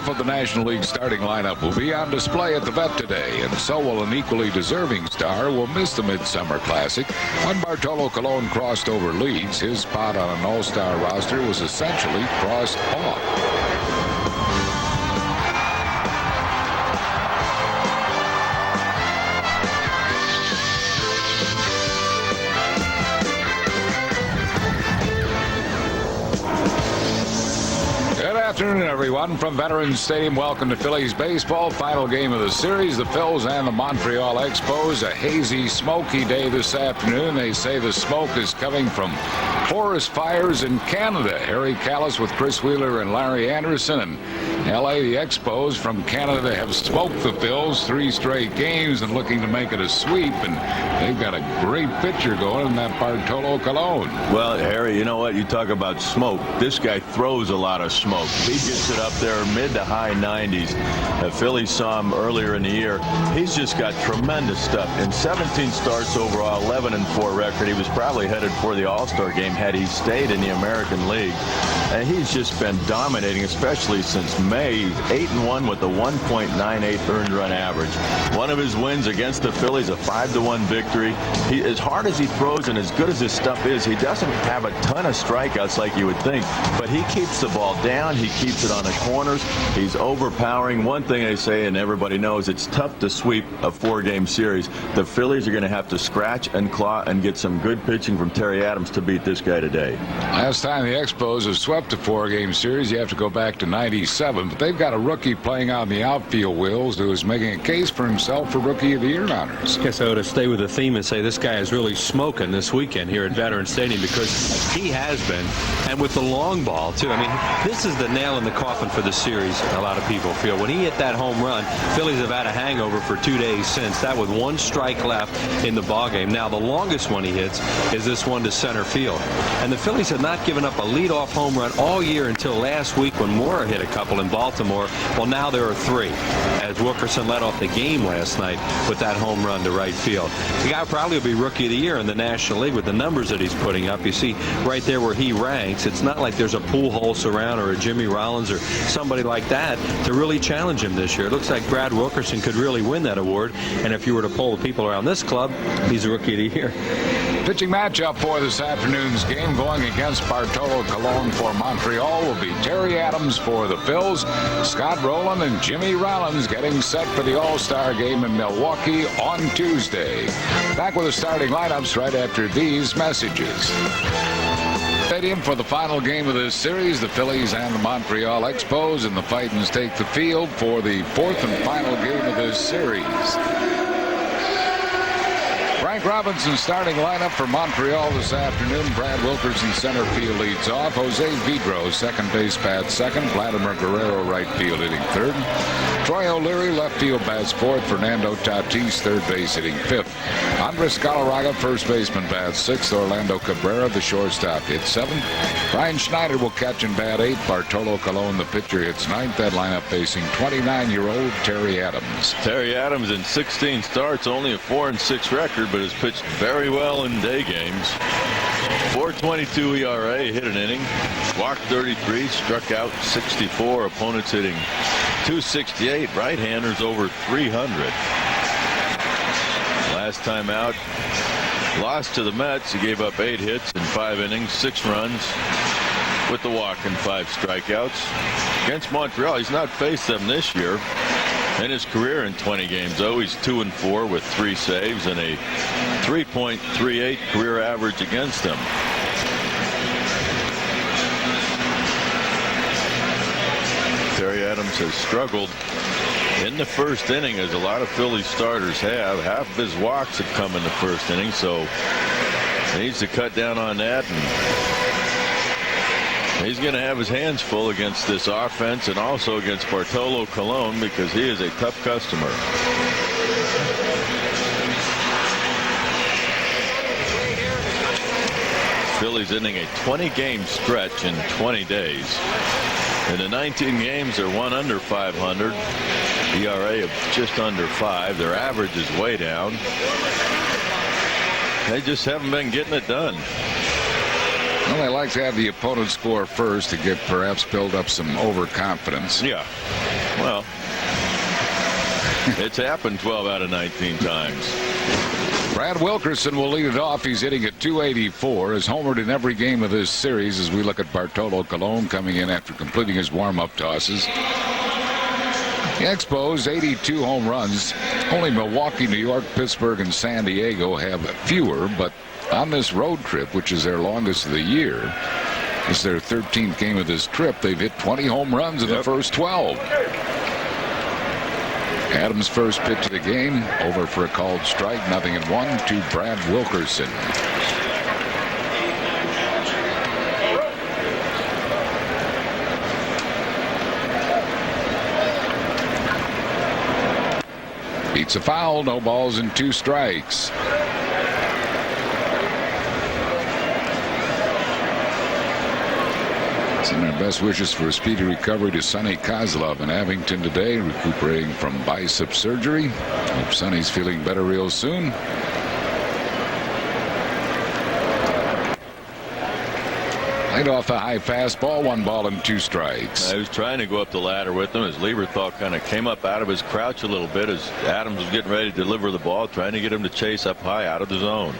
half of the National League starting lineup will be on display at the vet today, and so will an equally deserving star who will miss the Midsummer Classic. When Bartolo Colon crossed over Leeds, his spot on an all-star roster was essentially crossed off. Good afternoon, everyone. From Veterans Stadium, welcome to Phillies baseball. Final game of the series, the Phils and the Montreal Expos. A hazy, smoky day this afternoon. They say the smoke is coming from forest fires in Canada. Harry Callis with Chris Wheeler and Larry Anderson. And L.A., the Expos from Canada have smoked the Phils 3 straight games and looking to make it a sweep. And they've got a great pitcher going in that Bartolo Colon. Well, Harry, you know what? You talk about smoke. This guy throws a lot of smoke. He gets it up there mid to high 90s. The Phillies saw him earlier in the year. He's just got tremendous stuff. In 17 starts overall, 11-4 record. He was probably headed for the All-Star game had he stayed in the American League. And he's just been dominating, especially since May. 8-1 with a 1.98 earned run average. One of his wins against the Phillies, a 5-1 victory. As hard as he throws and as good as his stuff is, he doesn't have a ton of strikeouts like you would think. But he keeps the ball down. He keeps it on the corners. He's overpowering. One thing they say, and everybody knows, it's tough to sweep a 4-game series. The Phillies are going to have to scratch and claw and get some good pitching from Terry Addams to beat this guy today. Last time the Expos have swept a 4-game series, you have to go back to 97. But they've got a rookie playing on the outfield wheels who is making a case for himself for Rookie of the Year honors. I guess I ought to stay with the theme and say this guy is really smoking this weekend here at Veterans Stadium, because he has been, and with the long ball too. I mean, this is the nail in the coffin for the series, a lot of people feel. When he hit that home run, Phillies have had a hangover for 2 days since. That with 1 strike left in the ballgame. Now the longest one he hits is this one to center field. And the Phillies have not given up a leadoff home run all year until last week when Mora hit a couple in Baltimore. Well, now there are 3, as Wilkerson led off the game last night with that home run to right field. The guy probably will be Rookie of the Year in the National League with the numbers that he's putting up. You see right there where he ranks, it's not like there's a Pujols around or a Jimmy Rollins or somebody like that to really challenge him this year. It looks like Brad Wilkerson could really win that award, and if you were to poll the people around this club, he's a Rookie of the Year. Pitching matchup for this afternoon's game, going against Bartolo Colon for Montreal, will be Terry Addams for the Phils, Scott Rowland and Jimmy Rollins getting set for the All-Star game in Milwaukee on Tuesday. Back with the starting lineups right after these messages. Stadium for the final game of this series, the Phillies and the Montreal Expos, and the Titans take the field for the 4th and final game of this series. Frank Robinson starting lineup for Montreal this afternoon. Brad Wilkerson center field leads off. Jose Vidro second base bats second. Vladimir Guerrero right field hitting third. Troy O'Leary left field bats fourth. Fernando Tatis third base hitting fifth. Andres Galarraga first baseman bats sixth. Orlando Cabrera the shortstop hits seventh. Brian Schneider will catch and bat eighth. Bartolo Colon the pitcher hits ninth. That lineup facing 29-year-old Terry Addams. Terry Addams in 16 starts, only a 4-6 record, but has pitched very well in day games. 4.22 ERA, hit an inning, walked 33, struck out 64. Opponents hitting 268. Right-handers over 300. Last time out, lost to the Mets. He gave up 8 hits in 5 innings, 6 runs with the walk and 5 strikeouts. Against Montreal, he's not faced them this year. In his career in 20 games, though, he's 2-4 with 3 saves and a 3.38 career average against them. Terry Addams has struggled in the first inning, as a lot of Phillies starters have. Half of his walks have come in the first inning, so he needs to cut down on that. And he's going to have his hands full against this offense and also against Bartolo Colon, because he is a tough customer. Phillies ending a 20-game stretch in 20 days. In the 19 games, they're 1 under 500. ERA of just under 5. Their average is way down. They just haven't been getting it done. Well, they like to have the opponent score first to get perhaps build up some overconfidence. Yeah. Well, it's happened 12 out of 19 times. Brad Wilkerson will lead it off. He's hitting at .284. Has homered in every game of this series as we look at Bartolo Colon coming in after completing his warm-up tosses. The Expos, 82 home runs. Only Milwaukee, New York, Pittsburgh, and San Diego have fewer, but on this road trip, which is their longest of the year, it's their 13th game of this trip, they've hit 20 home runs in the first 12. Addams' first pitch of the game, over for a called strike, 0-1 to Brad Wilkerson. Beats a foul, no balls and 2 strikes. Send our best wishes for a speedy recovery to Sonny Kozlov in Abington today, recuperating from bicep surgery. Hope Sonny's feeling better real soon. Laid off a high fastball, 1 ball and 2 strikes. I was trying to go up the ladder with him as Lieberthal kind of came up out of his crouch a little bit as Addams was getting ready to deliver the ball, trying to get him to chase up high out of the zone.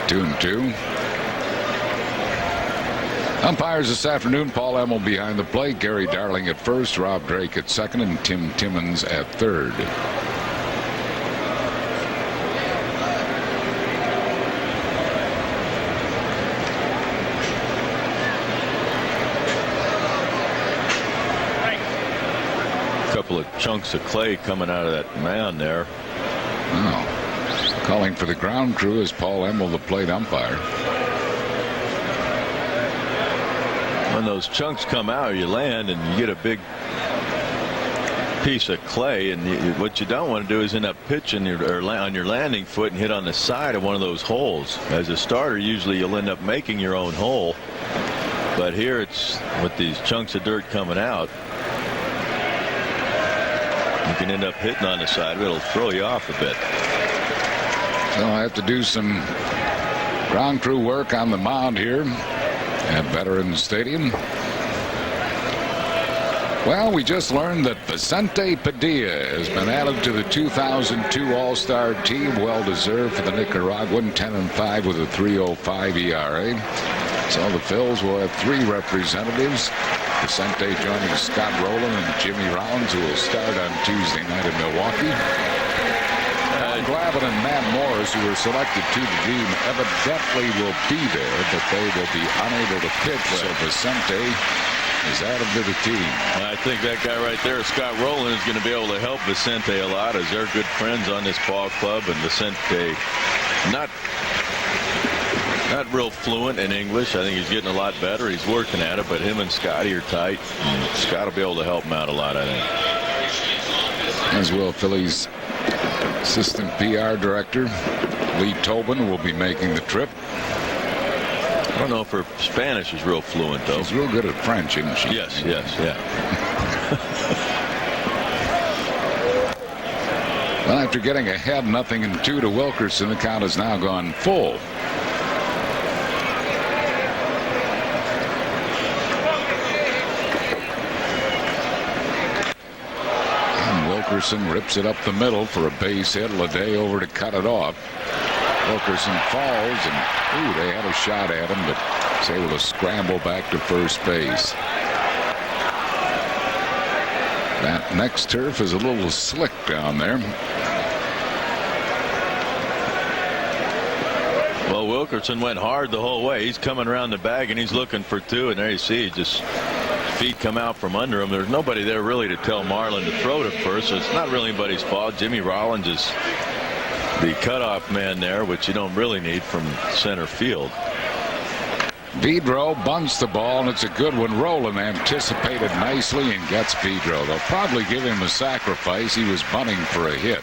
2-2. Umpires this afternoon: Paul Emmel behind the plate, Gary Darling at first, Rob Drake at second, and Tim Timmons at third. A couple of chunks of clay coming out of that mound there. Oh. Calling for the ground crew is Paul Emmel, the plate umpire. When those chunks come out, you land and you get a big piece of clay, and what you don't want to do is end up pitching on your landing foot and hit on the side of one of those holes. As a starter, usually you'll end up making your own hole, but here it's with these chunks of dirt coming out, you can end up hitting on the side. It'll throw you off a bit. So I have to do some ground crew work on the mound here at Veterans Stadium. Well, we just learned that Vicente Padilla has been added to the 2002 All-Star team. Well deserved for the Nicaraguan, 10-5 with a 3.05 ERA. So the Phils will have 3 representatives. Vicente joining Scott Rowland and Jimmy Rollins, who will start on Tuesday night in Milwaukee. Glavin and Matt Morris, who were selected to the team, evidently will be there, but they will be unable to pitch. So Vicente is added to the team. I think that guy right there, Scott Rowland, is going to be able to help Vicente a lot, as they're good friends on this ball club. And Vicente, not real fluent in English. I think he's getting a lot better. He's working at it, but him and Scotty are tight. And Scott will be able to help him out a lot, I think. As will Phillies assistant PR director Lee Tobin will be making the trip. I don't know if her Spanish is real fluent, though. She's real good at French, isn't she? Yes, yeah. Well, after getting ahead 0-2 to Wilkerson, the count has now gone full. Wilkerson rips it up the middle for a base hit. Lede over to cut it off. Wilkerson falls, and they had a shot at him, but is able to scramble back to first base. That next turf is a little slick down there. Well, Wilkerson went hard the whole way. He's coming around the bag, and he's looking for 2, and there you see, just feet come out from under him. There's nobody there really to tell Marlin to throw to first, so it's not really anybody's fault. Jimmy Rollins is the cutoff man there, which you don't really need from center field. Vidro bunts the ball, and it's a good one. Rowland anticipated nicely and gets Vidro. They'll probably give him a sacrifice. He was bunting for a hit.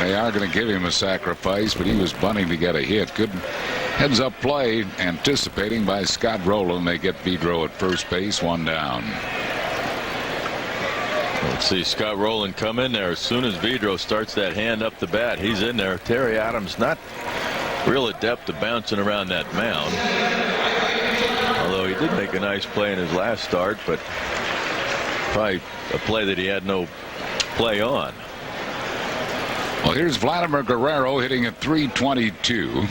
They are going to give him a sacrifice, but he was bunting to get a hit. Good heads-up play, anticipating by Scott Rowland. They get Vidro at first base, 1 down. Let's see Scott Rowland come in there as soon as Vidro starts that hand up the bat. He's in there. Terry Addams not real adept at bouncing around that mound. Although he did make a nice play in his last start, but probably a play that he had no play on. Well, here's Vladimir Guerrero hitting at .322.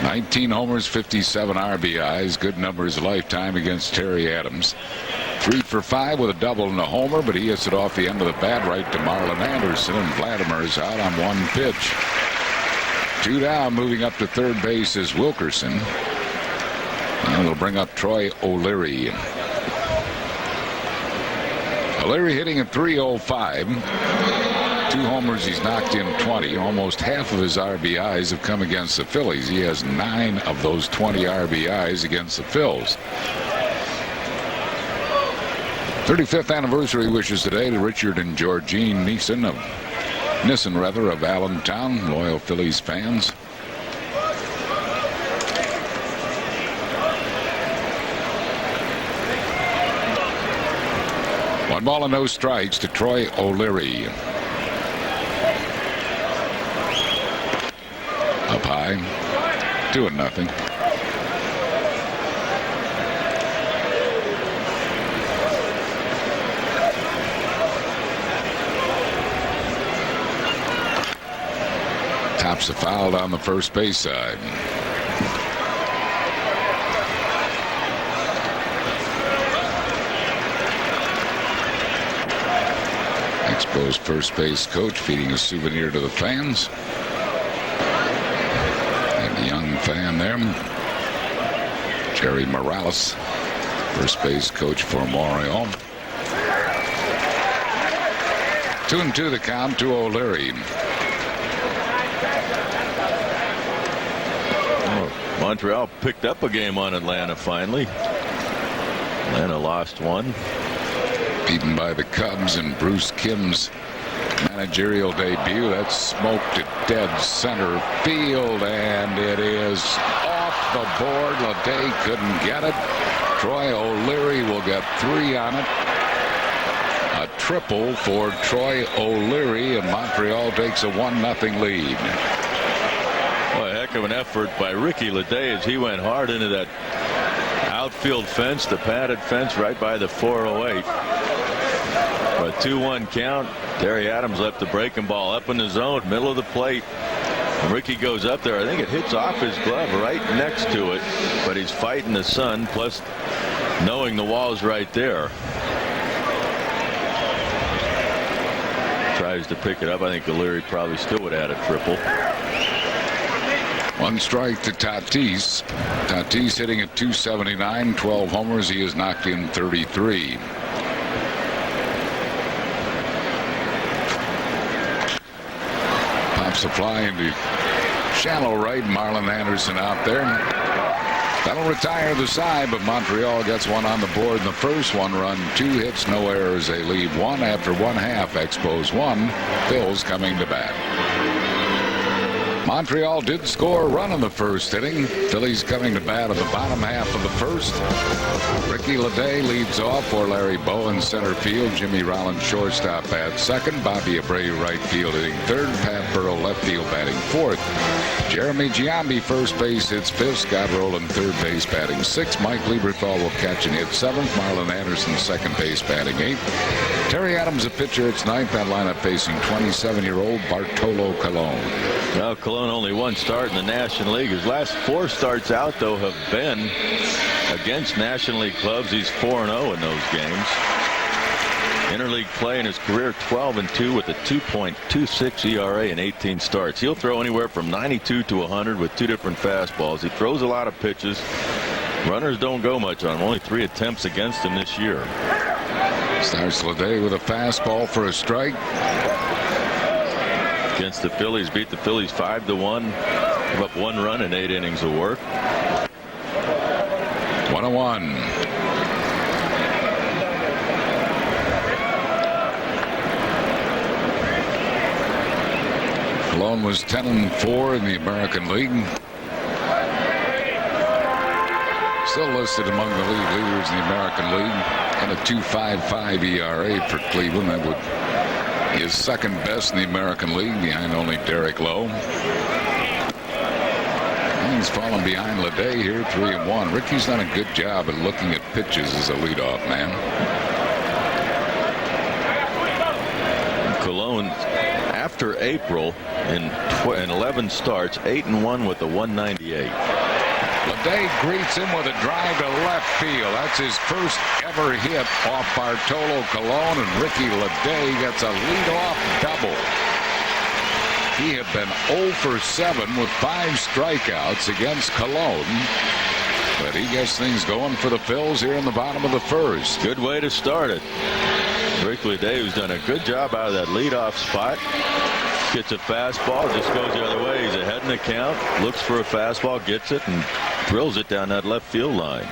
19 homers, 57 RBIs. Good numbers lifetime against Terry Addams. 3 for 5 with a double and a homer, but he hits it off the end of the bat right to Marlon Anderson, and Vladimir's out on 1 pitch. 2 down. Moving up to third base is Wilkerson. And it'll bring up Troy O'Leary. O'Leary hitting at .305. 2 homers, he's knocked in 20. Almost half of his RBIs have come against the Phillies. He has 9 of those 20 RBIs against the Phils. 35th anniversary wishes today to Richard and Georgine Nissen of Allentown, loyal Phillies fans. One ball and no strikes to Troy O'Leary. Up high, 2-0. Tops the foul down the first base side. Expos first base coach feeding a souvenir to the fans. Young fan there, Jerry Morales, first base coach for Montreal. 2-2 the count to O'Leary. Montreal picked up a game on Atlanta finally. Atlanta lost one. Beaten by the Cubs in Bruce Kim's managerial debut. That's smoked at dead center field, and it is off the board. Leday couldn't get it. Troy O'Leary will get 3 on it. A triple for Troy O'Leary, and Montreal takes a 1-0 lead. Well, a heck of an effort by Ricky Leday as he went hard into that outfield fence, the padded fence right by the 408. A 2-1 count. Terry Addams left the breaking ball up in the zone, middle of the plate. And Ricky goes up there. I think it hits off his glove right next to it, but he's fighting the sun, plus knowing the wall's right there. Tries to pick it up. I think O'Leary probably still would add a triple. 1 strike to Tatis. Tatis hitting at .279, 12 homers. He has knocked in 33. Pops a fly into shallow right. Marlon Anderson out there. That'll retire the side, but Montreal gets one on the board in the first. 1 run, 2 hits, no errors. They lead 1 after 1/2. Expos 1. Phil's coming to bat. Montreal did score a run in the first inning. Phillies coming to bat in the bottom half of the first. Ricky Leday leads off for Larry Bowen center field. Jimmy Rollins shortstop at second. Bobby Abreu right field hitting third. Pat Burrow left field batting fourth. Jeremy Giambi first base hits fifth. Scott Rowland third base batting sixth. Mike Lieberthal will catch and hit seventh. Marlon Anderson second base batting eighth. Terry Addams a pitcher. It's ninth. That lineup facing 27-year-old Bartolo Colon. Now Colon only 1 start in the National League. His last 4 starts out, though, have been against National League clubs. He's 4-0 in those games. Interleague play in his career 12-2 with a 2.26 ERA in 18 starts. He'll throw anywhere from 92 to 100 with 2 different fastballs. He throws a lot of pitches. Runners don't go much on him. Only 3 attempts against him this year. Starts Leday with a fastball for a strike. Against the Phillies, beat the Phillies 5-1. Give up 1 run in 8 innings of work. 1-1. Colon was 10-4 in the American League. Still listed among the league leaders in the American League. And a 2.55 ERA for Cleveland. That would is second best in the American League, behind only Derek Lowe. innings falling behind Leday here, 3-1. Ricky's done a good job at looking at pitches as a leadoff man. Colon, after April, in 11 starts, 8-1 with a 198. Leday greets him with a drive to left field. That's his first ever hit off Bartolo Colon, and Ricky Leday gets a leadoff double. He had been 0 for 7 with 5 strikeouts against Colon, but he gets things going for the Phils here in the bottom of the first. Good way to start it. Ricky Leday, who's done a good job out of that leadoff spot, gets a fastball, just goes the other way. He's ahead in the count, looks for a fastball, gets it, and drills it down that left field line.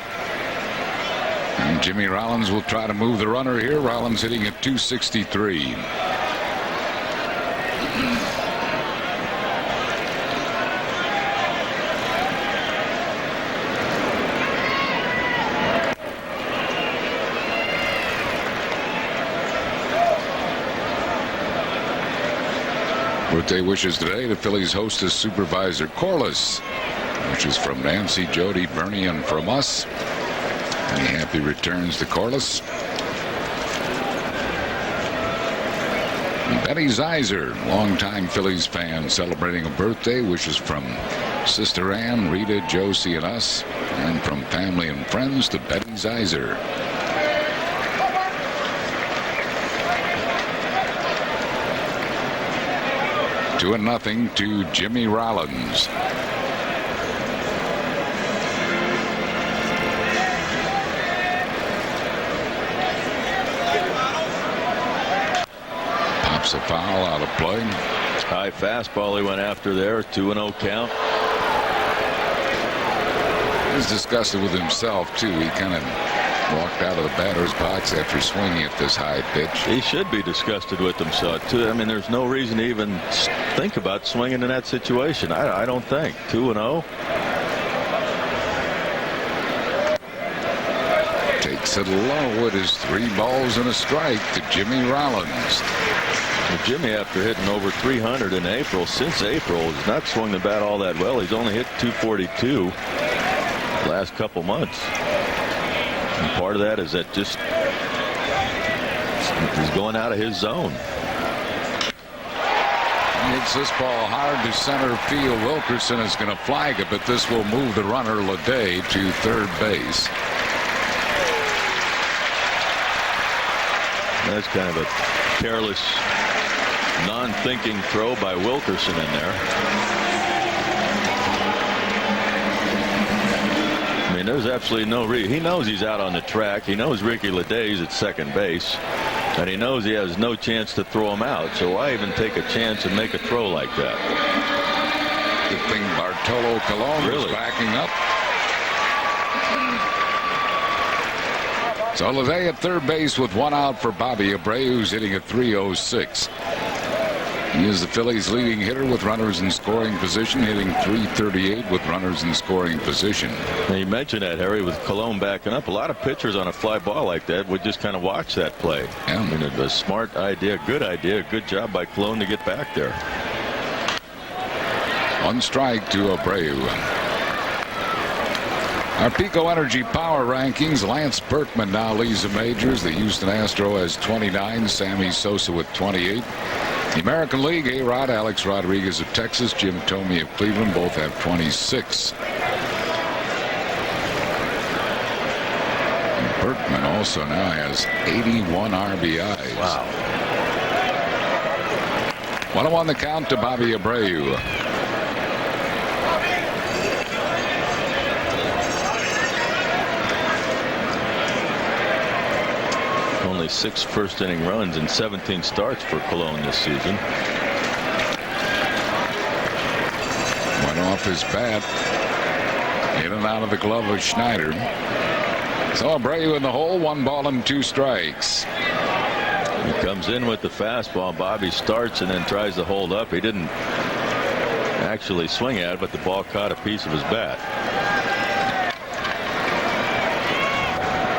And Jimmy Rollins will try to move the runner here. Rollins hitting at .263. Birthday wishes today. The Phillies hostess supervisor Corliss, which is from Nancy, Jody, Bernie, and from us. Any happy returns to Corliss. Betty Zeiser, longtime Phillies fan, celebrating a birthday. Wishes from Sister Ann, Rita, Josie, and us, and from family and friends to Betty Zeiser. Two 2-0 to Jimmy Rollins. Pops a foul out of play. High fastball he went after there. 2-0 count. He's disgusted with himself too. He kind of walked out of the batter's box after swinging at this high pitch. He should be disgusted with himself too. I mean, there's no reason to even think about swinging in that situation. I don't think. 2-0. Takes it low. It is 3 balls and a strike to Jimmy Rollins. Well, Jimmy, after hitting over 300 in April, since April, has not swung the bat all that well. He's only hit .242 the last couple months. And part of that is that just he's going out of his zone. Hits this ball hard to center field. Wilkerson is going to flag it, but this will move the runner Leday to third base. That's kind of a careless, non-thinking throw by Wilkerson in there. I mean, there's absolutely no reason. He knows he's out on the track. He knows Ricky Leday's at second base. And he knows he has no chance to throw him out. So why even take a chance and make a throw like that? Good thing Bartolo Colon is backing up. So Leday at third base with 1 out for Bobby Abreu, who's hitting at .306. He is the Phillies' leading hitter with runners in scoring position, hitting .338 with runners in scoring position. Now you mentioned that, Harry, with Colon backing up. A lot of pitchers on a fly ball like that would just kind of watch that play. Yeah. I mean, it's a smart idea, good job by Colon to get back there. 1 strike to Abreu. Our Pico Energy Power Rankings. Lance Berkman now leads the majors. The Houston Astro has 29. Sammy Sosa with 28. The American League, A-Rod, Alex Rodriguez of Texas, Jim Thome of Cleveland, both have 26. And Berkman also now has 81 RBIs. Wow. 1-1 the count to Bobby Abreu. Only 6 first-inning runs and 17 starts for Colon this season. Went off his bat. In and out of the glove of Schneider. So Abreu in the hole, 1 ball and 2 strikes. He comes in with the fastball. Bobby starts and then tries to hold up. He didn't actually swing at it, but the ball caught a piece of his bat.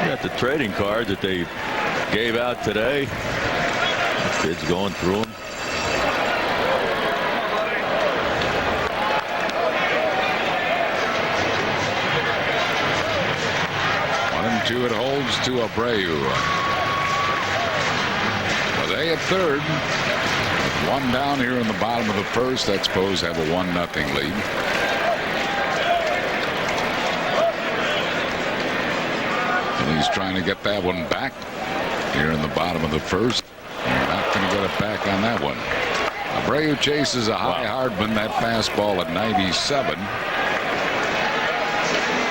You got the trading cards that they gave out today. Kids going through them. 2 it holds to Abreu. Well, they at third. With 1 down here in the bottom of the first. Expos have a 1-0 lead. And he's trying to get that one back here in the bottom of the first. Not going to get it back on that one. Abreu chases a high hardman, that fastball at 97.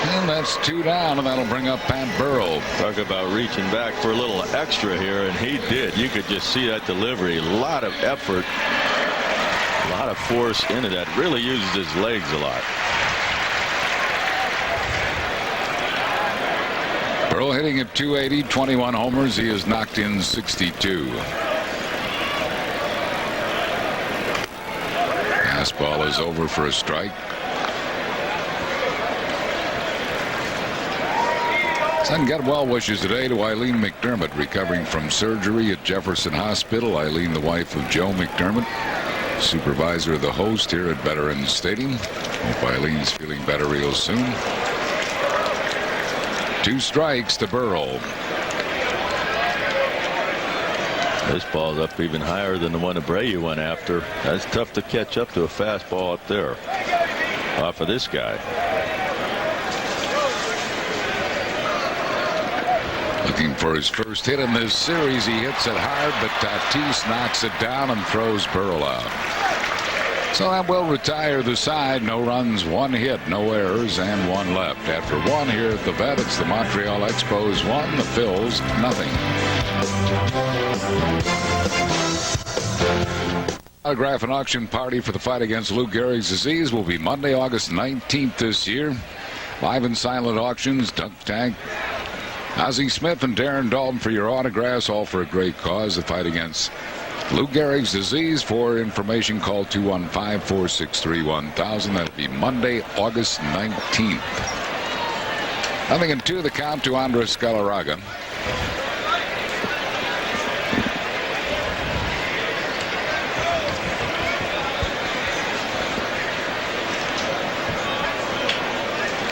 And that's 2 down, and that'll bring up Pat Burrell. Talk about reaching back for a little extra here, and he did. You could just see that delivery. A lot of effort, a lot of force into that. Really uses his legs a lot. Burrell hitting at 280, 21 homers. He has knocked in 62. Fastball is over for a strike. Send get well wishes today to Eileen McDermott, recovering from surgery at Jefferson Hospital. Eileen, the wife of Joe McDermott, supervisor of the host here at Veterans Stadium. Hope Eileen's feeling better real soon. 2 strikes to Burrell. This ball's up even higher than the one Abreu went after. That's tough to catch up to a fastball up there off of this guy. Looking for his first hit in this series. He hits it hard, but Tatis knocks it down and throws Burrell out. So that will retire the side. No runs, 1 hit, no errors, and 1 left. After 1 here at the vet, it's the Montreal Expos 1, the Phils nothing. Autograph and auction party for the fight against Lou Gehrig's disease will be Monday, August 19th this year. Live and silent auctions, dunk tank. Ozzie Smith and Darren Dalton for your autographs, all for a great cause, the fight against Lou Gehrig's disease. For information, call 215-463-1000. That'll be Monday, August 19th. 0-2 the count to Andres Galarraga.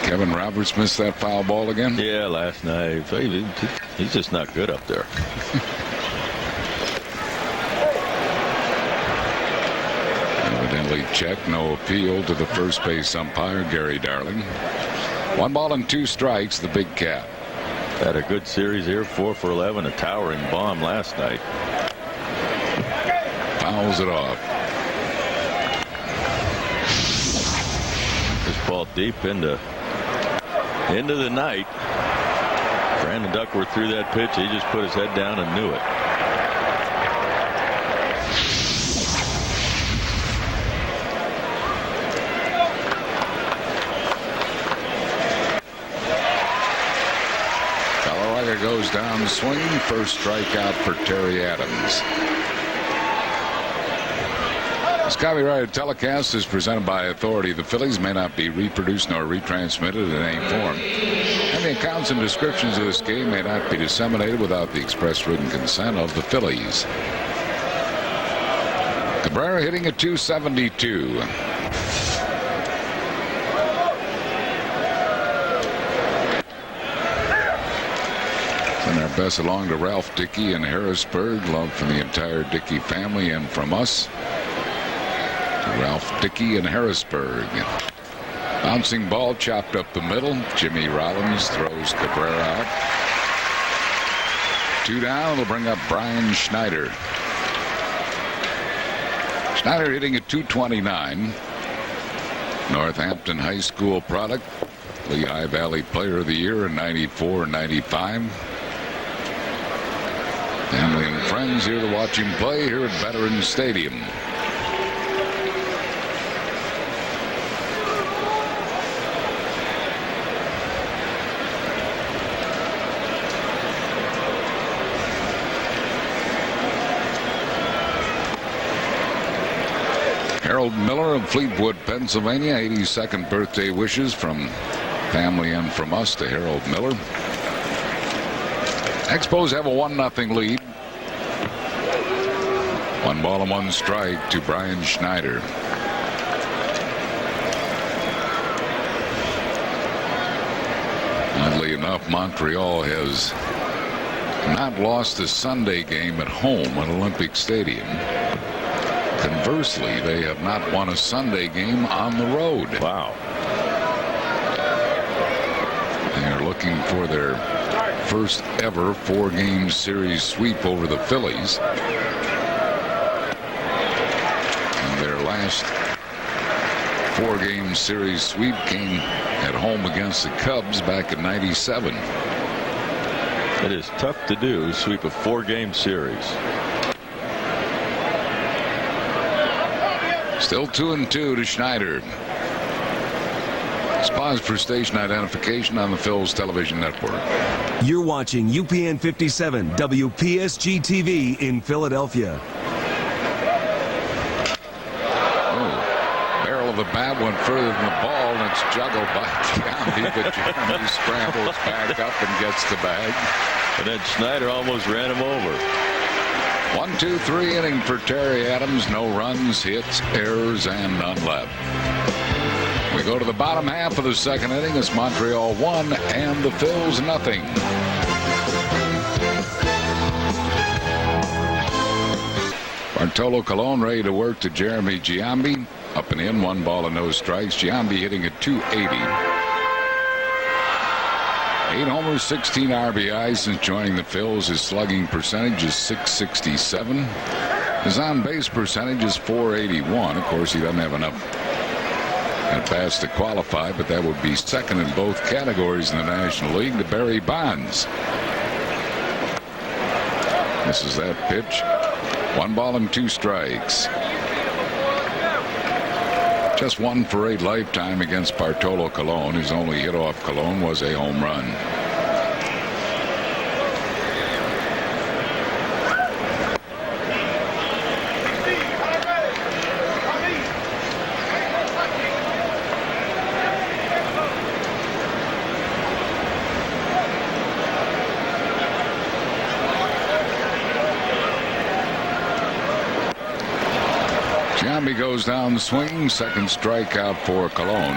Kevin Roberts missed that foul ball again. Yeah, last night. He's just not good up there. Evidently check, no appeal to the first base umpire, Gary Darling. 1 ball and 2 strikes, the big cat. Had a good series here, 4 for 11, a towering bomb last night. Fouls it off. This ball deep into the night. Brandon Duckworth threw that pitch. He just put his head down and knew it. Galarraga goes down swinging. First strikeout for Terry Addams. This copyrighted telecast is presented by authority. The Phillies may not be reproduced nor retransmitted in any form. And the accounts and descriptions of this game may not be disseminated without the express written consent of the Phillies. Cabrera hitting at 272. Send our best along to Ralph Dickey in Harrisburg. Love from the entire Dickey family and from us. Ralph Dickey in Harrisburg. Bouncing ball chopped up the middle. Jimmy Rollins throws Cabrera out. 2 down. It'll bring up Brian Schneider. Schneider hitting at 229. Northampton High School product. Lehigh Valley Player of the Year in 94 and 95. Family and friends here to watch him play here at Veterans Stadium. Harold Miller of Fleetwood, Pennsylvania. 82nd birthday wishes from family and from us to Harold Miller. Expos have a 1-0 lead. 1 ball and 1 strike to Brian Schneider. Oddly enough, Montreal has not lost a Sunday game at home at Olympic Stadium. Conversely, they have not won a Sunday game on the road. Wow. They're looking for their first ever 4-game series sweep over the Phillies. And their last 4-game series sweep came at home against the Cubs back in '97. It is tough to do, sweep a 4-game series. Still 2-2 to Schneider. Let's pause for station identification on the Phil's television network. You're watching UPN 57 WPSG TV in Philadelphia. Barrel of the bat went further than the ball, and it's juggled by Giambi, but Giambi scrambles back up and gets the bag. And then Schneider almost ran him over. 1-2-3 inning for Terry Addams. No runs, hits, errors, and none left. We go to the bottom half of the second inning. It's Montreal 1 and the Phils nothing. Bartolo Colon ready to work to Jeremy Giambi. Up and in, 1 ball and no strikes. Giambi hitting at .280. 8 homers, 16 RBIs since joining the Phils. His slugging percentage is .667. His on-base percentage is .481. Of course, he doesn't have enough at bats to qualify, but that would be second in both categories in the National League to Barry Bonds. This is that pitch. 1 ball and 2 strikes. Just 1 for 8 lifetime against Bartolo Colon. His only hit off Colon was a home run. Giambi goes down swinging. Second strikeout for Colon.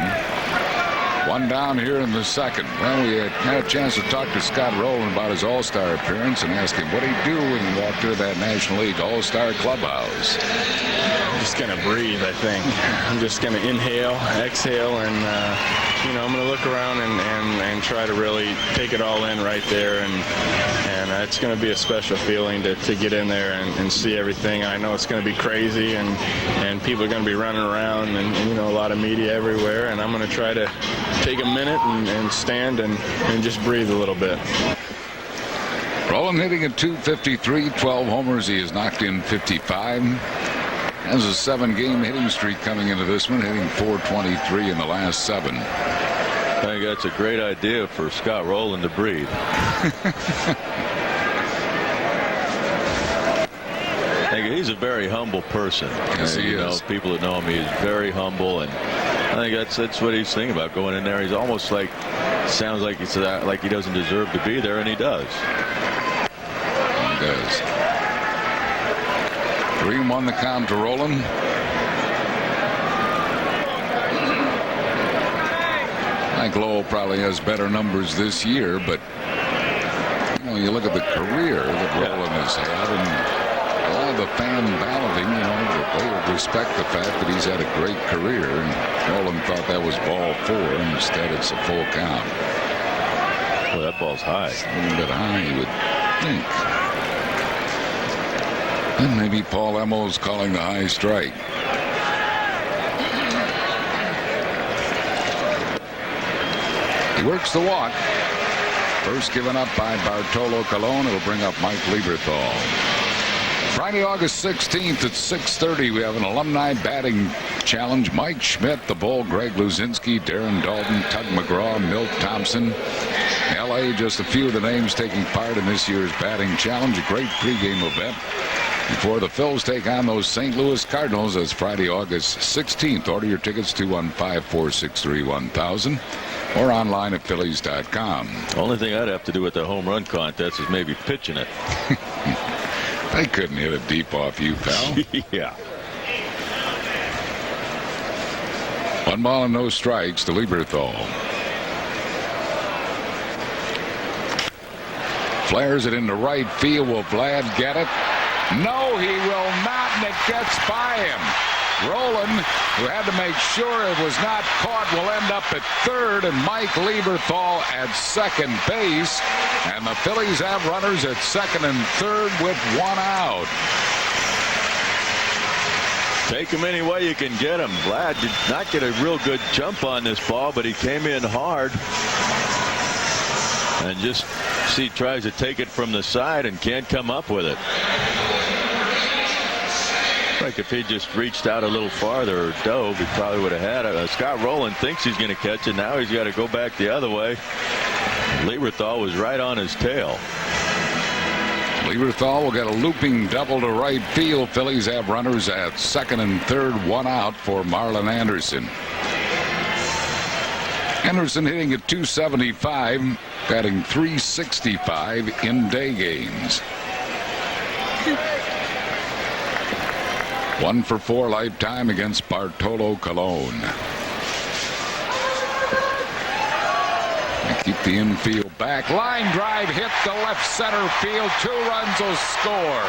1 down here in the second. Well, we had a chance to talk to Scott Rowland about his All-Star appearance and ask him what he'd do when he walked into that National League All-Star clubhouse. I'm just going to breathe, I think. I'm just going to inhale, exhale, and, I'm going to look around and try to really take it all in right there. And it's going to be a special feeling to get in there and see everything. I know it's going to be crazy, and people are going to be running around, and a lot of media everywhere. And I'm going to try to take a minute and stand and just breathe a little bit. Rowland hitting at .253, 12 homers. He has knocked in 55. Has a 7-game hitting streak coming into this one, hitting .423 in the last 7. I think that's a great idea for Scott Rowland to breathe. He's a very humble person. Yes, he is. People that know him, he's very humble, and I think that's what he's thinking about going in there. He's almost like, sounds like it's like he doesn't deserve to be there, and he does. He does. 3-1 the count to Rowland. I think Lowell probably has better numbers this year, but you look at the career that Rowland has had, and a lot of the fan balloting, they would respect the fact that he's had a great career, and Rowland thought that was ball 4, and instead it's a full count. Well, that ball's high. A little bit high, you would think. And maybe Paul Emmo's calling the high strike. He works the walk. First given up by Bartolo Colon. It'll bring up Mike Lieberthal. Friday, August 16th at 6:30, we have an alumni batting challenge. Mike Schmidt, the Bull, Greg Luzinski, Darren Dalton, Tug McGraw, Milt Thompson. L.A., just a few of the names taking part in this year's batting challenge. A great pregame event before the Phils take on those St. Louis Cardinals. That's Friday, August 16th. Order your tickets 215-463-1000 or online at Phillies.com. Only thing I'd have to do with the home run contest is maybe pitching it. They couldn't hit it deep off you, pal. Yeah. 1 ball and no strikes to Lieberthal. Flares it into right field. Will Vlad get it? No, he will not, and it gets by him. Roland, who had to make sure it was not caught, will end up at third, and Mike Lieberthal at second base. And the Phillies have runners at second and third with one out. Take him any way you can get him. Vlad did not get a real good jump on this ball, but he came in hard. And just see, tries to take it from the side and can't come up with it. Like if he just reached out a little farther or dove, he probably would have had it. Scott Rowland thinks he's going to catch it. Now he's got to go back the other way. Lieberthal was right on his tail. Lieberthal will get a looping double to right field. Phillies have runners at second and third, one out for Marlon Anderson. Anderson hitting at .275, batting .365 in day games. 1 for 4 lifetime against Bartolo Colon. They keep the infield back. Line drive hit to left center field. 2 runs will score.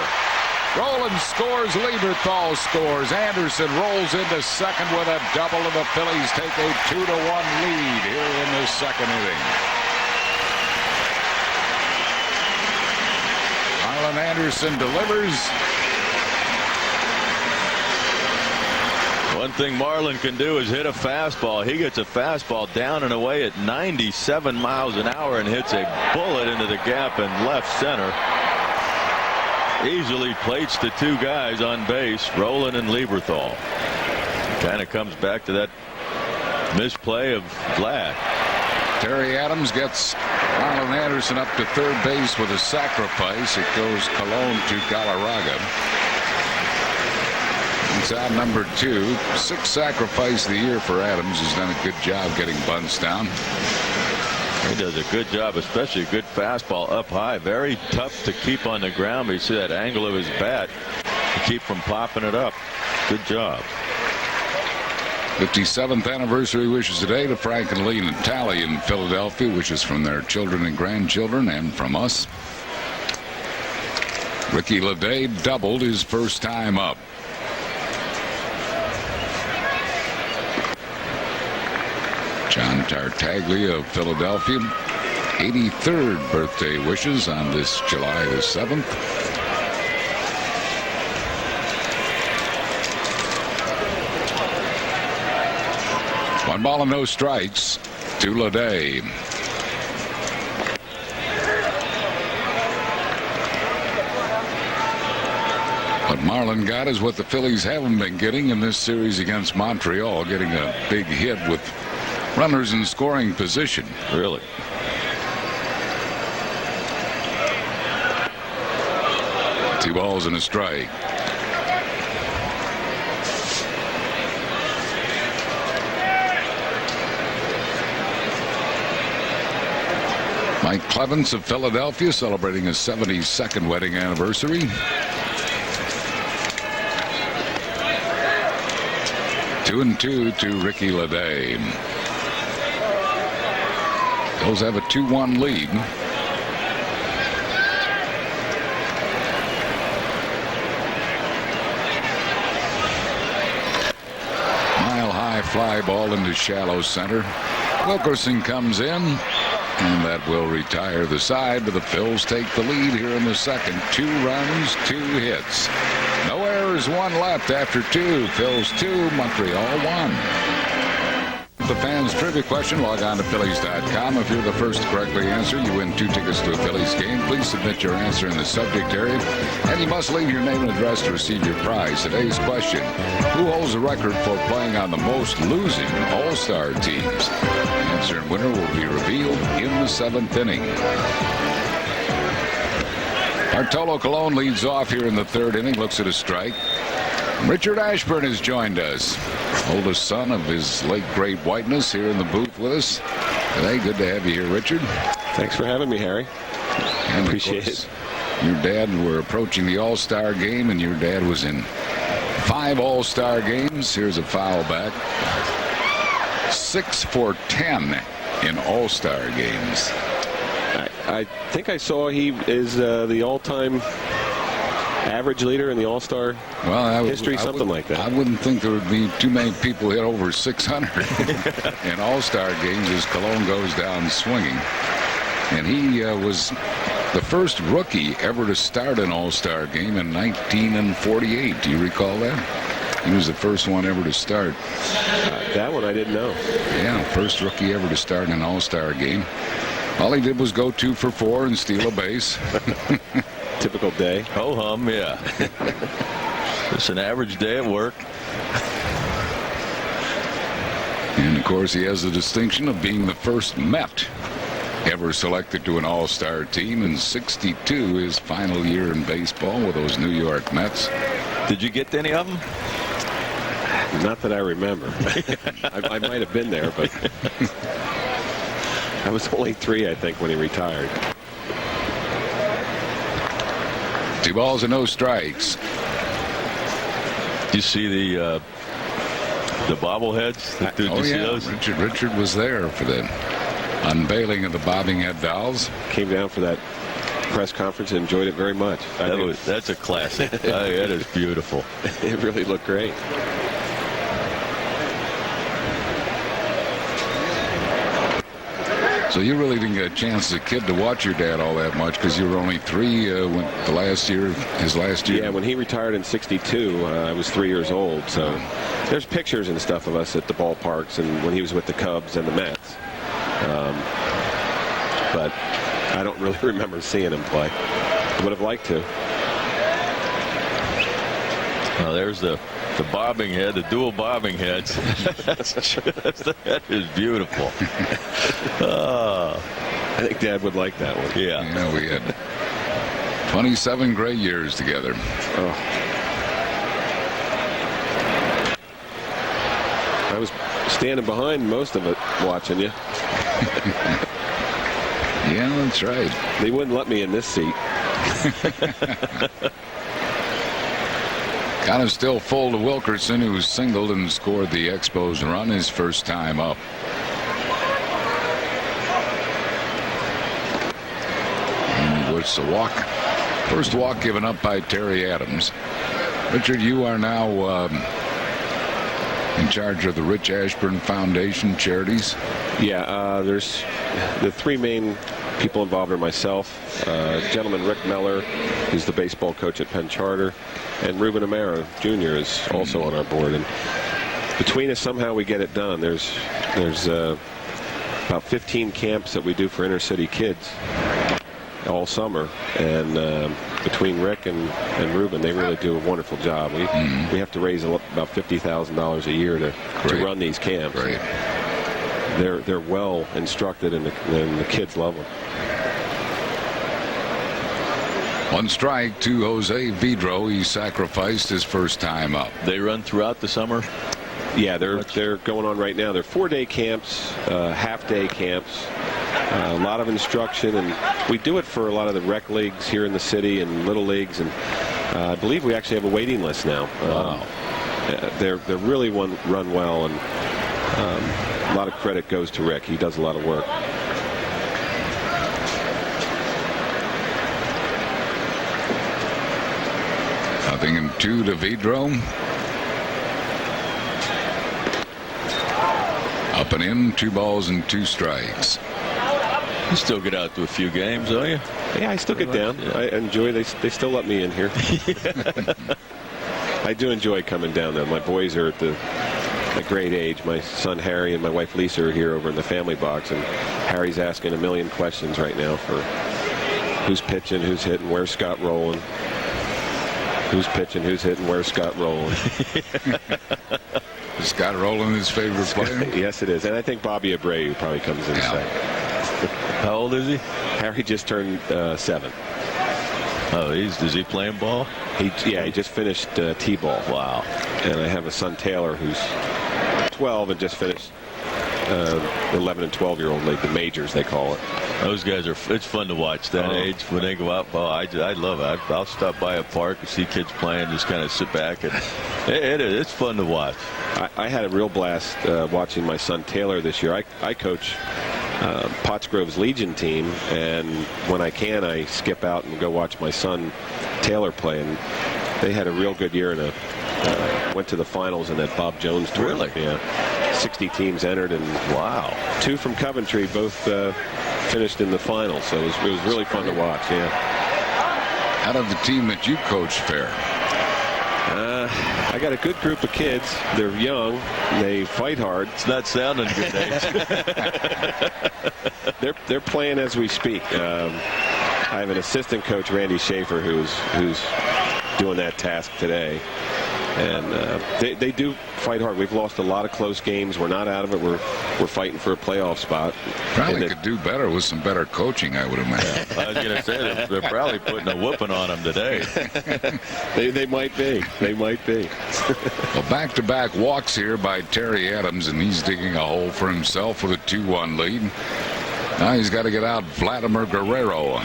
Roland scores. Lieberthal scores. Anderson rolls into second with a double, and the Phillies take a 2-1 lead here in the second inning. Marlon Anderson delivers. One thing Marlon can do is hit a fastball. He gets a fastball down and away at 97 miles an hour and hits a bullet into the gap in left center. Easily plates the 2 guys on base, Roland and Lieberthal. Kind of comes back to that misplay of Vlad. Terry Addams gets Marlon Anderson up to third base with a sacrifice. It goes Colon to Galarraga. It's out number 2. 6 sacrifice of the year for Addams. He's done a good job getting bunts down. He does a good job, especially a good fastball up high. Very tough to keep on the ground. But you see that angle of his bat to keep from popping it up. Good job. 57th anniversary wishes today to Frank and Lee Natali in Philadelphia. Wishes from their children and grandchildren and from us. Ricky LeDay doubled his first time up. John Tartaglia of Philadelphia, 83rd birthday wishes on this July the 7th. One ball and no strikes to LeDay. What Marlon got is what the Phillies haven't been getting in this series against Montreal, getting a big hit with runners in scoring position. Really? Two balls and a strike. Mike Clevens of Philadelphia celebrating his 72nd wedding anniversary. Two and 2 to Ricky LeDay. Phillies have a 2-1 lead. Mile high fly ball into shallow center. Wilkerson comes in, and that will retire the side, but the Phils take the lead here in the second. 2 runs, 2 hits. No errors, 1 left after 2. Phils 2, Montreal 1. The fans trivia question, log on to Phillies.com. If you're the first to correctly answer, you win 2 tickets to a Phillies game. Please submit your answer in the subject area, and you must leave your name and address to receive your prize. Today's question: who holds the record for playing on the most losing All-Star teams? Answer and winner will be revealed in the 7th inning. Bartolo Colon leads off here in the 3rd inning. Looks at a strike. Richard Ashburn has joined us, oldest son of his late great whiteness, here in the booth with us today. Good to have you here, Richard. Thanks for having me, Harry. And appreciate it. Your dad, we're approaching the All-Star game, and your dad was in 5 All-Star games. Here's a foul back. 6 for 10 in All-Star games. I think I saw he is the all-time average leader in the All-Star history, something like that. I wouldn't think there would be too many people hit over 600 in All-Star games as Colon goes down swinging. And he was the first rookie ever to start an All-Star game in 1948. Do you recall that? He was the first one ever to start. That one I didn't know. Yeah, first rookie ever to start an All-Star game. All he did was go 2 for 4 and steal a base. Typical day. Ho-hum, yeah. It's an average day at work. And, of course, he has the distinction of being the first Met ever selected to an All-Star team in '62, his final year in baseball with those New York Mets. Did you get to any of them? Not that I remember. I might have been there, but I was only 3, I think, when he retired. 2 balls and no strikes. You see the bobbleheads? Did you see those? Richard was there for the unveiling of the bobbing head dolls. Came down for that press conference and enjoyed it very much. That's a classic. That is beautiful. It really looked great. So you really didn't get a chance as a kid to watch your dad all that much because you were only 3 when his last year. Yeah, when he retired in '62, I was 3 years old. So there's pictures and stuff of us at the ballparks and when he was with the Cubs and the Mets. But I don't really remember seeing him play. Would have liked to. Well, there's the bobbing head, the dual bobbing heads. That is beautiful. I think Dad would like that one. Yeah. Yeah, we had 27 great years together. Oh. I was standing behind most of it watching you. Yeah, that's right. They wouldn't let me in this seat. Kind of still full to Wilkerson, who singled and scored the Expos run his first time up. And it's a walk. First walk given up by Terry Addams. Richard, you are now in charge of the Rich Ashburn Foundation charities. Yeah, there's the 3 main people involved are myself, gentleman Rick Meller, who's the baseball coach at Penn Charter, and Ruben Amaro Jr. is also on our board. And between us, somehow we get it done. There's about 15 camps that we do for inner city kids all summer, and between Rick and Ruben, they really do a wonderful job. We have to raise about $50,000 a year to run these camps. Right. They're well instructed, and the kids love them. 1 strike to Jose Vidro. He sacrificed his first time up. They run throughout the summer? Yeah, they're going on right now. They're 4-day camps, half-day camps, a lot of instruction, and we do it for a lot of the rec leagues here in the city and little leagues, and I believe we actually have a waiting list now. Wow. They're really run well, and a lot of credit goes to Rick. He does a lot of work. Nothing in 2 to Vidro. Up and in, 2 balls and 2 strikes. You still get out to a few games, don't you? Yeah, I still get down. Yeah. I enjoy. They still let me in here. I do enjoy coming down though. My boys are at a great age. My son Harry and my wife Lisa are here over in the family box, and Harry's asking a million questions right now for who's pitching, who's hitting, where's Scott Rowland. Who's pitching, who's hitting, where's Scott Rowland. Is Scott Rowland his favorite player? Yes, it is. And I think Bobby Abreu probably comes in second. How old is he? Harry just turned 7. Oh, is he playing ball? He just finished T-ball. Wow. And I have a son Taylor who's 12 and just finished 11 and 12-year-old league, the majors they call it. Those guys it's fun to watch that age when they go out. Well, I love it. I'll stop by a park and see kids playing, just kind of sit back, and it's fun to watch. I had a real blast watching my son Taylor this year. I coach Pottsgrove's Legion team, and when I can, I skip out and go watch my son Taylor play. And they had a real good year and went to the finals in that Bob Jones tour. Really? Yeah. 60 teams entered, and Wow. 2 from Coventry both finished in the finals. So it was really fun to watch. Yeah. How did the team that you coached fare? I got a good group of kids. They're young. They fight hard. It's not sounding good, Dave. They're playing as we speak. I have an assistant coach, Randy Schaefer, who's doing that task today. And they do fight hard. We've lost a lot of close games. We're not out of it. We're fighting for a playoff spot. Probably could do better with some better coaching, I would imagine. I was going to say they're probably putting a whooping on them today. They might be. They might be. Well, back-to-back walks here by Terry Addams, and he's digging a hole for himself with a 2-1 lead. Now he's got to get out Vladimir Guerrero.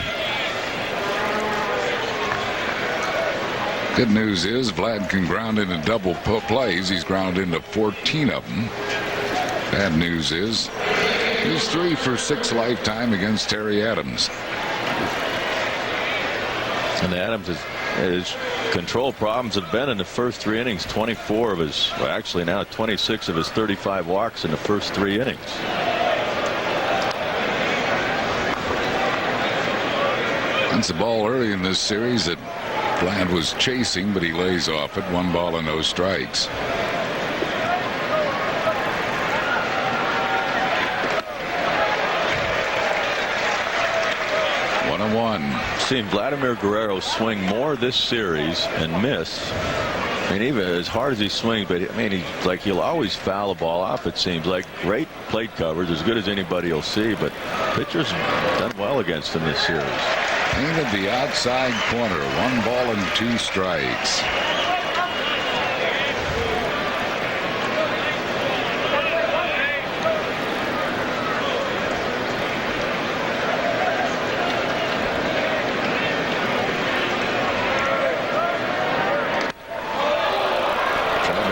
Good news is Vlad can ground into double plays. He's ground into 14 of them. Bad news is he's 3 for 6 lifetime against Terry Addams. And Addams his control problems have been in the first 3 innings. 24 of his, well, actually now 26 of his 35 walks in the first 3 innings. That's a ball early in this series that Vlad was chasing, but he lays off it. 1 ball and no strikes. Seen Vladimir Guerrero swing more this series and miss. I mean, even as hard as he swings, but I mean, he'll always foul a ball off. It seems like great plate coverage, as good as anybody will see. But pitchers done well against him this series. Painted the outside corner. 1 ball and 2 strikes.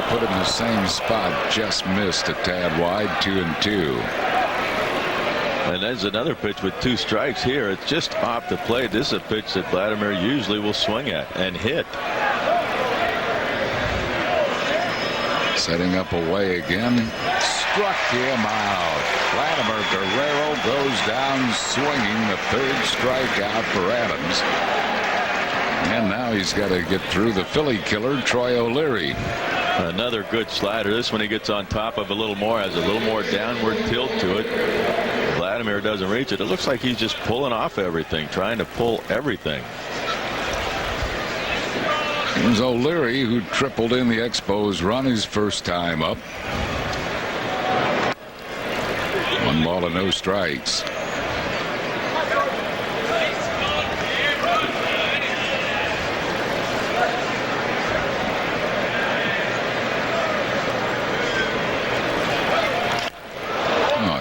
Put him in the same spot, just missed a tad wide. 2-2. And there's another pitch with 2 strikes here. It's just off the plate. This is a pitch that Vladimir usually will swing at and hit. Setting up away again. Struck him out. Vladimir Guerrero goes down swinging, the 3rd strikeout for Addams. And now he's got to get through the Philly killer, Troy O'Leary. Another good slider. This one he gets on top of a little more, has a little more downward tilt to it. Vladimir doesn't reach it. It looks like he's just pulling off everything, trying to pull everything. Here's O'Leary, who tripled in the Expos run his first time up. 1 ball and no strikes.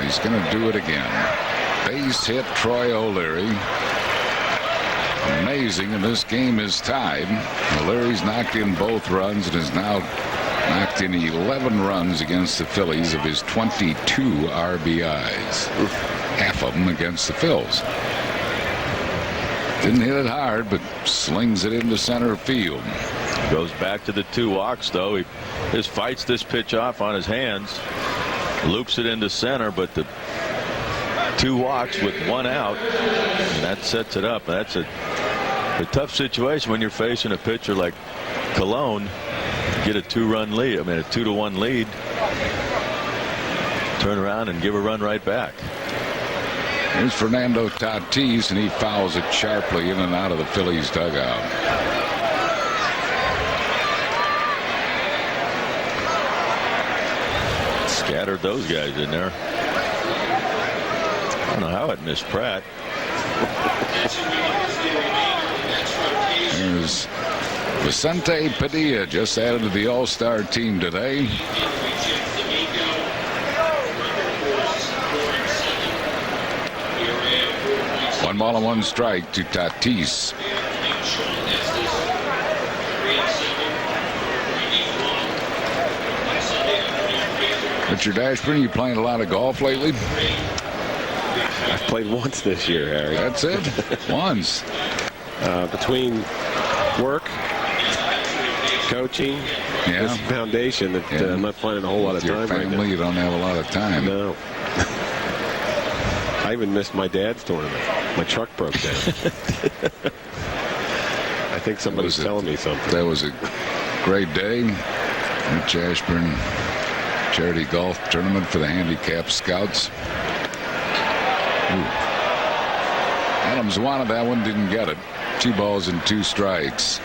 He's going to do it again. Base hit Troy O'Leary. Amazing, and this game is tied. O'Leary's knocked in both runs and has now knocked in 11 runs against the Phillies of his 22 RBIs. Half of them against the Phils. Didn't hit it hard, but slings it into center field. Goes back to the 2 walks, though. He just fights this pitch off on his hands. Loops it into center, but the 2 walks with 1 out, and that sets it up. That's a tough situation when you're facing a pitcher like Colon. Get a 2-run lead. I mean, a 2-1 lead. Turn around and give a run right back. Here's Fernando Tatis, and he fouls it sharply in and out of the Phillies dugout. Scattered those guys in there. I don't know how it missed Pratt. There's Vicente Padilla, just added to the All-Star team today. One ball and 1 strike to Tatis. Richard Ashburn, you playing a lot of golf lately? I've played once this year, Harry. That's it. Once. Between work, coaching, this foundation, that I'm not finding a whole lot of Your time right now. family, you don't have a lot of time. No. I even missed my dad's tournament. My truck broke down. I think somebody's telling me something. That was a great day. Rich Ashburn charity golf tournament for the handicap scouts. Ooh. Addams wanted that one, didn't get it. 2 balls and 2 strikes.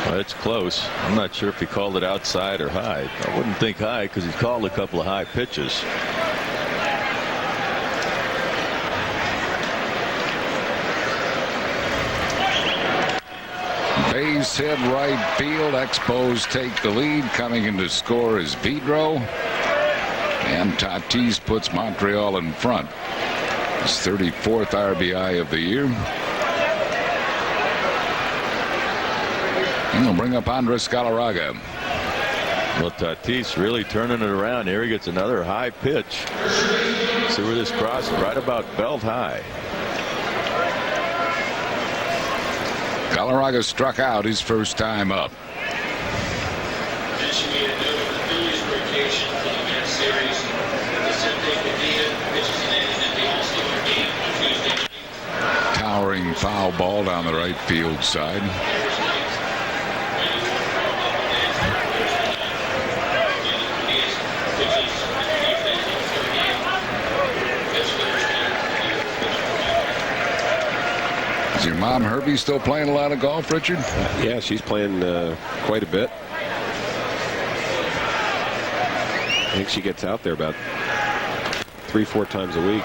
Well, it's close. I'm not sure if he called it outside or high. I wouldn't think high because he called a couple of high pitches. Base hit right field. Expos take the lead. Coming in to score is Vidro. And Tatis puts Montreal in front. His 34th RBI of the year. And they'll bring up Andres Galarraga. Well, Tatis really turning it around here. He gets another high pitch. See where this crosses, right about belt high. Galarraga struck out his first time up. Towering foul ball down the right field side. Is your mom Herbie still playing a lot of golf, Richard? Yeah, she's playing quite a bit. I think she gets out there about 3-4 times a week.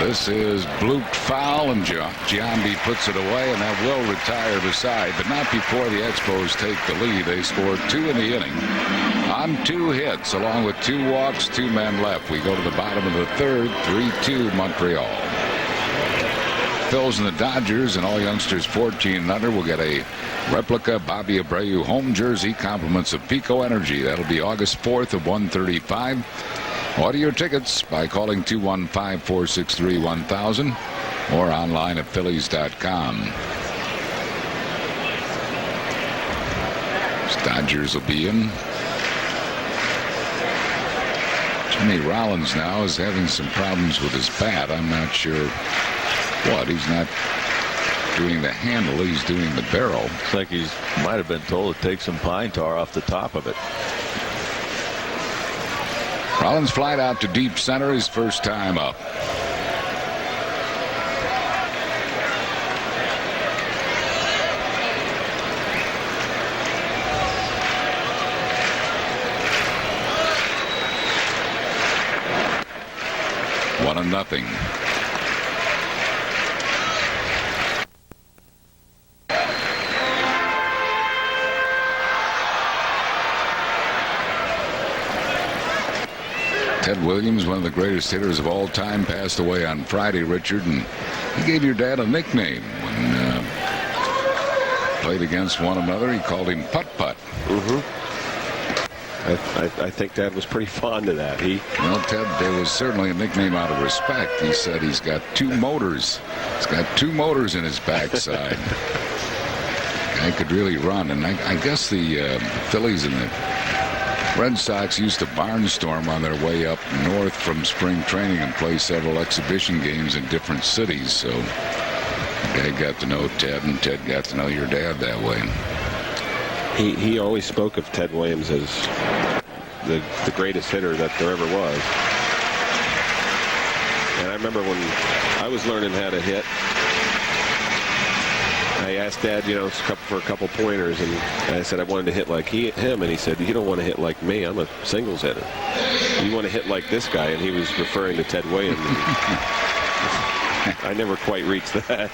This is blooped foul, and Giambi puts it away, and that will retire the side, but not before the Expos take the lead. They scored 2 in the inning on 2 hits, along with 2 walks, 2 men left. We go to the bottom of the 3rd, 3-2 Montreal. Phils and the Dodgers and all youngsters 14 and under will get a replica Bobby Abreu home jersey, compliments of Pico Energy. That'll be August 4th at 1:35. Order your tickets by calling 215-463-1000 or online at Phillies.com. Dodgers will be in. Jimmy Rollins now is having some problems with his bat. I'm not sure what. He's not doing the handle, he's doing the barrel. Looks like he might have been told to take some pine tar off the top of it. Rollins flied out to deep center his first time up. One and nothing. Ted Williams, one of the greatest hitters of all time, passed away on Friday, Richard, and he gave your dad a nickname when played against one another. He called him Putt Putt. I think Dad was pretty fond of that. Well, Ted, there was certainly a nickname out of respect. He said he's got 2 motors. He's got 2 motors in his backside. Guy could really run, and I guess the Phillies and the Red Sox used to barnstorm on their way up north from spring training and play several exhibition games in different cities. So the guy got to know Ted, and Ted got to know your dad that way. He always spoke of Ted Williams as the greatest hitter that there ever was. And I remember when I was learning how to hit, I asked Dad, for a couple pointers, and I said I wanted to hit like him, and he said, "You don't want to hit like me. I'm a singles hitter. You want to hit like this guy," and he was referring to Ted Williams. I never quite reached that.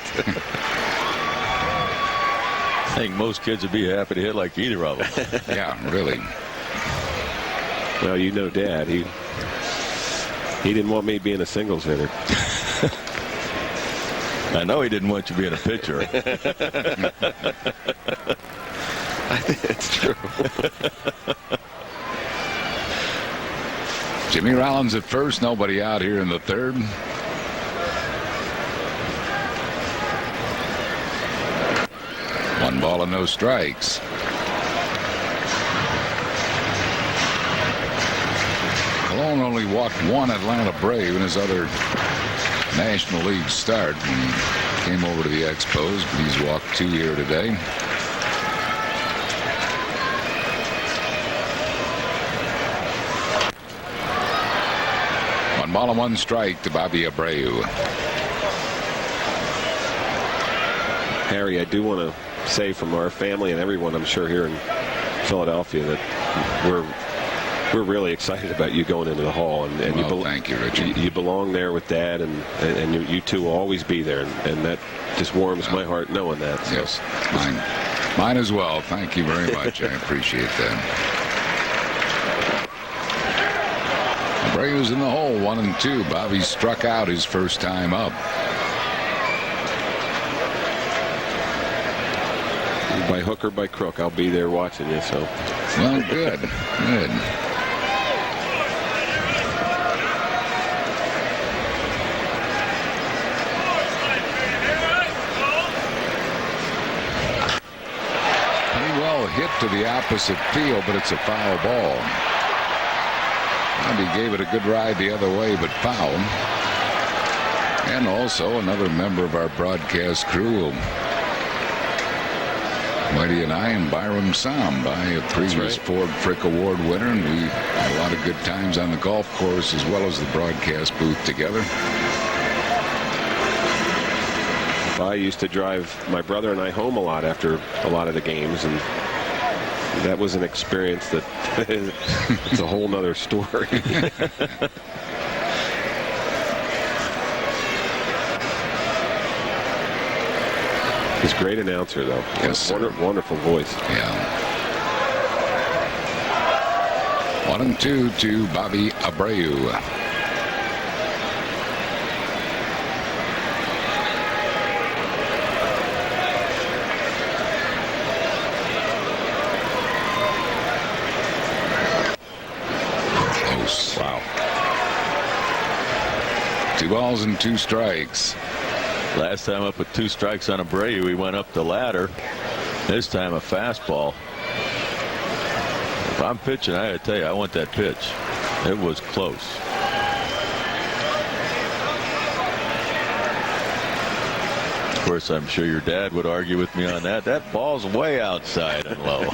I think most kids would be happy to hit like either of them. Yeah, really. Well, Dad, he didn't want me being a singles hitter. I know he didn't want you being a pitcher. I think it's true. Jimmy Rollins at first, nobody out here in the third. One ball and no strikes. Colon only walked one Atlanta Brave in his other National League start and came over to the Expos, but he's walked 2 here today. One ball and one strike to Bobby Abreu. Harry, I do want to say from our family and everyone, I'm sure here in Philadelphia, that we're really excited about you going into the Hall, and well, thank you, Richard. You belong there with Dad, and you two will always be there, and that just warms my heart knowing that. So. Yes, mine as well. Thank you very much. I appreciate that. Abreu's in the hole, 1-2. Bobby struck out his first time up. By hook or by crook, I'll be there watching you. So, well, good. Pretty well hit to the opposite field, but it's a foul ball. And he gave it a good ride the other way, but foul. And also another member of our broadcast crew, Whitey and I, and Byram Sambai, a previous Ford Frick Award winner, and we had a lot of good times on the golf course as well as the broadcast booth together. I used to drive my brother and I home a lot after a lot of the games, and that was an experience that it's a whole nother story. He's a great announcer, though. Yes, wonderful voice. Yeah. 1-2 to Bobby Abreu. Close. Wow. 2 balls and 2 strikes. Last time up with 2 strikes on Abreu, he went up the ladder. This time a fastball. If I'm pitching, I gotta tell you, I want that pitch. It was close. Of course, I'm sure your dad would argue with me on that. That ball's way outside and low.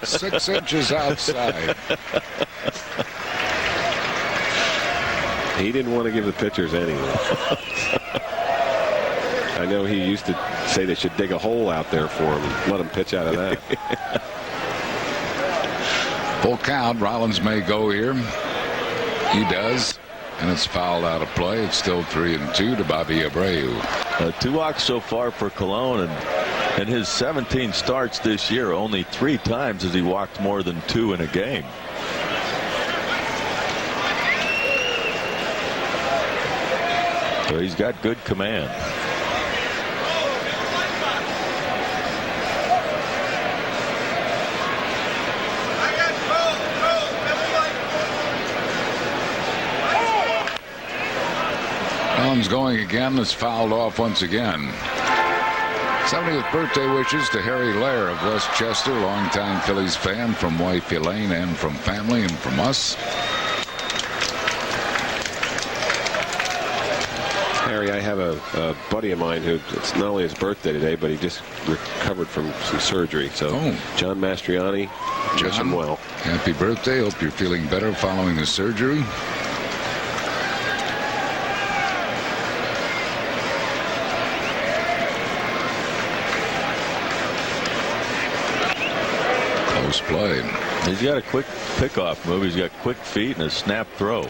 6 inches outside. He didn't want to give the pitchers anything. I know he used to say they should dig a hole out there for him and let him pitch out of that. Full count. Rollins may go here. He does. And it's fouled out of play. It's still 3-2 to Bobby Abreu. 2 walks so far for Colon, and in his 17 starts this year, only 3 times has he walked more than 2 in a game. So he's got good command. Rollins going again. It's fouled off once again. 70th birthday wishes to Harry Lair of Westchester, longtime Phillies fan, from wife Elaine and from family and from us. Harry, I have a buddy of mine who, it's not only his birthday today, but he just recovered from some surgery. So, John Mastriani, wish him well. Happy birthday. Hope you're feeling better following the surgery. Close play. He's got a quick pickoff move. He's got quick feet and a snap throw.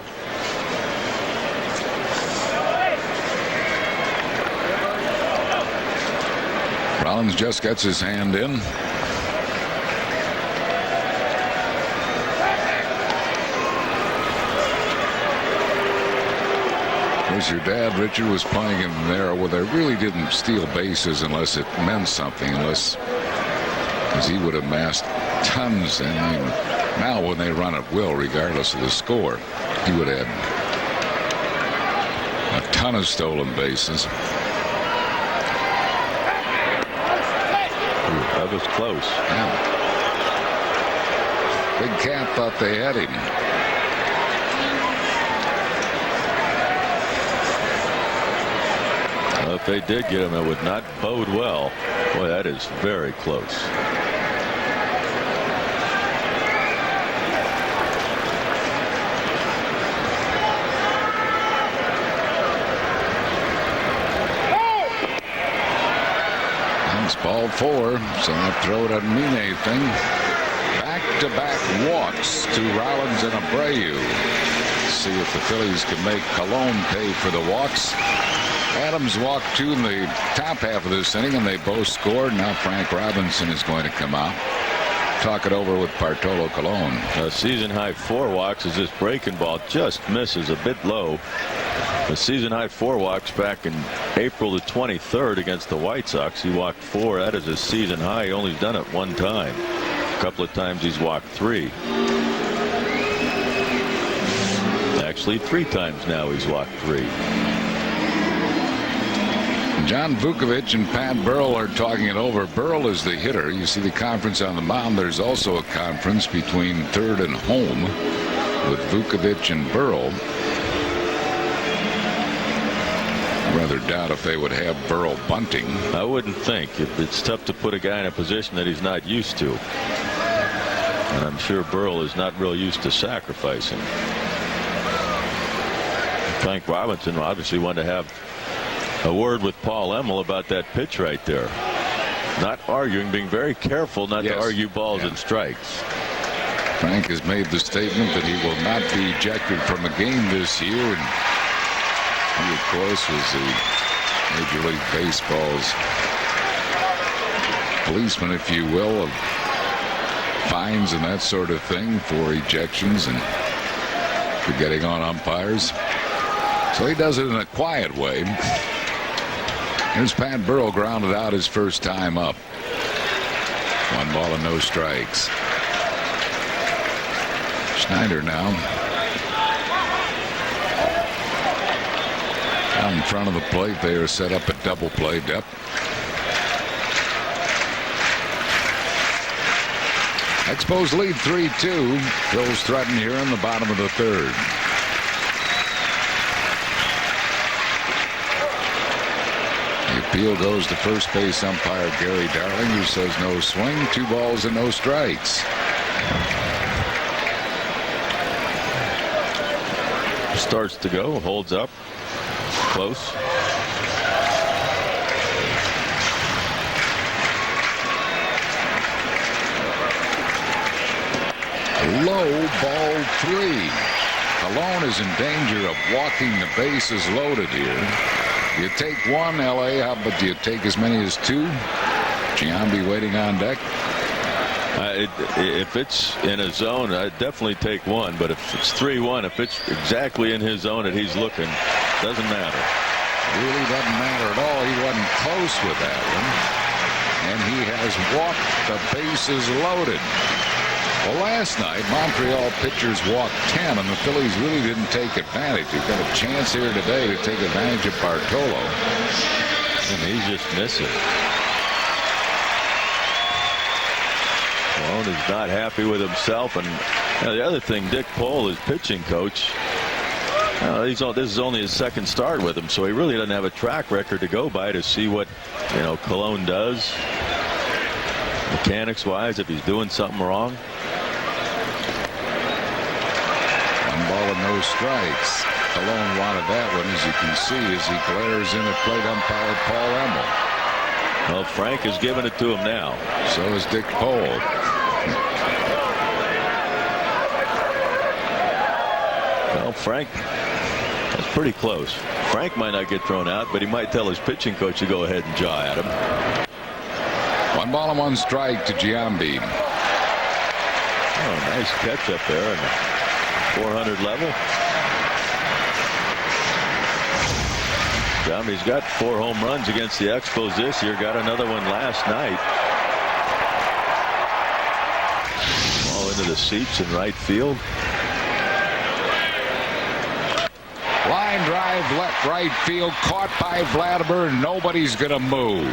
Rollins just gets his hand in. Of course, your dad, Richard, was playing in an era where they really didn't steal bases unless it meant something, because he would have amassed tons. And Now when they run at will, regardless of the score, he would have a ton of stolen bases. That was close. Yeah. Big Cat thought they had him. Well, if they did get him, it would not bode well. Boy, that is very close. Ball 4, so that throw doesn't mean anything. Back-to-back walks to Rollins and Abreu. See if the Phillies can make Colon pay for the walks. Addams walked 2 in the top half of this inning, and they both scored. Now Frank Robinson is going to come out. Talk it over with Bartolo Colon. A season-high 4 walks as this breaking ball just misses a bit low. The season-high 4 walks back in April the 23rd against the White Sox. He walked 4. That is his season high. He only done it 1 time. A couple of times he's walked 3. Actually, 3 times now he's walked 3. John Vukovich and Pat Burrell are talking it over. Burrell is the hitter. You see the conference on the mound. There's also a conference between third and home with Vukovich and Burrell. Rather doubt if they would have Burrell bunting. I wouldn't think. It's tough to put a guy in a position that he's not used to. And I'm sure Burrell is not real used to sacrificing. Frank Robinson obviously wanted to have a word with Paul Emmel about that pitch right there. Not arguing, being very careful not to argue balls and strikes. Frank has made the statement that he will not be ejected from a game this year. And he, of course, was the Major League Baseball's policeman, if you will, of fines and that sort of thing for ejections and for getting on umpires. So he does it in a quiet way. Here's Pat Burrell, grounded out his first time up. 1 ball and no strikes. Schneider now out in front of the plate. They are set up at double play depth. Expos lead 3-2. Phil's threatened here in the bottom of the 3rd. The appeal goes to first base umpire Gary Darling, who says no swing, 2 balls and no strikes. Starts to go, holds up. Close. Low, ball 3. Colon is in danger of walking the bases loaded here. You take 1, L.A. How about you take as many as 2? Giambi waiting on deck. If it's in a zone, I'd definitely take 1. But if it's 3-1, if it's exactly in his zone that he's looking, doesn't matter. Really doesn't matter at all. He wasn't close with that one. And he has walked the bases loaded. Well, last night, Montreal pitchers walked 10, and the Phillies really didn't take advantage. You've got a chance here today to take advantage of Bartolo. And he's just missing. Colon is not happy with himself. And the other thing, Dick Pohl, his pitching coach, this is only his 2nd start with him, so he really doesn't have a track record to go by to see what Colon does mechanics wise, if he's doing something wrong. 1 ball and no strikes. Colon wanted that one, as you can see, as he glares in at plate umpire Paul Emmel. Well, Frank is giving it to him now. So is Dick Pohl. Well, Frank, that's pretty close. Frank might not get thrown out, but he might tell his pitching coach to go ahead and jaw at him. 1 ball and 1 strike to Giambi. Oh, nice catch up there in the 400 level. Giambi's got 4 home runs against the Expos this year. Got another one last night. Ball into the seats in right field. Line drive left right field, caught by Vladimir. Nobody's going to move.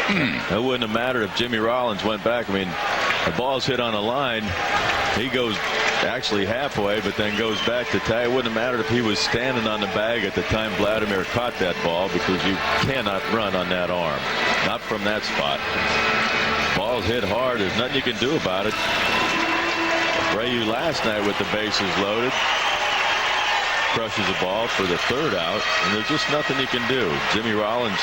It wouldn't have mattered if Jimmy Rollins went back. I mean, the ball's hit on a line. He goes actually halfway, but then goes back to tie. It wouldn't have mattered if he was standing on the bag at the time Vladimir caught that ball, because you cannot run on that arm. Not from that spot. Ball's hit hard. There's nothing you can do about it. Abreu last night with the bases loaded crushes the ball for the third out, and there's just nothing you can do. Jimmy Rollins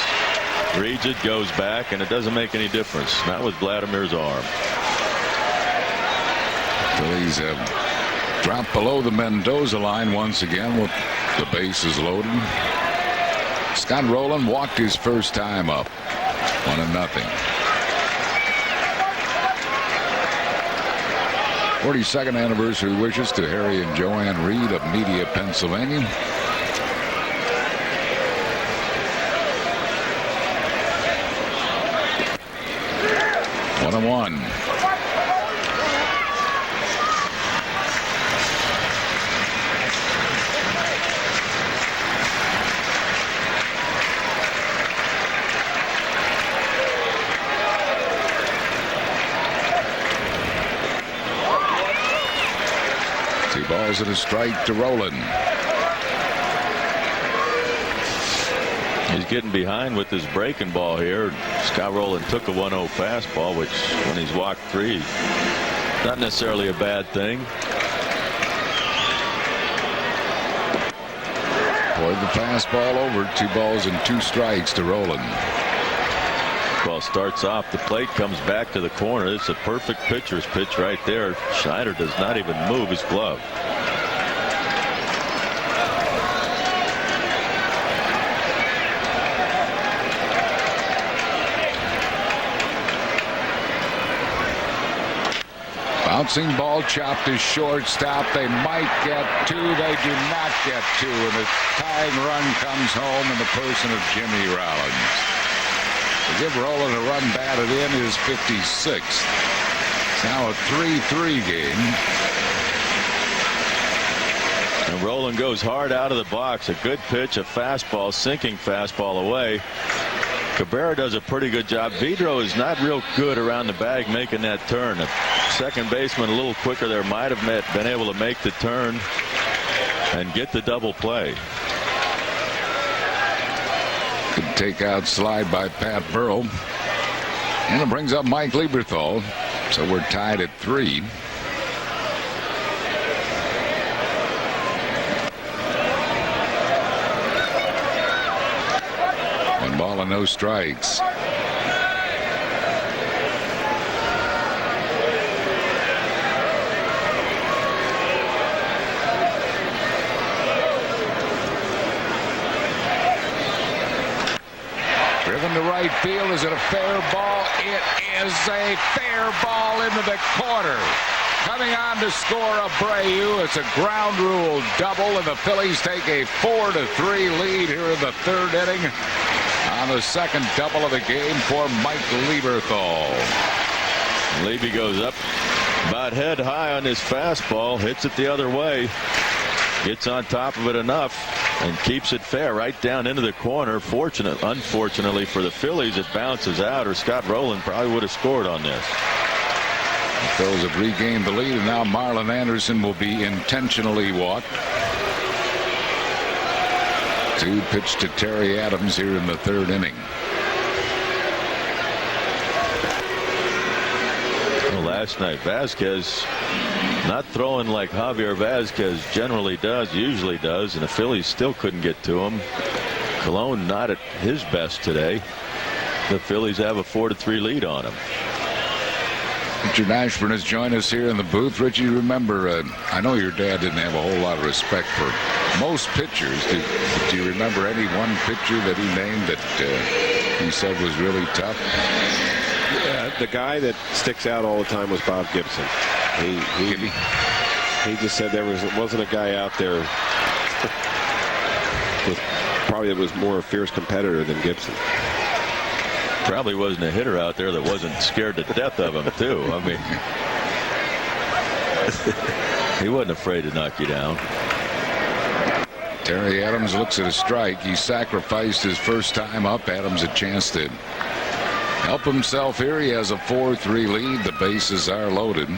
reads it, goes back, and it doesn't make any difference. Not with Vladimir's arm. Phillies have dropped below the Mendoza line once again with the bases loaded. Scott Rowland walked his first time up. 1-0. 42nd anniversary wishes to Harry and Joanne Reed of Media, Pennsylvania. One and one. Balls and a strike to Rowland. He's getting behind with his breaking ball here. Scott Rowland took a 1-0 fastball, which when he's walked 3, not necessarily a bad thing. Poured the fastball over. 2 balls and 2 strikes to Rowland. Ball starts off the plate, comes back to the corner. It's a perfect pitcher's pitch right there. Schneider does not even move his glove. Bouncing ball chopped to shortstop. They might get 2. They do not get 2. And the tying run comes home in the person of Jimmy Rollins. To give Rowland a run batted in his 56th. It's now a 3-3 game. And Rowland goes hard out of the box. A good pitch, a fastball, sinking fastball away. Cabrera does a pretty good job. Vidro is not real good around the bag making that turn. The second baseman a little quicker there might have been able to make the turn and get the double play. Good takeout slide by Pat Burrell. And it brings up Mike Lieberthal. So we're tied at 3. One ball and no strikes. Driven to right field. Is it a fair ball? It is a fair ball into the corner. Coming on to score Abreu. It's a ground rule double, and the Phillies take a 4-3 lead here in the 3rd inning on the second double of the game for Mike Lieberthal. Levy goes up about head high on his fastball, hits it the other way, gets on top of it enough, and keeps it fair right down into the corner. Unfortunately for the Phillies, it bounces out, or Scott Rowland probably would have scored on this. The Phillies have regained the lead, and now Marlon Anderson will be intentionally walked. 2 pitch to Terry Addams here in the 3rd inning. Well, last night Vasquez not throwing like Javier Vasquez usually does, and the Phillies still couldn't get to him. Colon not at his best today. The Phillies have a 4-3 lead on him. Richard Ashburn has joined us here in the booth. Richie, remember, I know your dad didn't have a whole lot of respect for most pitchers. Do you remember any one pitcher that he named that he said was really tough? Yeah, the guy that sticks out all the time was Bob Gibson. He just said there wasn't a guy out there that was more a fierce competitor than Gibson. Probably wasn't a hitter out there that wasn't scared to death of him too. I mean, He wasn't afraid to knock you down. Terry Addams looks at a strike. He sacrificed his first time up. Addams a chance to help himself here. He has a 4-3 lead. The bases are loaded.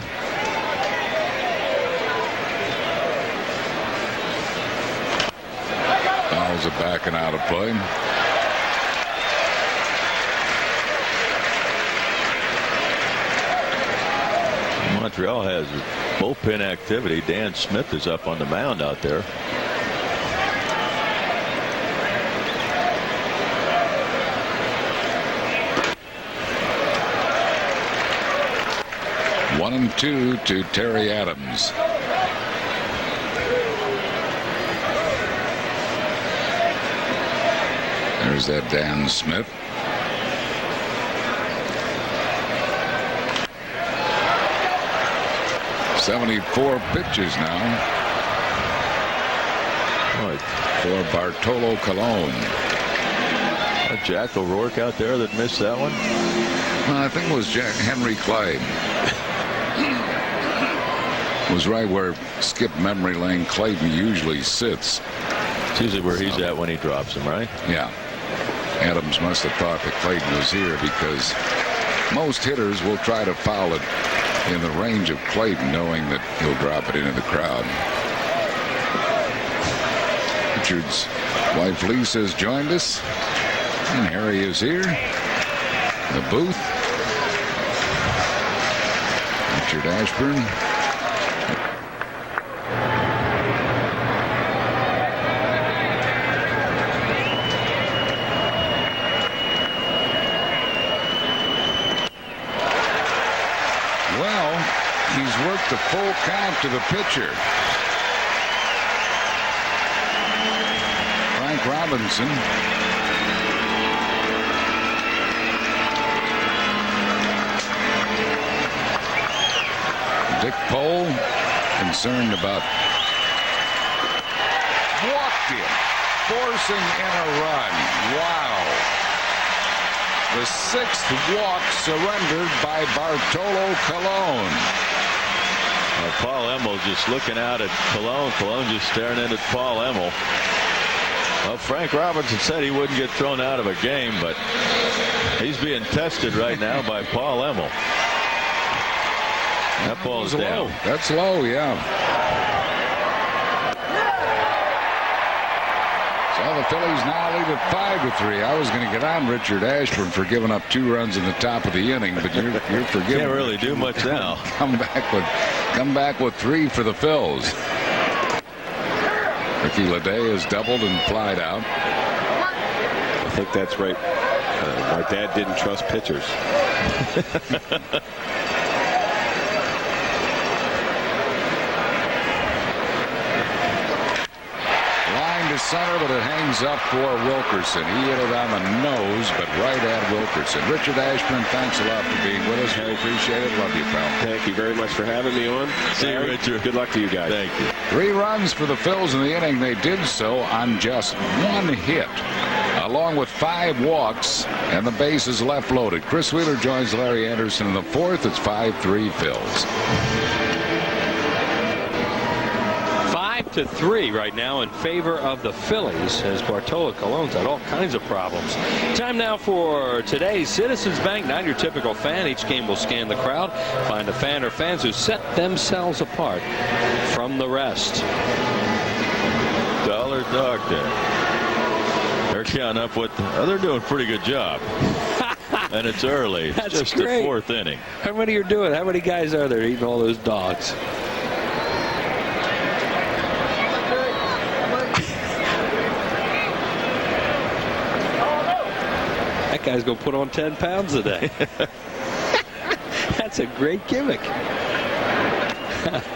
Fouls are backing out of play. Montreal has bullpen activity. Dan Smith is up on the mound out there. One and two to Terry Addams. There's that Dan Smith. .74 pitches now for Bartolo Colon. Jack O'Rourke out there that missed that one. Well, I think it was Henry Clay. Was right where Skip Memory Lane Clayton usually sits. It's usually where he's at when he drops him, right? Yeah. Addams must have thought that Clayton was here, because most hitters will try to foul it in the range of Clayton, knowing that he'll drop it into the crowd. Richard's wife Lisa has joined us, and Harry is here in the booth. Richard Ashburn. He's worked the full count to the pitcher. Frank Robinson. Dick Pohl concerned about walked him, forcing in a run. Wow. The sixth walk surrendered by Bartolo Colon. Paul Emmel just looking out at Colon. Colon just staring in at Paul Emmel. Well, Frank Robinson said he wouldn't get thrown out of a game, but he's being tested right now by Paul Emmel. That ball's down. Low. That's low, yeah. So the Phillies now lead at 5-3. I was going to get on Richard Ashburn for giving up 2 runs in the top of the inning, but you're forgiving. Can't really do much now. Come back with 3 for the Phils. Ricky Leday has doubled and flied out. I think that's right. My dad didn't trust pitchers. To center, but it hangs up for Wilkerson. He hit it on the nose, but right at Wilkerson. Richard Ashburn, thanks a lot for being with us. Harry, appreciate it. Love you, pal. Thank you very much for having me on. See you, Richard. Good luck to you guys. Thank you. 3 runs for the Phils in the inning. They did so on just 1 hit, along with 5 walks, and the bases left loaded. Chris Wheeler joins Larry Anderson in the 4th. It's 5-3 Phils. 5-3 right now in favor of the Phillies, as Bartolo Colon's had all kinds of problems. Time now for today's Citizens Bank. Not your typical fan. Each game will scan the crowd, find a fan or fans who set themselves apart from the rest. Dollar Doctor. They're counting up what they're doing a pretty good job. And it's early. It's That's just great. the 4th inning. How many are doing? How many guys are there eating all those dogs? That guy's going to put on 10 pounds a day. That's a great gimmick.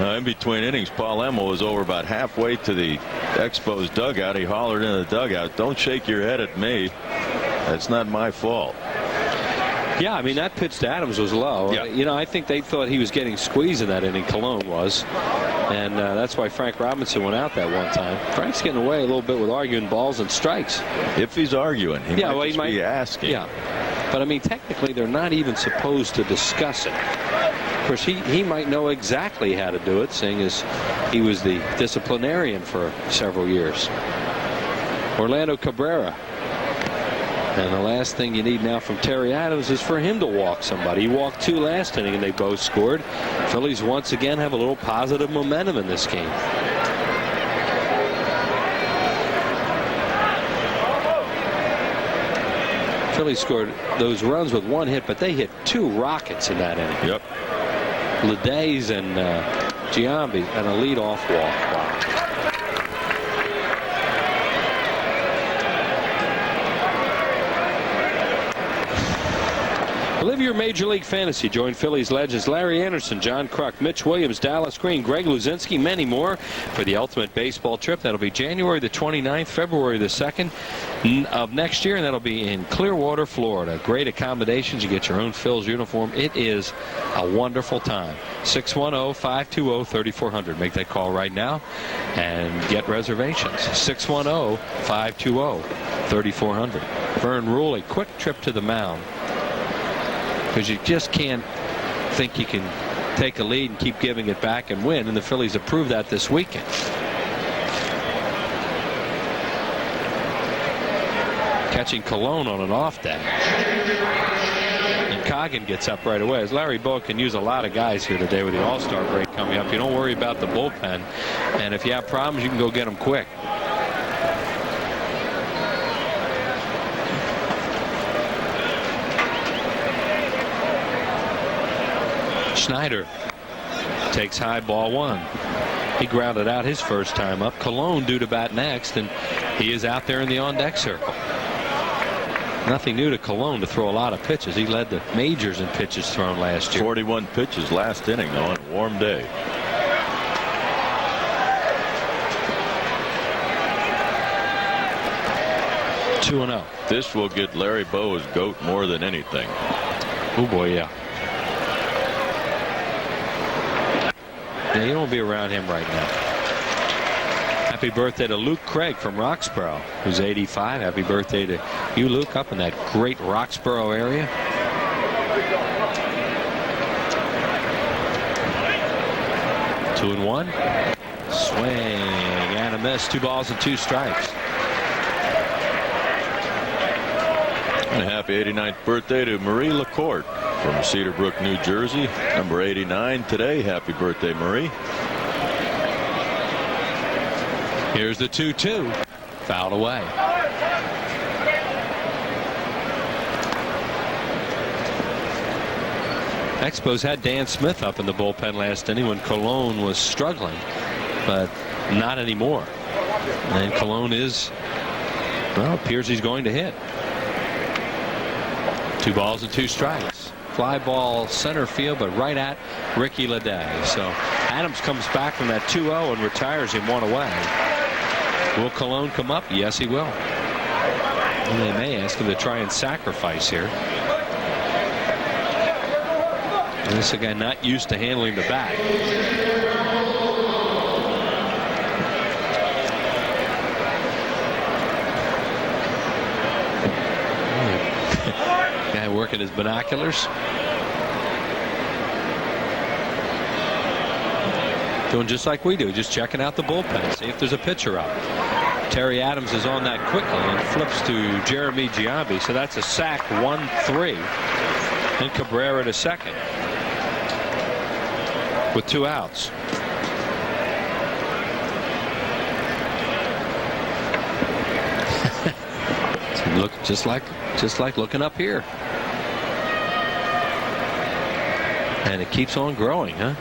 In between innings, Paul Emmel was over about halfway to the Expos dugout. He hollered in the dugout, "Don't shake your head at me. That's not my fault." Yeah, I mean, that pitch to Addams was low. Yeah. You know, I think they thought he was getting squeezed in that inning. Colon was. And that's why Frank Robinson went out that one time. Frank's getting away a little bit with arguing balls and strikes. If he's arguing, he might be asking. Yeah. But, I mean, technically, they're not even supposed to discuss it. course, he might know exactly how to do it, seeing as he was the disciplinarian for several years. Orlando Cabrera. And the last thing you need now from Terry Addams is for him to walk somebody. He walked 2 last inning, and they both scored. Phillies once again have a little positive momentum in this game. Phillies scored those runs with 1 hit, but they hit 2 rockets in that inning. Yep. Ledays and Giambi and a leadoff walk. Wow. Live your Major League Fantasy. Join Phillies legends Larry Anderson, John Kruk, Mitch Williams, Dallas Green, Greg Luzinski, many more for the ultimate baseball trip. That'll be January the 29th, February the 2nd of next year, and that'll be in Clearwater, Florida. Great accommodations. You get your own Phil's uniform. It is a wonderful time. 610-520-3400. Make that call right now and get reservations. 610-520-3400. Vern Rule, a quick trip to the mound, because you just can't think you can take a lead and keep giving it back and win, and the Phillies have proved that this weekend. Catching Colon on an off day. And Coggin gets up right away. As Larry Bowa can use a lot of guys here today with the All-Star break coming up. You don't worry about the bullpen, and if you have problems, you can go get them quick. Schneider takes high, ball 1. He grounded out his first time up. Colon due to bat next, and he is out there in the on-deck circle. Nothing new to Colon to throw a lot of pitches. He led the majors in pitches thrown last year. 41 pitches last inning, though, on a warm day. Two and 0. This will get Larry Bowa's goat more than anything. Oh boy, yeah. Yeah, you don't be around him right now. Happy birthday to Luke Craig from Roxborough, who's 85. Happy birthday to you, Luke, up in that great Roxborough area. Two and 1. Swing and a miss. 2 balls and 2 strikes. And a happy 89th birthday to Marie LaCourte from Cedarbrook, New Jersey. Number 89 today. Happy birthday, Marie. Here's the 2-2. Fouled away. Expos had Dan Smith up in the bullpen last inning when Colon was struggling, but not anymore. And Colon is, well, appears he's going to hit. 2 balls and 2 strikes. Fly ball center field, but right at Ricky Leday. So Addams comes back from that 2-0 and retires him 1 away. Will Colon come up? Yes, he will. And they may ask him to try and sacrifice here. And this is a guy not used to handling the bat. Guy working his binoculars. Doing just like we do, just checking out the bullpen, see if there's a pitcher up. Terry Addams is on that quickly and flips to Jeremy Giambi, so that's a sack. 1-3. And Cabrera to second with 2 outs. Look just like looking up here, and it keeps on growing, huh?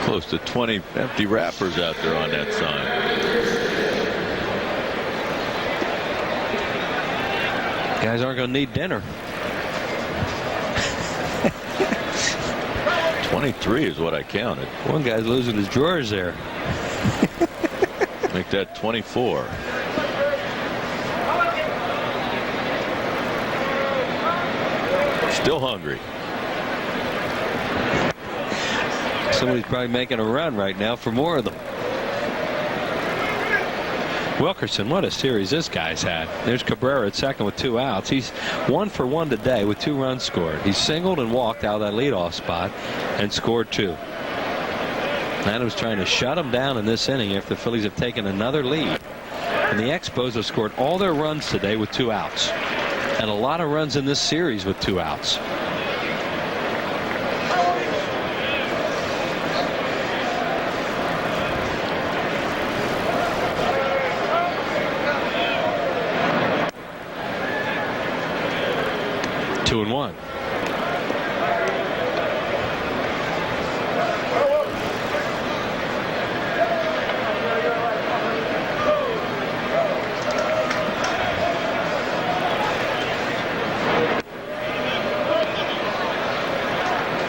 Close to 20 empty wrappers out there on that sign. Guys aren't going to need dinner. 23 is what I counted. One guy's losing his drawers there. Make that 24. Still hungry. Somebody's probably making a run right now for more of them. Wilkerson, what a series this guy's had. There's Cabrera at second with 2 outs. He's 1 for 1 today with 2 runs scored. He singled and walked out of that leadoff spot and scored 2. Addams trying to shut him down in this inning after the Phillies have taken another lead. And the Expos have scored all their runs today with 2 outs. And a lot of runs in this series with 2 outs. Two and 1.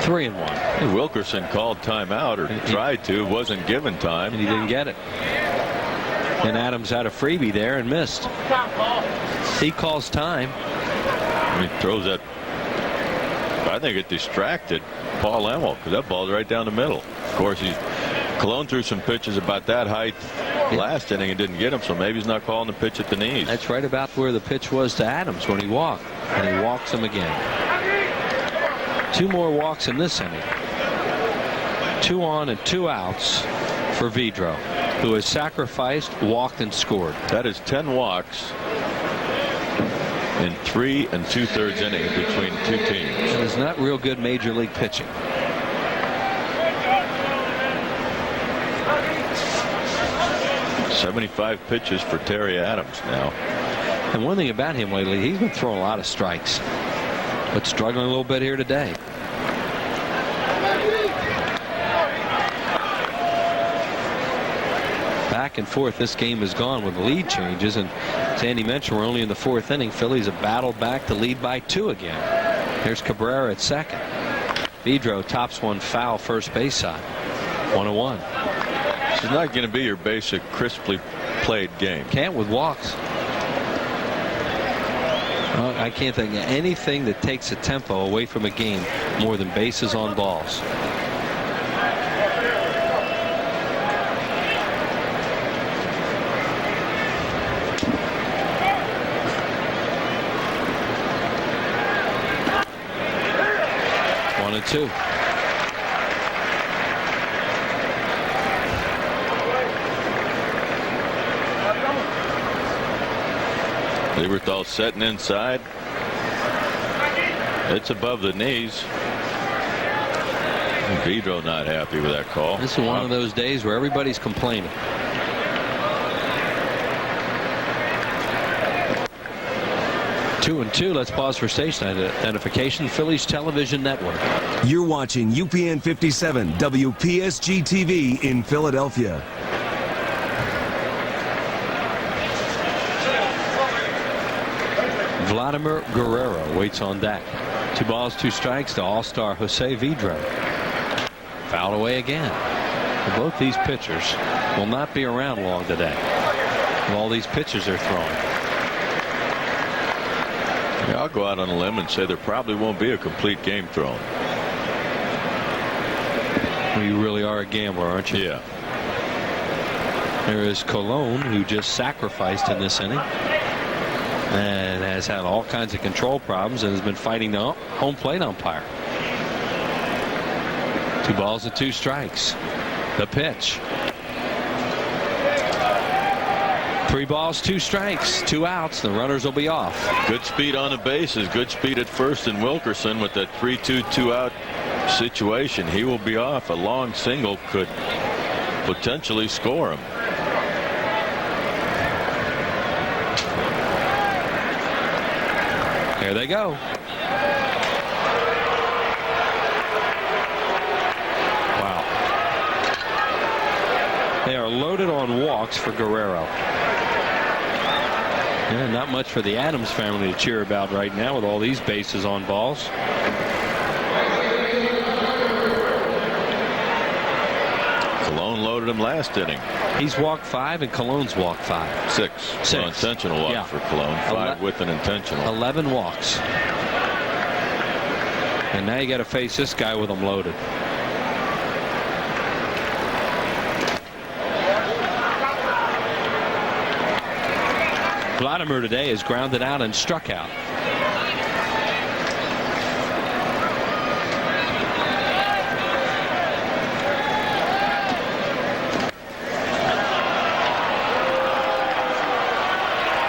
Three and 1. Wilkerson called timeout, or tried to, wasn't given time, and he didn't get it. And Addams had a freebie there and missed. He calls time. He throws that. I think it distracted Paul Emmel, because that ball's right down the middle. Of course, Colon threw some pitches about that height last inning and didn't get him, so maybe he's not calling the pitch at the knees. That's right about where the pitch was to Addams when he walked, and he walks him again. 2 more walks in this inning. 2 on and 2 outs for Vidro, who has sacrificed, walked, and scored. That is 10 walks in 3 2/3 innings between 2 teams. It is not real good major league pitching. .75 pitches for Terry Addams now. And one thing about him lately, he's been throwing a lot of strikes, but struggling a little bit here today. Back and forth this game has gone with lead changes, and as Andy mentioned, we're only in the 4th inning. Phillies have battled back to lead by 2 again. There's Cabrera at second. Vidro tops one foul first base side. 1-1. This is not going to be your basic crisply played game. Can't with walks. I can't think of anything that takes the tempo away from a game more than bases on balls. One and 2. Lieberthal setting inside. It's above the knees. Vidro not happy with that call. This is one of those days where everybody's complaining. Two and 2. Let's pause for station identification. Phillies Television Network. You're watching UPN 57 WPSG TV in Philadelphia. Vladimir Guerrero waits on deck. 2 balls, 2 strikes to all-star Jose Vidro. Fouled away again. Both these pitchers will not be around long today. All these pitches they're throwing. Yeah, I'll go out on a limb and say there probably won't be a complete game thrown. Well, you really are a gambler, aren't you? Yeah. There is Colon, who just sacrificed in this inning and has had all kinds of control problems and has been fighting the home plate umpire. 2 balls and 2 strikes. The pitch. 3 balls, 2 strikes, 2 outs. The runners will be off. Good speed on the bases. Good speed at first, and Wilkerson with that 3-2 2-out situation. He will be off. A long single could potentially score him. There they go. Wow. They are loaded on walks for Guerrero. Yeah, not much for the Addams family to cheer about right now with all these bases on balls. Colon loaded him last inning. He's walked 5 and Colon's walked 5. 6. 6. So intentional walk for Colon. 5 with an intentional. 11 walks. And now you got to face this guy with them loaded. Vladimir today is grounded out and struck out.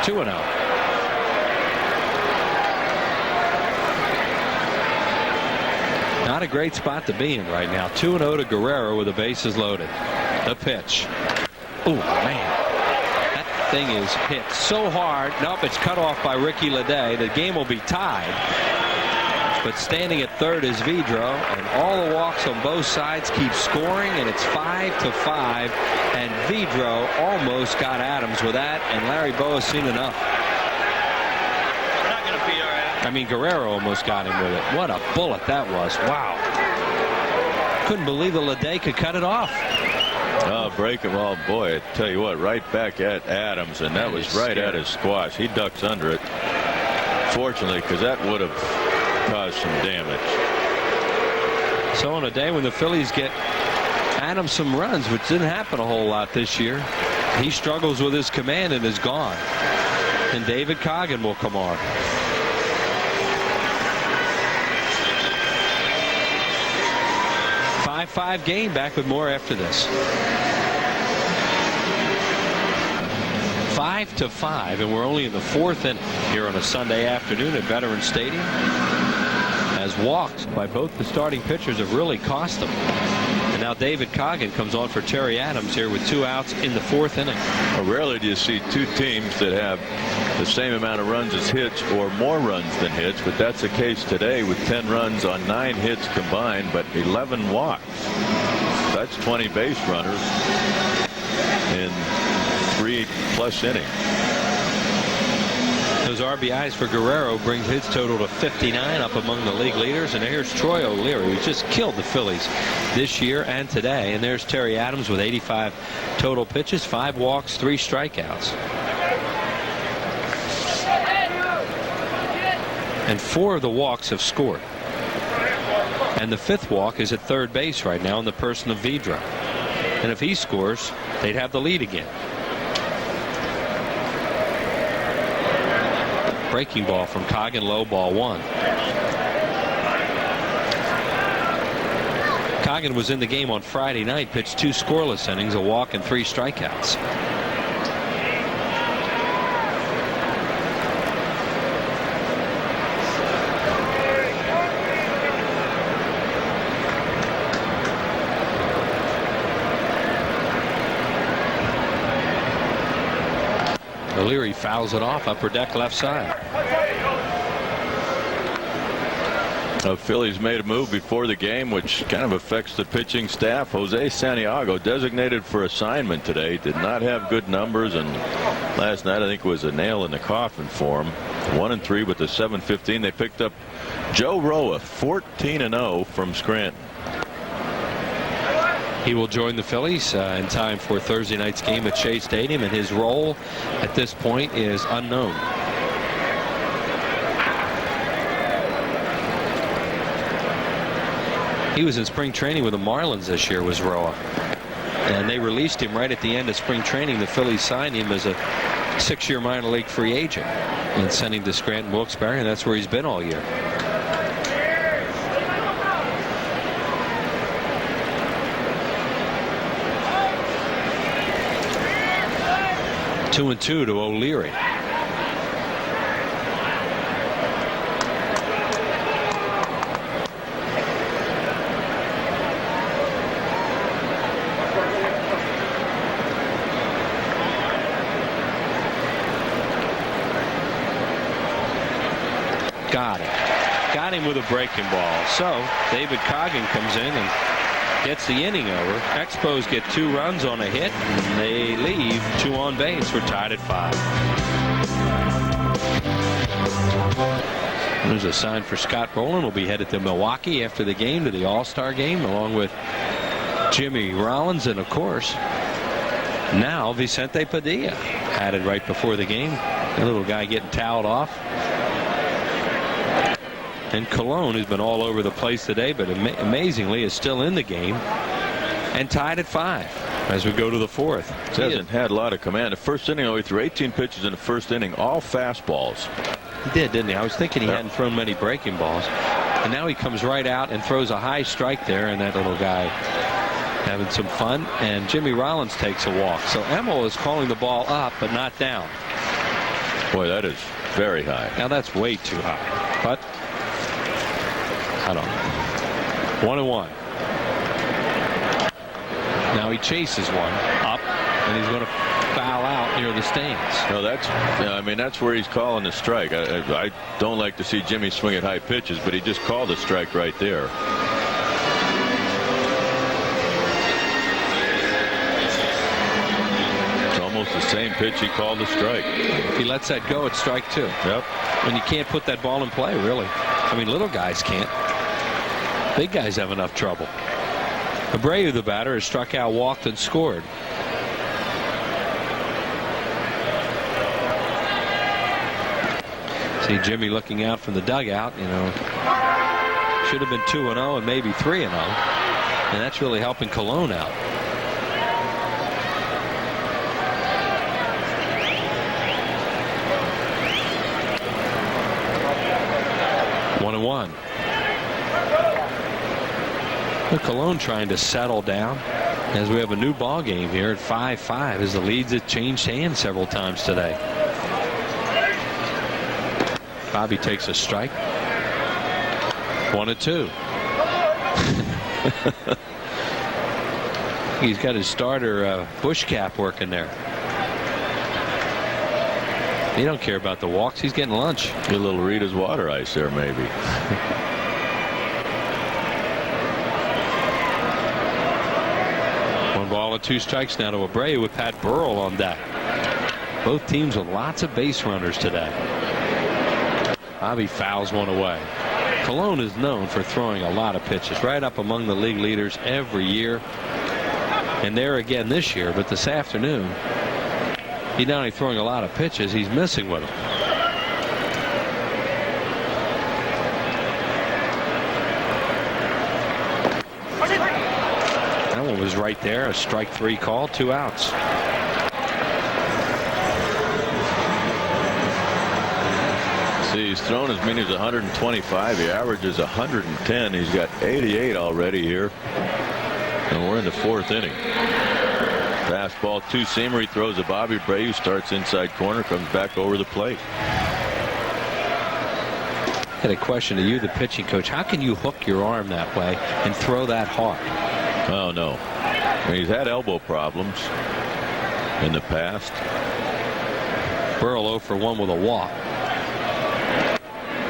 Two and 0. Not a great spot to be in right now. 2-0 to Guerrero with the bases loaded. The pitch. Oh man, that thing is hit so hard. Nope, it's cut off by Ricky Leday. The game will be tied. But standing at third is Vidro, and all the walks on both sides keep scoring, and it's 5-5. And Vidro almost got Addams with that, and Larry Bowa's seen enough. Not gonna be all right. I mean, Guerrero almost got him with it. What a bullet that was! Wow. Couldn't believe that Leday could cut it off. Oh, break him. Oh, boy, I tell you what, right back at Addams, and that was right at his squash. He ducks under it, fortunately, because that would have caused some damage. So on a day when the Phillies get Addams some runs, which didn't happen a whole lot this year, he struggles with his command and is gone. And David Coggin will come on. A 5-5 game. Back with more after this. 5-5, and we're only in the fourth inning here on a Sunday afternoon at Veterans Stadium, as walks by both the starting pitchers have really cost them. And now David Coggin comes on for Terry Addams here with 2 outs in the fourth inning. Well, rarely do you see two teams that have the same amount of runs as hits or more runs than hits, but that's the case today with 10 runs on 9 hits combined, but 11 walks. That's 20 base runners in 3+ innings. Those RBIs for Guerrero brings his total to 59, up among the league leaders. And here's Troy O'Leary, who just killed the Phillies this year and today. And there's Terry Addams with 85 total pitches, 5 walks, 3 strikeouts. And 4 of the walks have scored. And the 5th walk is at third base right now in the person of Vidro. And if he scores, they'd have the lead again. Breaking ball from Coggin, low, ball 1. Coggin was in the game on Friday night, pitched 2 scoreless innings, a walk, and 3 strikeouts. O'Leary fouls it off, upper deck left side. The Phillies made a move before the game which kind of affects the pitching staff. Jose Santiago, designated for assignment today, did not have good numbers, and last night I think was a nail in the coffin for him. 1-3 with the 7.15. They picked up Joe Roa, 14-0 from Scranton. He will join the Phillies in time for Thursday night's game at Shea Stadium, and his role at this point is unknown. He was in spring training with the Marlins this year, was Roa. And they released him right at the end of spring training. The Phillies signed him as a 6-year minor league free agent and sent him to Scranton Wilkes-Barre, and that's where he's been all year. Two and 2 to O'Leary. Got it. Got him with a breaking ball. So David Coggin comes in and gets the inning over. Expos get 2 runs on a hit, and they leave 2 on base. We're tied at 5. There's a sign for Scott Rowland. Will be headed to Milwaukee after the game, to the All-Star game, along with Jimmy Rollins, and of course now Vicente Padilla, added right before the game. The little guy getting toweled off. And Colon, who's been all over the place today, but amazingly is still in the game and tied at 5. as we go to the fourth. He hasn't had a lot of command. The first inning, he threw 18 pitches in the first inning, all fastballs. He did, didn't he? I was thinking he hadn't thrown many breaking balls. And now he comes right out and throws a high strike there, and that little guy having some fun. And Jimmy Rollins takes a walk. So Emil is calling the ball up, but not down. Boy, that is very high. Now that's way too high. But I don't know. 1-1. Now he chases one up, and he's going to foul out near the stands. No, that's where he's calling the strike. I don't like to see Jimmy swing at high pitches, but he just called a strike right there. It's almost the same pitch he called a strike. If he lets that go, it's strike two. Yep. And you can't put that ball in play, really. I mean, little guys can't. Big guys have enough trouble. Abreu, the batter, has struck out, walked, and scored. See Jimmy looking out from the dugout. You know, should have been 2-0 and maybe 3-0, and that's really helping Colon out. Colon trying to settle down as we have a new ball game here at 5-5 as the leads have changed hands several times today. Bobby takes a strike. 1-2. He's got his starter bush cap working there. He don't care about the walks. He's getting lunch. A little Rita's water ice there, maybe. 2 strikes now to Abreu with Pat Burrell on deck. Both teams with lots of base runners today. Bobby fouls one away. Colon is known for throwing a lot of pitches, right up among the league leaders every year. And there again this year, but this afternoon, he's not only throwing a lot of pitches, he's missing with them. Was right there, a strike 3 call, 2 outs. See, he's thrown as many as 125. He averages 110. He's got 88 already here, and we're in the 4th inning. Fastball, 2-seamer. He throws a Bobby. Abreu starts inside corner, comes back over the plate. I had a question to you, the pitching coach. How can you hook your arm that way and throw that hard? Oh, no. I mean, he's had elbow problems in the past. Burrell 0 for 1 with a walk.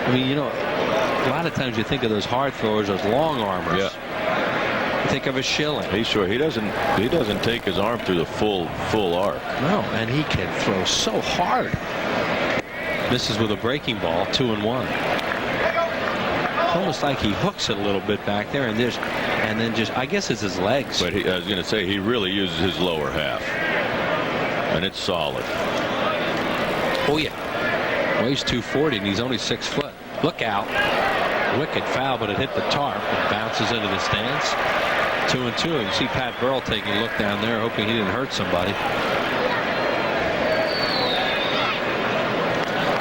I mean, you know, a lot of times you think of those hard throwers, those long armers. Yeah. You think of a Schilling. He doesn't take his arm through the full arc. No, and he can throw so hard. Misses with a breaking ball, 2-1. It's almost like he hooks it a little bit back there, and then just, I guess it's his legs. But I was going to say, he really uses his lower half, and it's solid. Oh yeah, weighs 240 and he's only 6 foot. Look out! Wicked foul, but it hit the tarp and bounces into the stands. 2-2. And you see Pat Burrell taking a look down there, hoping he didn't hurt somebody.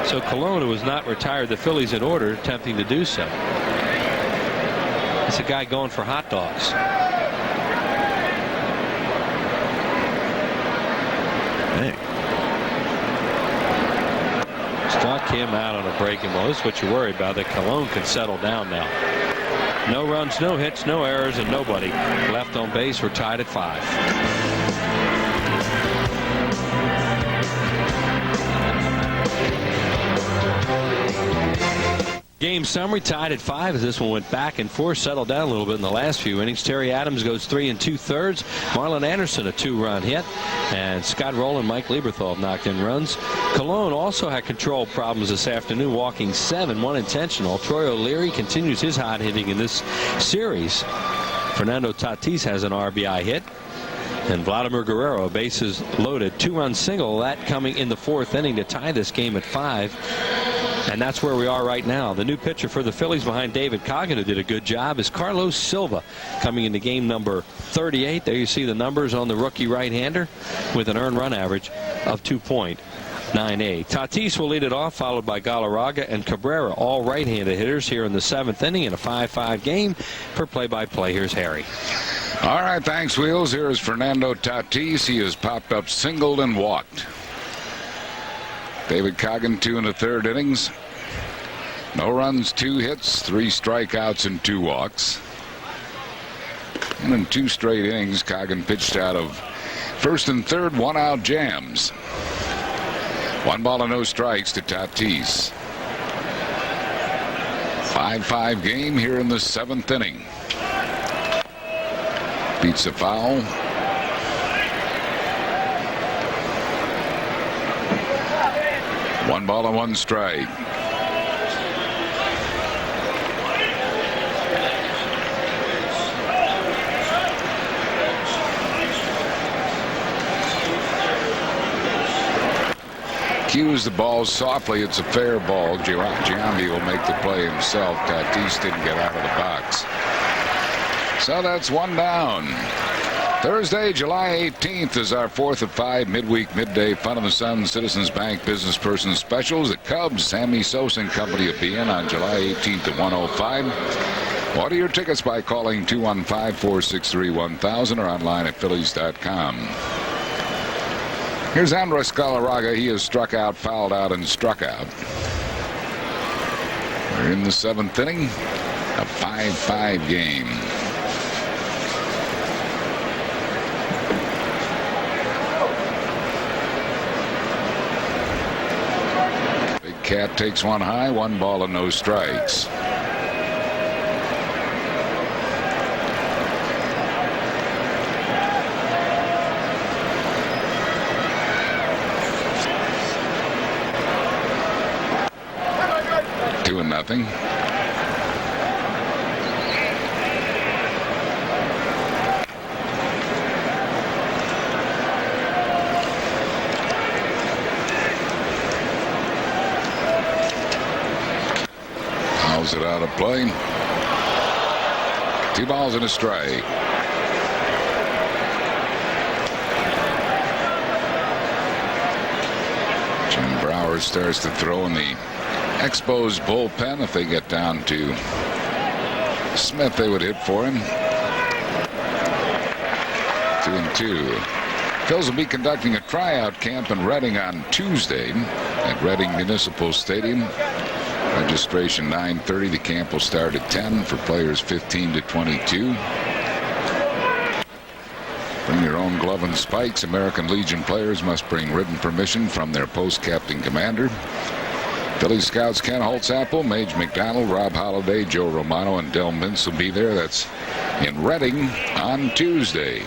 So Colon, who has not retired the Phillies in order, attempting to do so. It's a guy going for hot dogs. Hey. Struck him out on a breaking ball. This is what you worry about, that Colon can settle down now. No runs, no hits, no errors, and nobody left on base. We're tied at 5. Game summary, tied at 5 as this one went back and forth, settled down a little bit in the last few innings. Terry Addams goes 3 2/3. Marlon Anderson a 2-run hit, and Scott Rowland, Mike Lieberthal knocked in runs. Colon also had control problems this afternoon, walking 7, 1 intentional. Troy O'Leary continues his hot hitting in this series. Fernando Tatis has an RBI hit. And Vladimir Guerrero, bases loaded, 2-run single, that coming in the 4th inning to tie this game at 5. And that's where we are right now. The new pitcher for the Phillies behind David Coggin, who did a good job, is Carlos Silva, coming into game number 38. There you see the numbers on the rookie right-hander with an earned run average of 2.98. Tatis will lead it off, followed by Galarraga and Cabrera, all right-handed hitters here in the 7th inning in a 5-5 game. Per play-by-play, here's Harry. All right, thanks, Wheels. Here is Fernando Tatis. He has popped up, singled, and walked. David Coggin, 2 1/3 innings. No runs, 2 hits, 3 strikeouts, and 2 walks. And in 2 straight innings, Coggin pitched out of first and third, 1-out jams. 1 ball and no strikes to Tatis. 5-5 game here in the 7th inning. Beats a foul. One ball and 1 strike. Cues the ball softly. It's a fair ball. Giambi will make the play himself. Tatis didn't get out of the box. So that's 1 down. Thursday, July 18th is our 4th of 5 midweek midday Fun of the Sun Citizens Bank Business Person Specials. The Cubs, Sammy Sosa and company will be in on July 18th at 1:05. Order your tickets by calling 215-463-1000 or online at Phillies.com. Here's Andres Galarraga. He has struck out, fouled out, and struck out. We're in the 7th inning, a 5-5 game. Big Cat takes one high, 1 ball and no strikes. Nothing. Fouls it out of play. 2 balls and a strike. Jim Brower starts to throw in the Expos bullpen. If they get down to Smith, they would hit for him. 2-2. Phils will be conducting a tryout camp in Reading on Tuesday at Reading Municipal Stadium. Registration 9:30. The camp will start at 10 for players 15 to 22. Bring your own glove and spikes. American Legion players must bring written permission from their post captain commander. Philly Scouts Ken Holtzapfel, Mage McDonald, Rob Holliday, Joe Romano, and Del Mintz will be there. That's in Reading on Tuesday.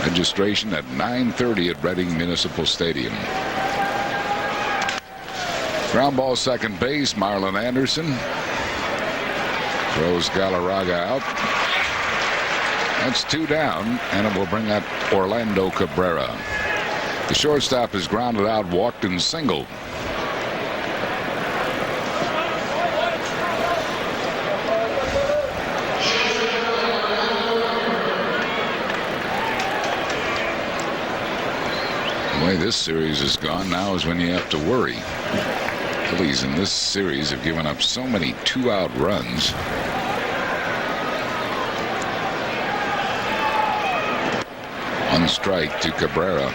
Registration at 9:30 at Reading Municipal Stadium. Ground ball second base, Marlon Anderson. Throws Galarraga out. That's 2 down, and it will bring up Orlando Cabrera. The shortstop is grounded out, walked, and singled. The way this series has gone now is when you have to worry. Phillies in this series have given up so many 2-out runs. One strike to Cabrera.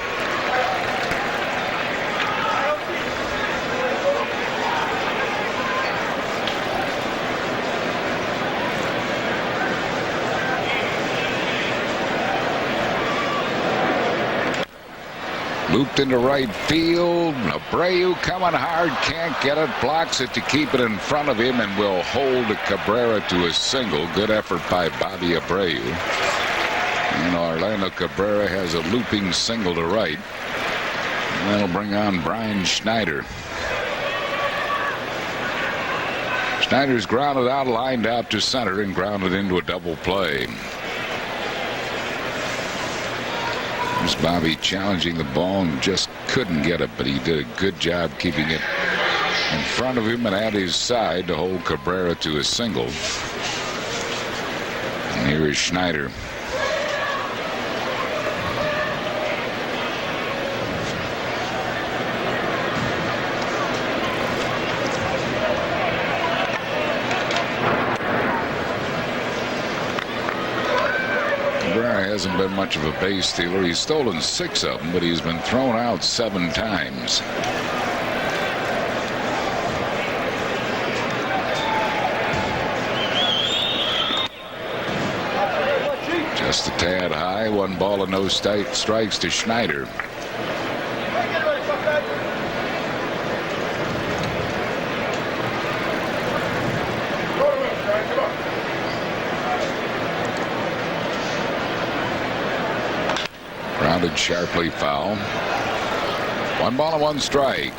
Looped into right field. Abreu coming hard, can't get it, blocks it to keep it in front of him, and will hold Cabrera to a single. Good effort by Bobby Abreu. And Orlando Cabrera has a looping single to right. And that'll bring on Brian Schneider. Schneider's grounded out, lined out to center, and grounded into a double play. There's Bobby challenging the ball and just couldn't get it, but he did a good job keeping it in front of him and at his side to hold Cabrera to a single. And here is Schneider. Hasn't been much of a base stealer. He's stolen 6 of them, but he's been thrown out 7 times. Just a tad high. 1 ball and no strikes to Schneider. Grounded sharply foul. 1 ball and 1 strike.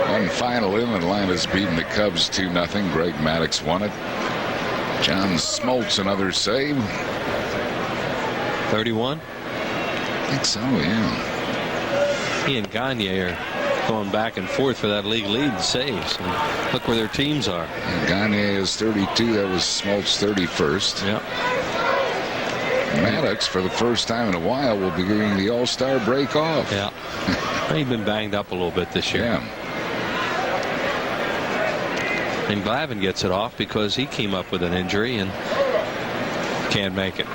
One final inning. Atlanta's beating the Cubs 2-0. Greg Maddox won it. John Smoltz another save. 31. I think so, yeah. He and Gagne are going back and forth for that league lead in saves. And look where their teams are. And Gagne is 32. That was Smoltz 31st. Yep. Maddox, for the first time in a while, will be getting the All-Star break off. Yeah. He's been banged up a little bit this year. Yeah. And Glavine gets it off because he came up with an injury and can't make it.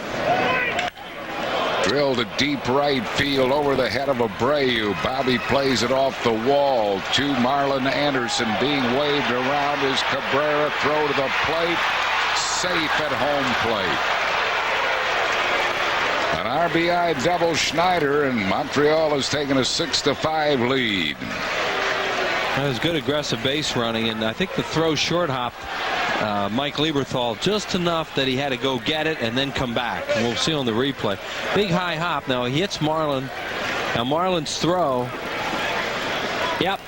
Drilled to deep right field over the head of Abreu. Bobby plays it off the wall to Marlon Anderson. Being waved around is Cabrera. Throw to the plate. Safe at home plate. An RBI double Schneider, and Montreal has taken a 6-5 lead. That was good aggressive base running, and I think the throw short hopped Mike Lieberthal just enough that he had to go get it and then come back. And we'll see on the replay. Big high hop. Now he hits Marlon. Now Marlon's throw, yep,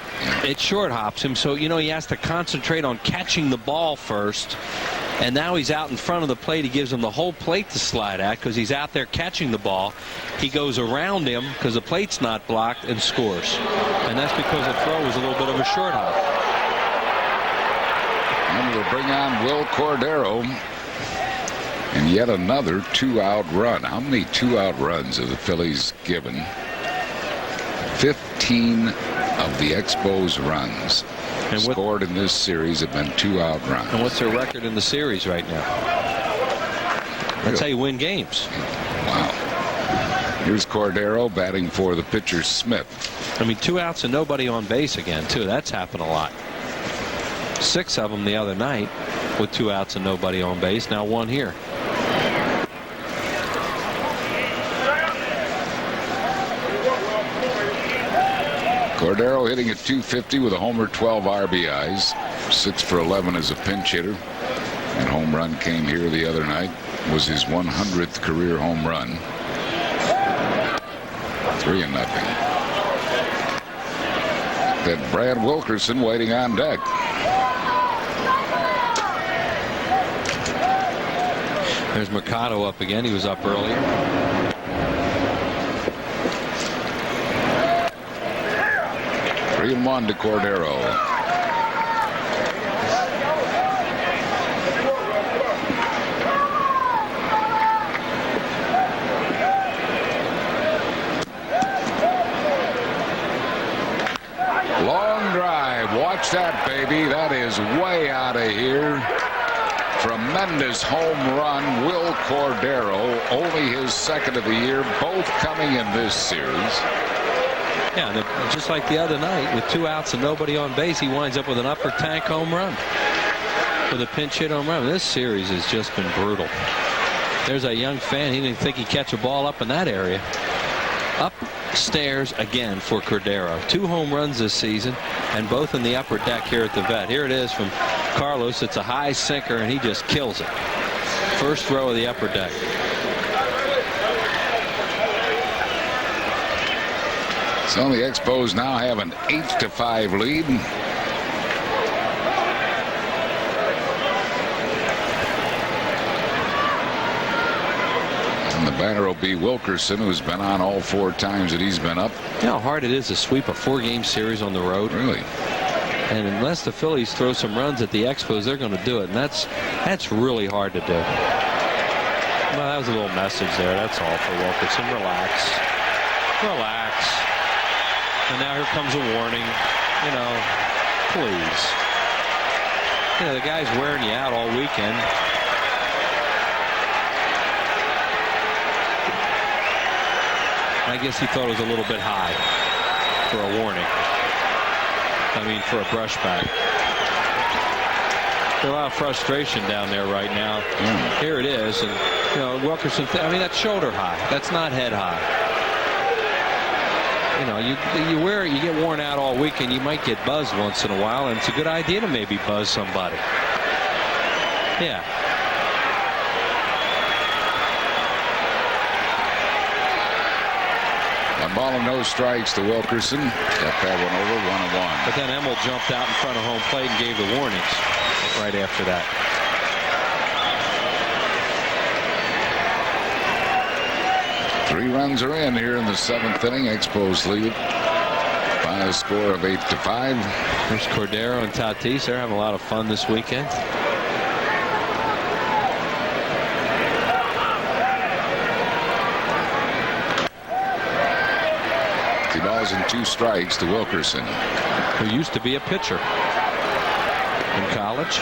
it short hops him. So, you know, he has to concentrate on catching the ball first. And now he's out in front of the plate. He gives him the whole plate to slide at because he's out there catching the ball. He goes around him because the plate's not blocked and scores. And that's because the throw was a little bit of a short hop. And we'll bring on Will Cordero. And yet another 2-out run. How many 2-out runs have the Phillies given? 15 of the Expos runs and scored in this series have been 2-out runs. And what's their record in the series right now? That's how you win games. Wow. Here's Cordero batting for the pitcher Smith. I mean, 2 outs and nobody on base again, too. That's happened a lot. 6 of them the other night with 2 outs and nobody on base. Now 1 here. Cordero hitting at .250 with a homer, 12 RBIs, 6 for 11 as a pinch hitter. And home run came here the other night. Was his 100th career home run. 3-0. Then Brad Wilkerson waiting on deck. There's Mercado up again. He was up earlier. Three and 1 to Cordero. Long drive. Watch that, baby. That is way out of here. Tremendous home run. Will Cordero, only his 2nd of the year, both coming in this series. Yeah, and just like the other night, with 2 outs and nobody on base, he winds up with an upper tank home run. With a pinch hit home run. This series has just been brutal. There's a young fan. He didn't think he'd catch a ball up in that area. Upstairs again for Cordero. 2 home runs this season, and both in the upper deck here at the Vet. Here it is from Carlos. It's a high sinker, and he just kills it. First row of the upper deck. So the Expos now have an 8-5 lead. batter will be Wilkerson, who's been on all 4 times that he's been up. You know how hard it is to sweep a 4-game series on the road? Really? And unless the Phillies throw some runs at the Expos, they're going to do it. And that's really hard to do. Well, that was a little message there. That's all for Wilkerson. Relax. Relax. And now here comes a warning. You know, please. You know, the guy's wearing you out all weekend. I guess he thought it was a little bit high for a warning. I mean, for a brushback. There's a lot of frustration down there right now. Here it is, and you know, Wilkerson. I mean, that's shoulder high. That's not head high. You know, you wear it, you get worn out all weekend. You might get buzzed once in a while, and it's a good idea to maybe buzz somebody. Yeah. One ball and no strikes to Wilkerson. Got that one over, 1-1. But then Emmel jumped out in front of home plate and gave the warnings right after that. Three runs are in here in the 7th inning. Expos lead by a score of 8-5. There's Cordero and Tatis. They're having a lot of fun this weekend. 2 balls and 2 strikes to Wilkerson, who used to be a pitcher in college.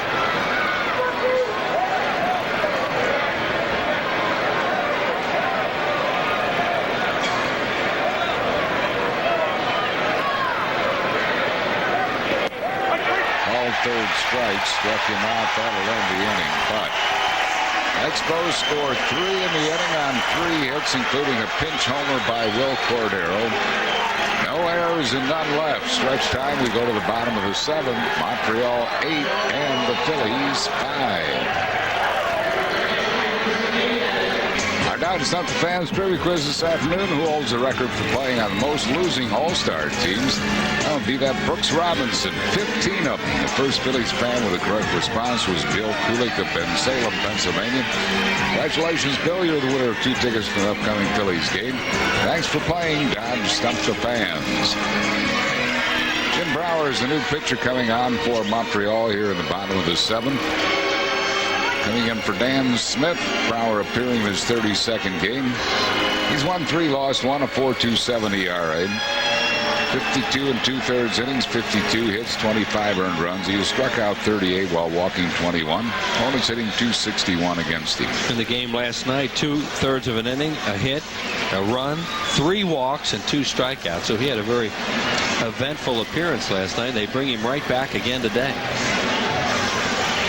All 3rd strikes struck him out. That'll end the inning. But Expos score 3 in the inning on 3 hits, including a pinch homer by Will Cordero. No errors and none left. Stretch time, we go to the bottom of the 7th. Montreal 8 and the Phillies 5. Our Dodge Stump the Fans trivia quiz this afternoon. Who holds the record for playing on the most losing All-Star teams? That would be that Brooks Robinson. 15 of them. The first Phillies fan with a correct response was Bill Kulik of Bensalem, Pennsylvania. Congratulations, Bill. You're the winner of 2 tickets for the upcoming Phillies game. Thanks for playing Dodge Stump the Fans. Jim Brower is the new pitcher coming on for Montreal here in the bottom of the 7th. Coming in for Dan Smith. Brower appearing in his 32nd game. He's won 3, lost 1, a 4.27 ERA. 52 2/3 innings, 52 hits, 25 earned runs. He has struck out 38 while walking 21. Opponents hitting .261 against him. In the game last night, 2/3 of an inning, a hit, a run, 3 walks, and 2 strikeouts. So he had a very eventful appearance last night. They bring him right back again today.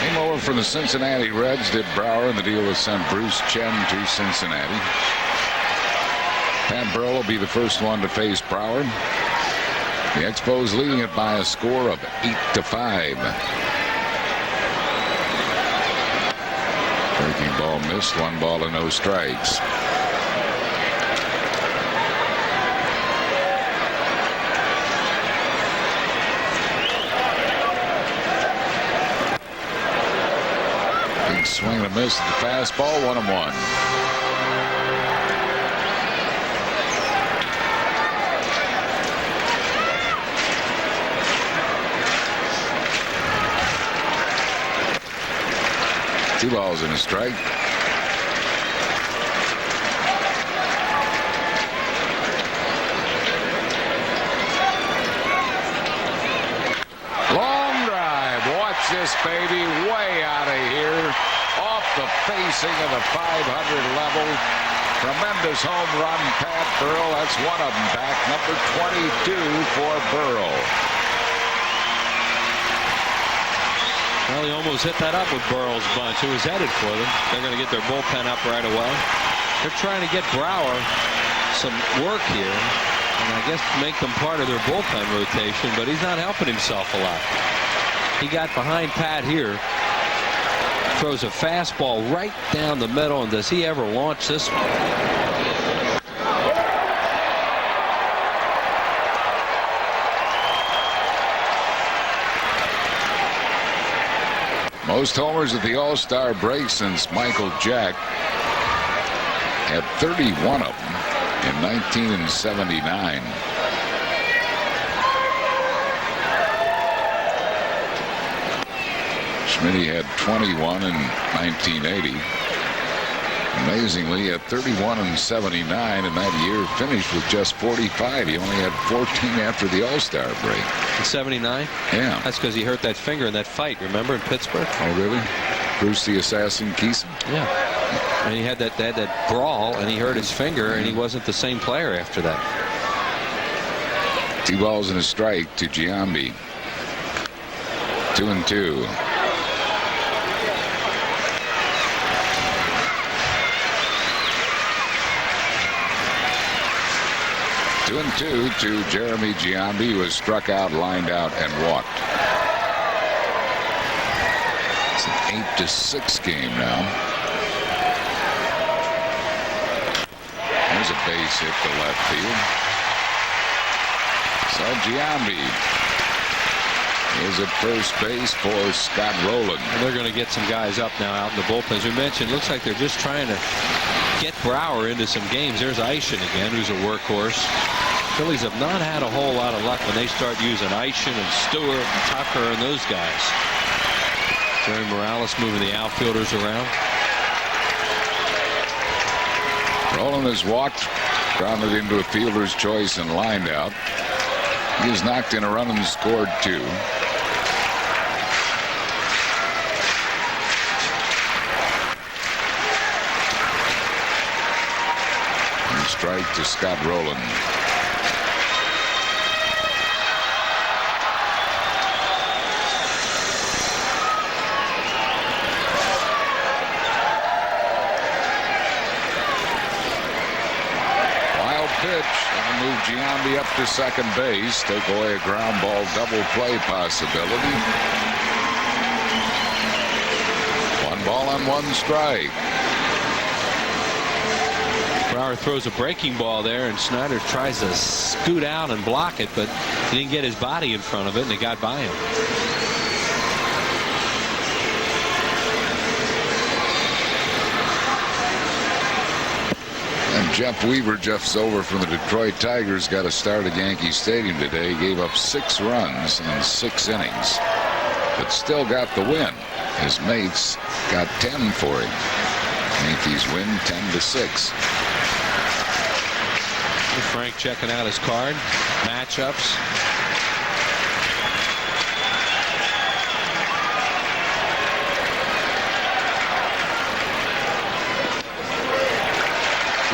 Came over from the Cincinnati Reds, did Brower, and the deal was sent Bruce Chen to Cincinnati. Pat Burrell will be the first one to face Brower. The Expos leading it by a score of 8-5. Breaking ball missed. 1 ball and no strikes. Big swing and a miss at the fastball. 1-1. Two balls and a strike. Long drive. Watch this baby way out of here. Off the facing of the 500 level. Tremendous home run, Pat Burrell. That's one of them back. Number 22 for Burrell. Well, he almost hit that up with Burrell's bunch. It was headed for them. They're going to get their bullpen up right away. They're trying to get Brower some work here, and I guess make them part of their bullpen rotation, but he's not helping himself a lot. He got behind Pat here. Throws a fastball right down the middle, and does he ever launch this one? Most homers at the All-Star break since Michael Jack. Had 31 of them in 1979. Schmidt had 21 in 1980. Amazingly, he had 31 in 79, and that year finished with just 45. He only had 14 after the All-Star break. In 79? Yeah. That's because he hurt that finger in that fight, remember, in Pittsburgh? Oh, really? Bruce the Assassin Keeson? Yeah. And he had that brawl, and he hurt his finger, and he wasn't the same player after that. 2 balls and a strike to Giambi. 2-2. Two and two to Jeremy Giambi, who was struck out, lined out, and walked. It's an 8-6 game now. There's a base hit to left field. So Giambi is at first base for Scott Rowland. And they're going to get some guys up now out in the bullpen. As we mentioned, looks like they're just trying to get Brower into some games. There's Eischen again, who's a workhorse. Phillies have not had a whole lot of luck when they start using Eischen and Stewart and Tucker and those guys. Jerry Morales moving the outfielders around. Rowland has walked, grounded into a fielder's choice and lined out. He has knocked in a run and scored 2. And strike to Scott Rowland. Move Giambi up to second base, take away a ground ball double play possibility. 1 ball and 1 strike. Brower throws a breaking ball there, and Snyder tries to scoot out and block it, but he didn't get his body in front of it, and it got by him. And Jeff Weaver, Jeff Silver from the Detroit Tigers, got a start at Yankee Stadium today. He gave up 6 runs in 6 innings, but still got the win. His mates got 10 for him. Yankees win 10-6. Frank checking out his card. Matchups.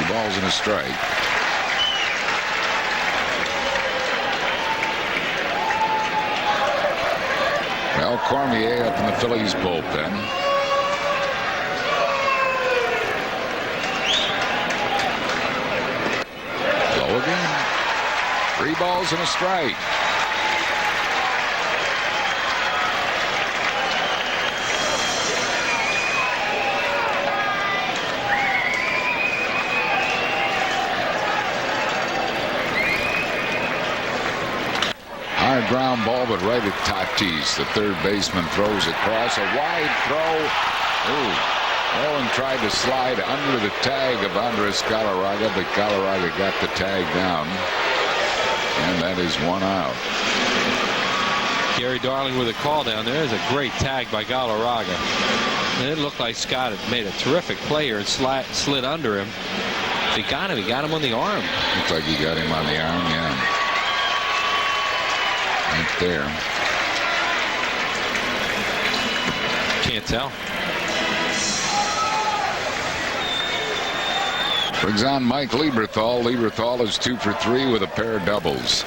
Balls and a strike. Well, Cormier up in the Phillies bullpen. Low again. 3 balls and a strike. Ground ball, but right at Tatis. The third baseman throws across a wide throw. Ooh. Rowland tried to slide under the tag of Andres Galarraga, but Galarraga got the tag down. And that is 1 out. Gary Darling with a call down there. Is a great tag by Galarraga. And it looked like Scott had made a terrific play here and slid under him. If he got him on the arm. Looked like he got him on the arm, yeah. Right there. Can't tell. Brings on Mike Lieberthal. Lieberthal is 2 for 3 with a pair of doubles.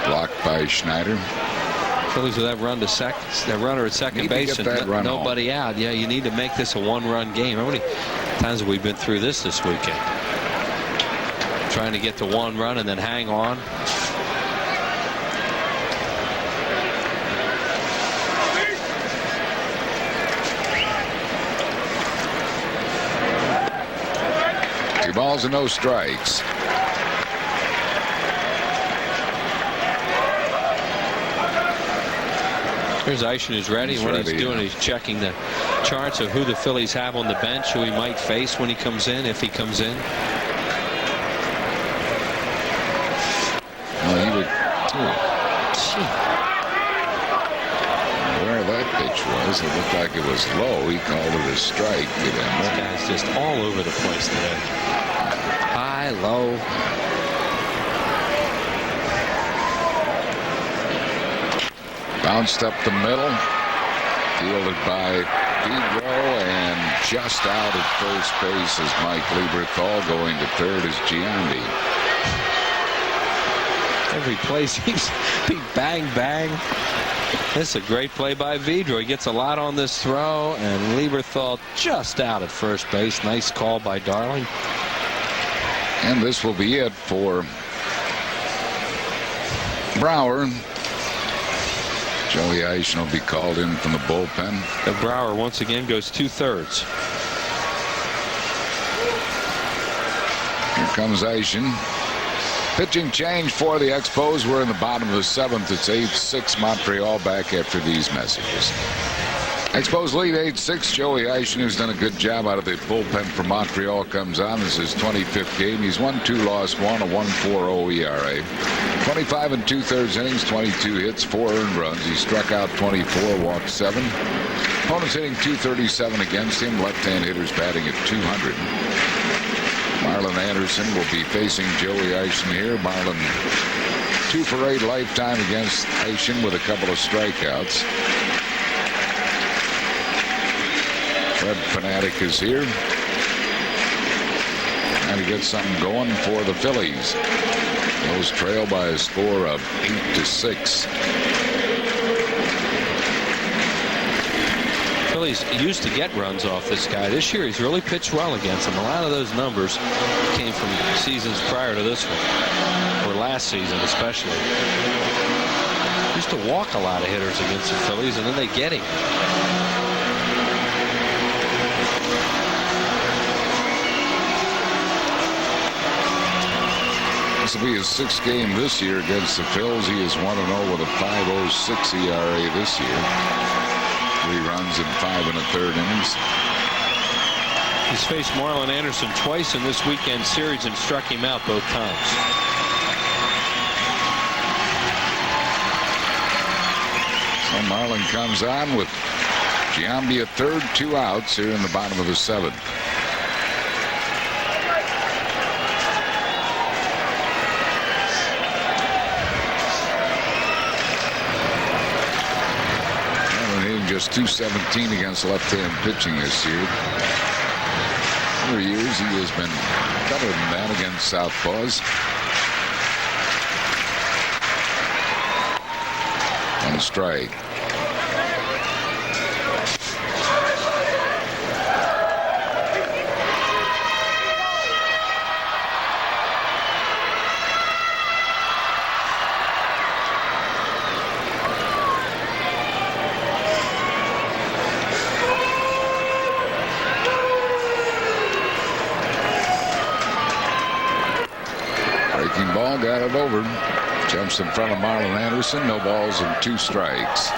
Blocked by Schneider. Phillies with that run to second, that runner at second base, and nobody out. Yeah, you need to make this a 1-run game. How many times have we been through this weekend? Trying to get to 1 run and then hang on. Two balls and no strikes. Here's Eischen, who's ready. What he's doing, he's checking the charts of who the Phillies have on the bench, who he might face when he comes in, if he comes in. Well, he would. Where that pitch was, it looked like it was low. He called it a strike. This guy's just all over the place today. High, low. Bounced up the middle. Fielded by Pedro, and just out at first base is Mike Lieberthal. Going to third is Giambi. Every play seems to be bang, bang. This is a great play by Vidro. He gets a lot on this throw, and Lieberthal just out at first base. Nice call by Darling. And this will be it for Brower. Joey Eischen will be called in from the bullpen. The Brower once again goes 2/3. Here comes Eischen. Pitching change for the Expos. We're in the bottom of the 7th. It's 8-6 Montreal. Back after these messages. Expos lead 8-6. Joey Eischen, who's done a good job out of the bullpen for Montreal, comes on. This is his 25th game. He's won 2, lost 1, a 1.40 ERA. 25 2/3 innings, 22 hits, 4 earned runs. He struck out 24, walked 7. Opponents hitting .237 against him. Left-hand hitters batting at .200. Marlon Anderson will be facing Joey Eischen here. Marlon 2 for 8 lifetime against Eischen with a couple of strikeouts. Fred Fanatic is here. Trying to get something going for the Phillies. Those trail by a score of 8-6. Phillies used to get runs off this guy. This year he's really pitched well against him. A lot of those numbers came from seasons prior to this one, or last season especially. He used to walk a lot of hitters against the Phillies, and then they get him. This will be his 6th game this year against the Phils. He is 1-0 with a 5.06 ERA this year. 3 runs in 5 1/3 innings. He's faced Marlon Anderson twice in this weekend series and struck him out both times. So Marlon comes on with Giambi at third, 2 outs here in the bottom of the 7th. Just .217 against left-hand pitching this year. For years he has been better than that against southpaws. On a strike. Ball got it over. Jumps in front of Marlon Anderson. No balls and 2 strikes.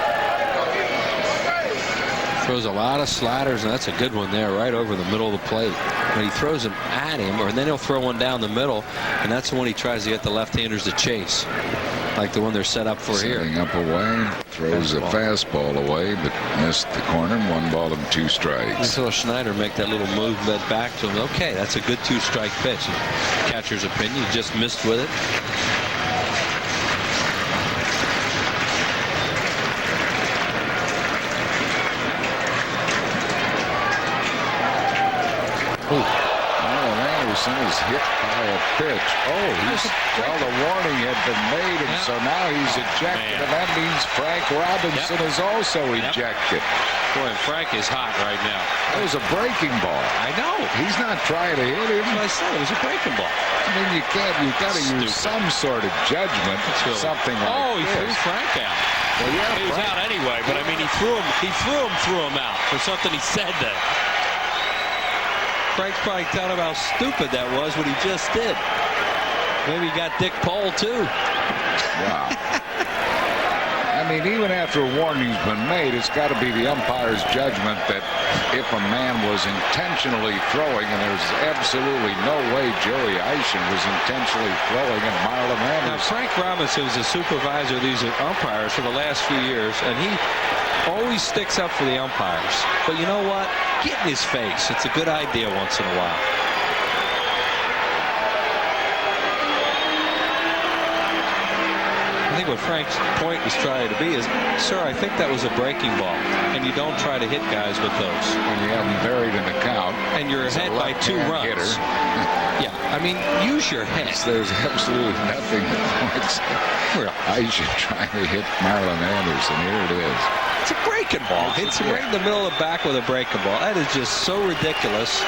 Throws a lot of sliders, and that's a good one there, right over the middle of the plate. When he throws them at him, or then he'll throw one down the middle, and that's the one he tries to get the left-handers to chase, like the one they're set up for here. Setting up away, throws a fastball away, but missed the corner. 1 ball and 2 strikes. You saw Schneider make that little move that back to him. Okay, that's a good 2-strike pitch. Catcher's opinion, he just missed with it. Marlon Anderson is hit by a pitch. Well, the warning had been made, and so now he's ejected, and that means Frank Robinson is also ejected. Boy, Frank is hot right now. That was a breaking ball. I know. He's not trying to hit him. I said it was a breaking ball. I mean, you've got to use some sort of judgment for something like this. Oh, he threw Frank out. Well, yeah, he was out anyway, but I mean, he threw him out for something he said then. Frank's probably telling him how stupid that was what he just did. Maybe he got Dick Pole too. Wow. I mean, even after a warning's been made, it's got to be the umpire's judgment that if a man was intentionally throwing, and there's absolutely no way Joey Eischen was intentionally throwing at Marlon Now, Anderson. Frank Robinson is a supervisor of these umpires for the last few years, and he always sticks up for the umpires. But you know what? Get in his face. It's a good idea once in a while. I think what Frank's point was trying to be is, sir, I think that was a breaking ball, and you don't try to hit guys with those. When you have them buried in the count, and you're ahead by 2 runs. Hitter. Yeah, I mean, use your head. There's absolutely nothing that points Eischen trying to hit Marlon Anderson. Here it is. It's a breaking ball. Hits him right in the middle of the back with a breaking ball. That is just so ridiculous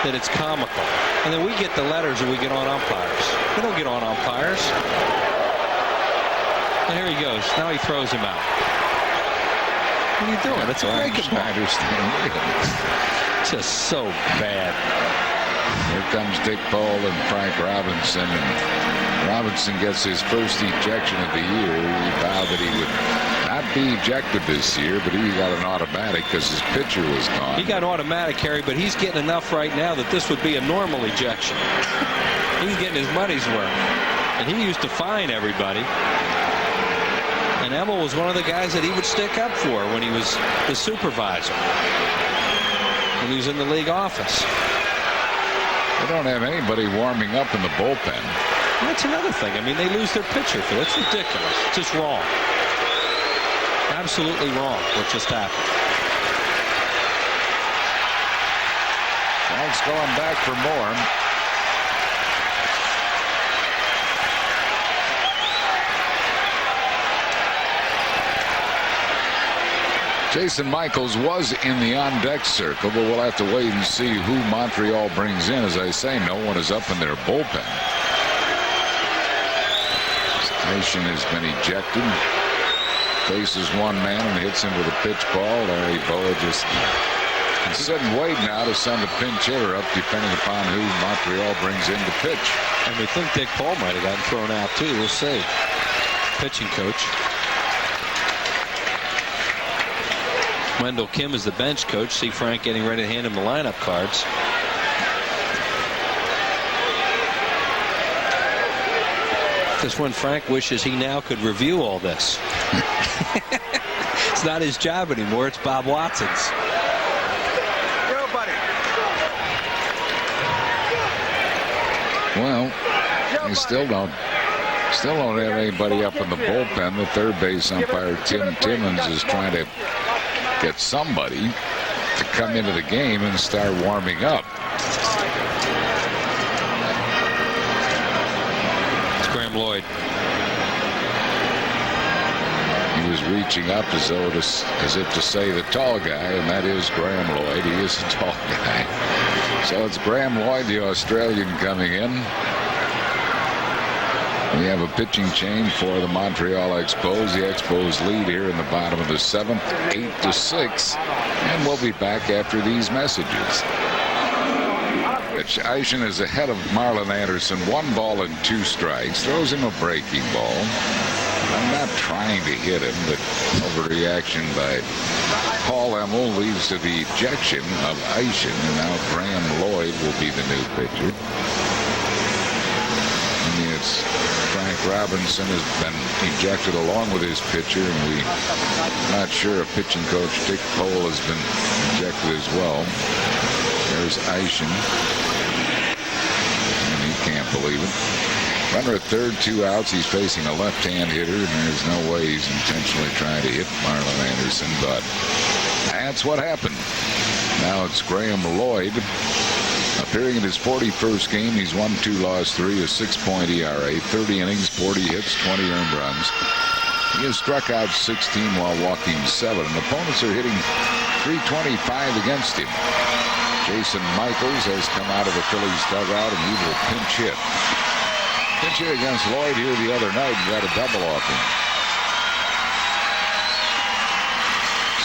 that it's comical. And then we get the letters and we get on umpires. We don't get on umpires. And here he goes. Now he throws him out. What are you doing? It's a breaking ball. I understand. Just so bad. Here comes Dick Paul and Frank Robinson, and Robinson gets his first ejection of the year. He vowed that he would not be ejected this year, but he got an automatic because his pitcher was gone. He got automatic, Harry, but he's getting enough right now that this would be a normal ejection. He's getting his money's worth. And he used to fine everybody. And Emil was one of the guys that he would stick up for when he was the supervisor, when he was in the league office. They don't have anybody warming up in the bullpen. That's another thing. I mean, they lose their pitcher for that. It's ridiculous. It's just wrong. Absolutely wrong what just happened. Frank's going back for more. Jason Michaels was in the on-deck circle, but we'll have to wait and see who Montreal brings in. As I say, no one is up in their bullpen. Eischen has been ejected. Faces one man and hits him with a pitch ball. Larry Boa just sitting waiting now to send a pinch hitter up, depending upon who Montreal brings in to pitch. And we think Dick Paul might have gotten thrown out, too. We'll see. Pitching coach. Wendell Kim is the bench coach. See Frank getting ready to hand him the lineup cards. This one, Frank wishes he now could review all this. It's not his job anymore. It's Bob Watson's. Go, buddy. Well, you still don't have anybody up in the bullpen. The third base umpire, Tim Timmons, is trying to get somebody to come into the game and start warming up. It's Graham Lloyd. He was reaching up as if to say the tall guy, and that is Graham Lloyd. He is a tall guy. So it's Graham Lloyd, the Australian, coming in. We have a pitching change for the Montreal Expos. The Expos lead here in the bottom of the 7th, 8-6. And we'll be back after these messages. Eischen is ahead of Marlon Anderson. 1 ball and 2 strikes. Throws him a breaking ball. I'm not trying to hit him, but overreaction by Paul Emil leads to the ejection of Eischen. And now Graham Lloyd will be the new pitcher. It's Frank Robinson has been ejected along with his pitcher, and we're not sure if pitching coach Dick Paul has been ejected as well. There's Eischen, and he can't believe it. Runner at third, 2 outs. He's facing a left-hand hitter, and there's no way he's intentionally trying to hit Marlon Anderson, but that's what happened. Now it's Graham Lloyd. Appearing in his 41st game, he's won 2, lost 3, a 6.0 ERA, 30 innings, 40 hits, 20 earned runs. He has struck out 16 while walking 7, and opponents are hitting .325 against him. Jason Michaels has come out of the Phillies dugout, and he will pinch hit. Pinch hit against Lloyd here the other night and got a double off him.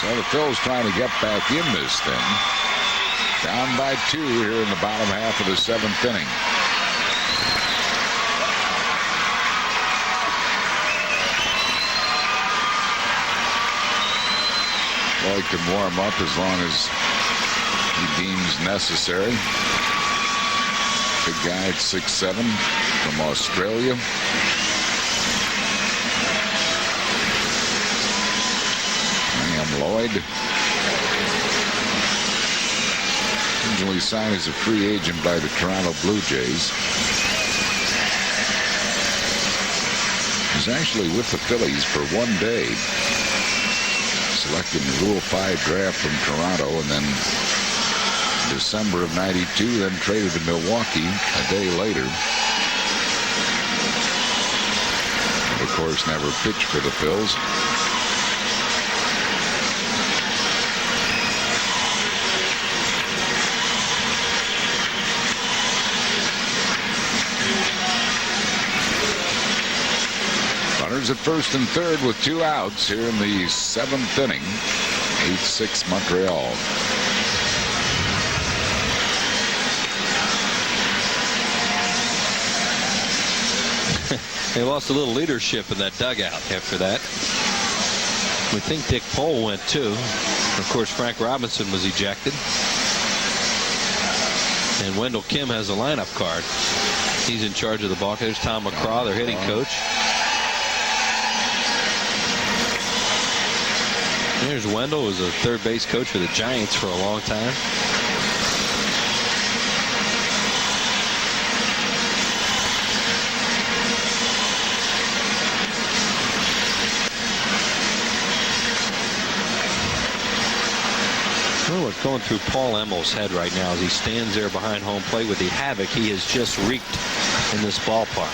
So the Phil's trying to get back in this thing. Down by 2 here in the bottom half of the 7th inning. Lloyd can warm up as long as he deems necessary. Big guy at 6'7" from Australia. Liam Lloyd. Originally signed as a free agent by the Toronto Blue Jays. He's actually with the Phillies for 1 day. Selected in the Rule 5 draft from Toronto, and then December of '92, then traded to Milwaukee a day later. And of course, never pitched for the Phils. Runners at first and third with 2 outs here in the 7th inning. 8-6 Montreal. They lost a little leadership in that dugout after that. We think Dick Pohl went too. Of course, Frank Robinson was ejected. And Wendell Kim has a lineup card. He's in charge of the ball. There's Tom McCraw, their hitting coach. There's Wendell, who was a third base coach for the Giants for a long time. Well, what's going through Paul Emmel's head right now as he stands there behind home plate with the havoc he has just wreaked in this ballpark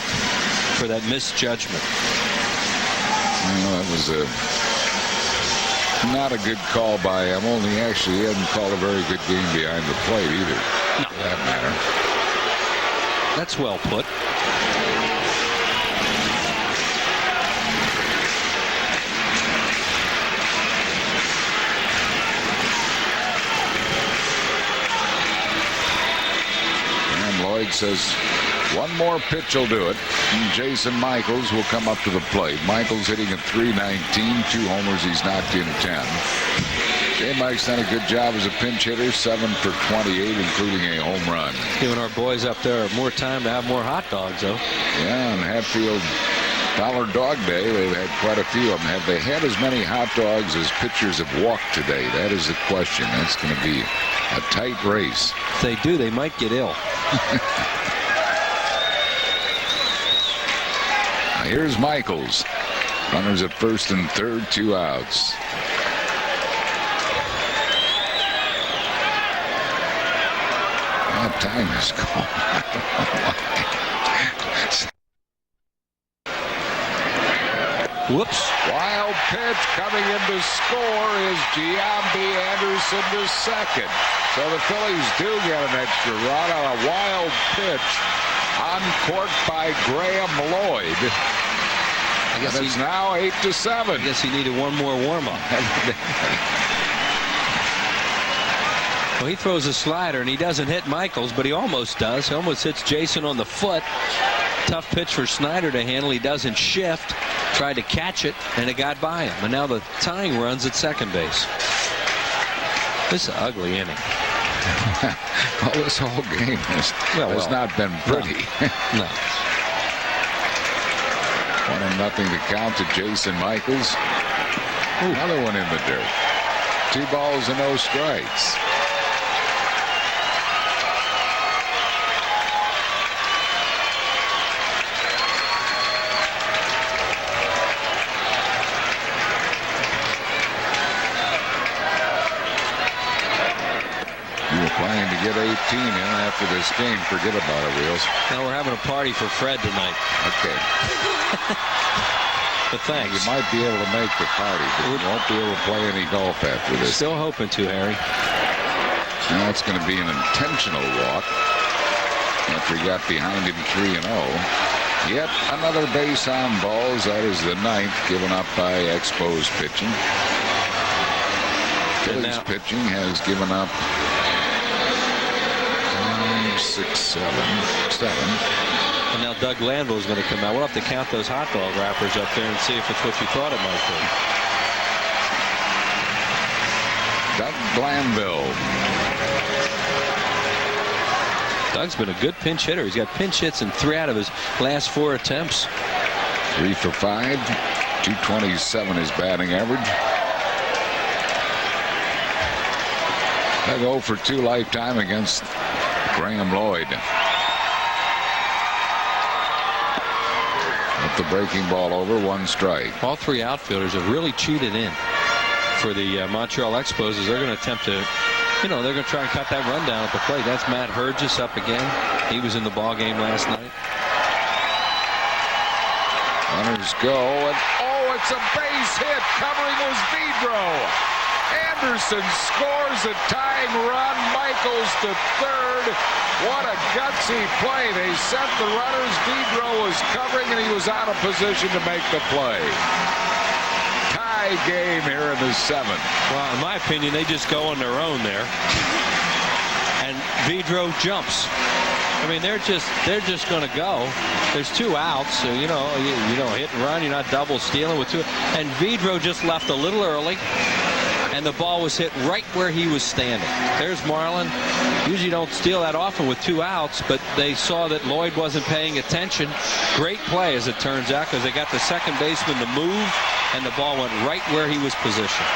for that misjudgment. Well, that was not a good call by Emmel. He actually hadn't called a very good game behind the plate either, for that matter. That's well put. Lloyd says one more pitch will do it. And Jason Michaels will come up to the plate. Michaels hitting at .319, 2 homers. He's knocked in 10. J. Mike's done a good job as a pinch hitter, 7 for 28, including a home run. Giving our boys up there more time to have more hot dogs, though. Yeah, on Hatfield Dollar Dog Day, they've had quite a few of them. Have they had as many hot dogs as pitchers have walked today? That is the question. That's going to be a tight race. If they do, they might get ill. Now here's Michaels. Runners at first and third, 2 outs. That time is gone. Whoops. Wild pitch coming in to score is Giambi Anderson to second. So the Phillies do get an extra run on a wild pitch uncorked by Graham Lloyd. I guess it's now 8-7. I guess he needed one more warm-up. Well, he throws a slider, and he doesn't hit Michaels, but he almost does. He almost hits Jason on the foot. Tough pitch for Snyder to handle. He doesn't shift. Tried to catch it, and it got by him. And now the tying runs at second base. This is an ugly inning. Well, this whole game has not been pretty. No. 1-0 to count to Jason Michaels. Ooh. Another one in the dirt. 2 balls and no strikes. Planning to get 18 in after this game. Forget about it, Wheels. Now we're having a party for Fred tonight. Okay. But thanks. You might be able to make the party, but you won't be able to play any golf after this. Still hoping to, Harry. Now it's going to be an intentional walk after he got behind him 3-0. Yet another base on balls. That is the 9th given up by Expos pitching. Phillies pitching has given up 6, 7. And now Doug Landville is going to come out. We'll have to count those hot dog wrappers up there and see if it's what you thought it might be. Glanville. Doug's been a good pinch hitter. He's got pinch hits in 3 out of his last 4 attempts. 3 for 5. 227 his batting average. Doug 0 for 2 lifetime against Graham Lloyd. With the breaking ball over, 1 strike. All 3 outfielders have really cheated in for the Montreal Expos as they're going to attempt to, they're going to try and cut that run down at the plate. That's Matt Hergis up again. He was in the ball game last night. Runners go, and it's a base hit. Covering was Vidro. Anderson scores a tying run. Michaels to third. What a gutsy play. They sent the runners. Vidro was covering, and he was out of position to make the play. Tie game here in the 7th. Well, in my opinion, they just go on their own there. And Vidro jumps. I mean, they're just going to go. There's 2 outs, so you hit and run. You're not double stealing with 2. And Vidro just left a little early, and the ball was hit right where he was standing. There's Marlin. Usually don't steal that often with 2 outs, but they saw that Lloyd wasn't paying attention. Great play, as it turns out, because they got the second baseman to move, and the ball went right where he was positioned.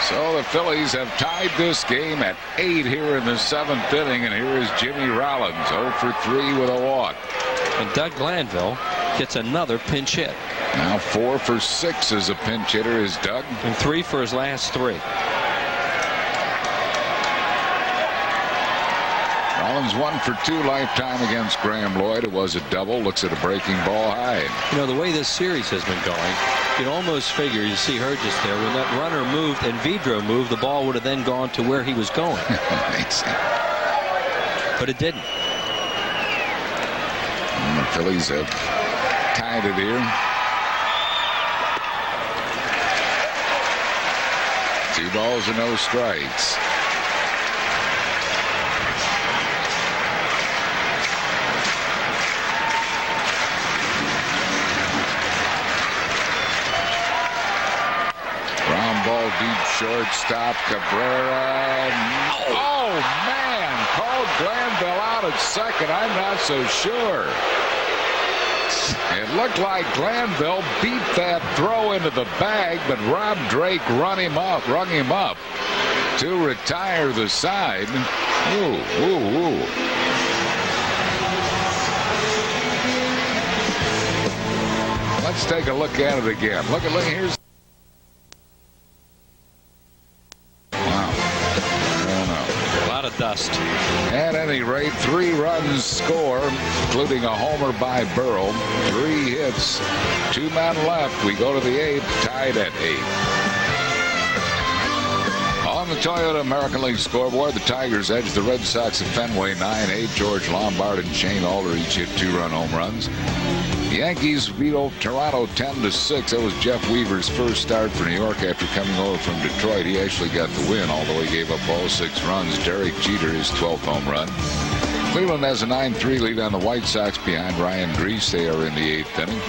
So the Phillies have tied this game at 8 here in the 7th inning, and here is Jimmy Rollins, 0 for 3 with a walk. And Doug Glanville gets another pinch hit. Now 4 for 6 as a pinch hitter is Doug. And 3 for his last 3. Rollins 1 for 2 lifetime against Graham Lloyd. It was a double. Looks at a breaking ball high. The way this series has been going, you'd almost figure, you see Hergis there, when that runner moved and Vidro moved, the ball would have then gone to where he was going. But it didn't. And the Phillies have tied it here. 2 balls and no strikes. Ball deep shortstop. Cabrera. Oh man, called Glanville out at second. I'm not so sure. It looked like Glanville beat that throw into the bag, but Rob Drake rung him up to retire the side. Ooh, ooh, ooh. Let's take a look at it again. Look, here's. Dust. At any rate, 3 runs score, including a homer by Burrow. 3 hits, 2 men left. We go to the 8th, tied at 8. On the Toyota American League scoreboard, the Tigers edge the Red Sox at Fenway 9-8. George Lombard and Shane Alder each hit 2-run home runs. The Yankees beat Toronto 10-6. That was Jeff Weaver's first start for New York after coming over from Detroit. He actually got the win, although he gave up all 6 runs. Derek Jeter, his 12th home run. Cleveland has a 9-3 lead on the White Sox behind Ryan Grease. They are in the 8th inning.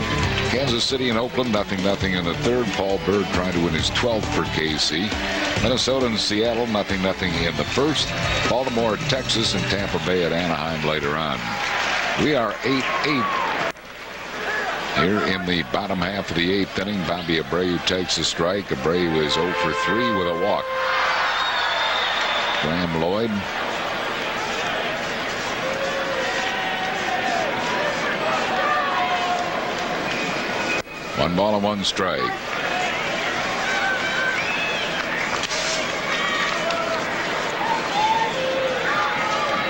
Kansas City and Oakland 0-0 in the 3rd. Paul Berg trying to win his 12th for KC. Minnesota and Seattle 0-0 in the 1st. Baltimore, Texas, and Tampa Bay at Anaheim later on. We are 8-8. Here in the bottom half of the 8th inning, Bobby Abreu takes a strike. Abreu is 0 for 3 with a walk. Graham Lloyd. One ball and 1 strike.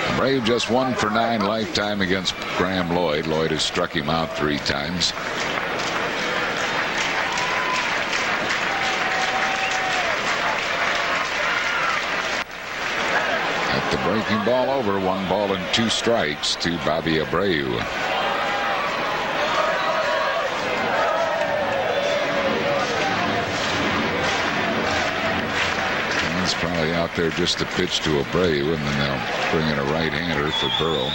Abreu just 1 for 9 lifetime against Graham Lloyd. Lloyd has struck him out 3 times. At the breaking ball over, 1 ball and 2 strikes to Bobby Abreu. Probably out there just to pitch to Abreu, and then they'll bring in a right-hander for Burrow.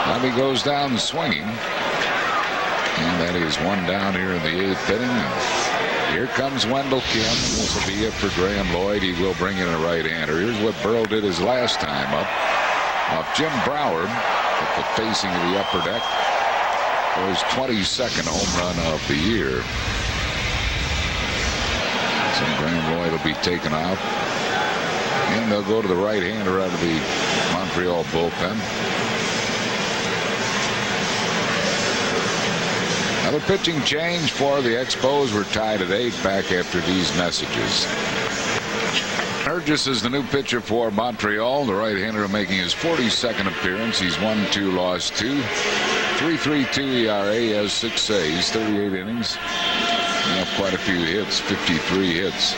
Bobby goes down swinging, and that is 1 down here in the 8th inning. Here comes Wendell Kim. This will be it for Graham Lloyd. He will bring in a right-hander. Here's what Burrow did his last time up. Off Jim Brower at the facing of the upper deck. For his 22nd home run of the year. So Graham Lloyd will be taken out. And they'll go to the right-hander out of the Montreal bullpen. Another pitching change for the Expos. We're tied at 8 back after these messages. Burgess is the new pitcher for Montreal. The right-hander making his 42nd appearance. He's won 2, lost 2. 3.32 ERA. He has 6 saves, 38 innings. He have quite a few hits, 53 hits.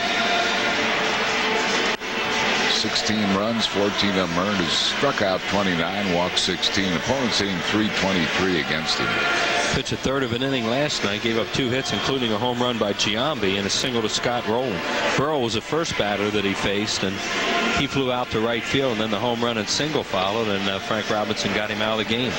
16 runs, 14 of them earned. Has struck out 29, walked 16. Opponents hitting .323 against him. Pitched a third of an inning last night, gave up 2 hits, including a home run by Giambi and a single to Scott Rowland. Burrow was the first batter that he faced, and he flew out to right field, and then the home run and single followed, and Frank Robinson got him out of the game.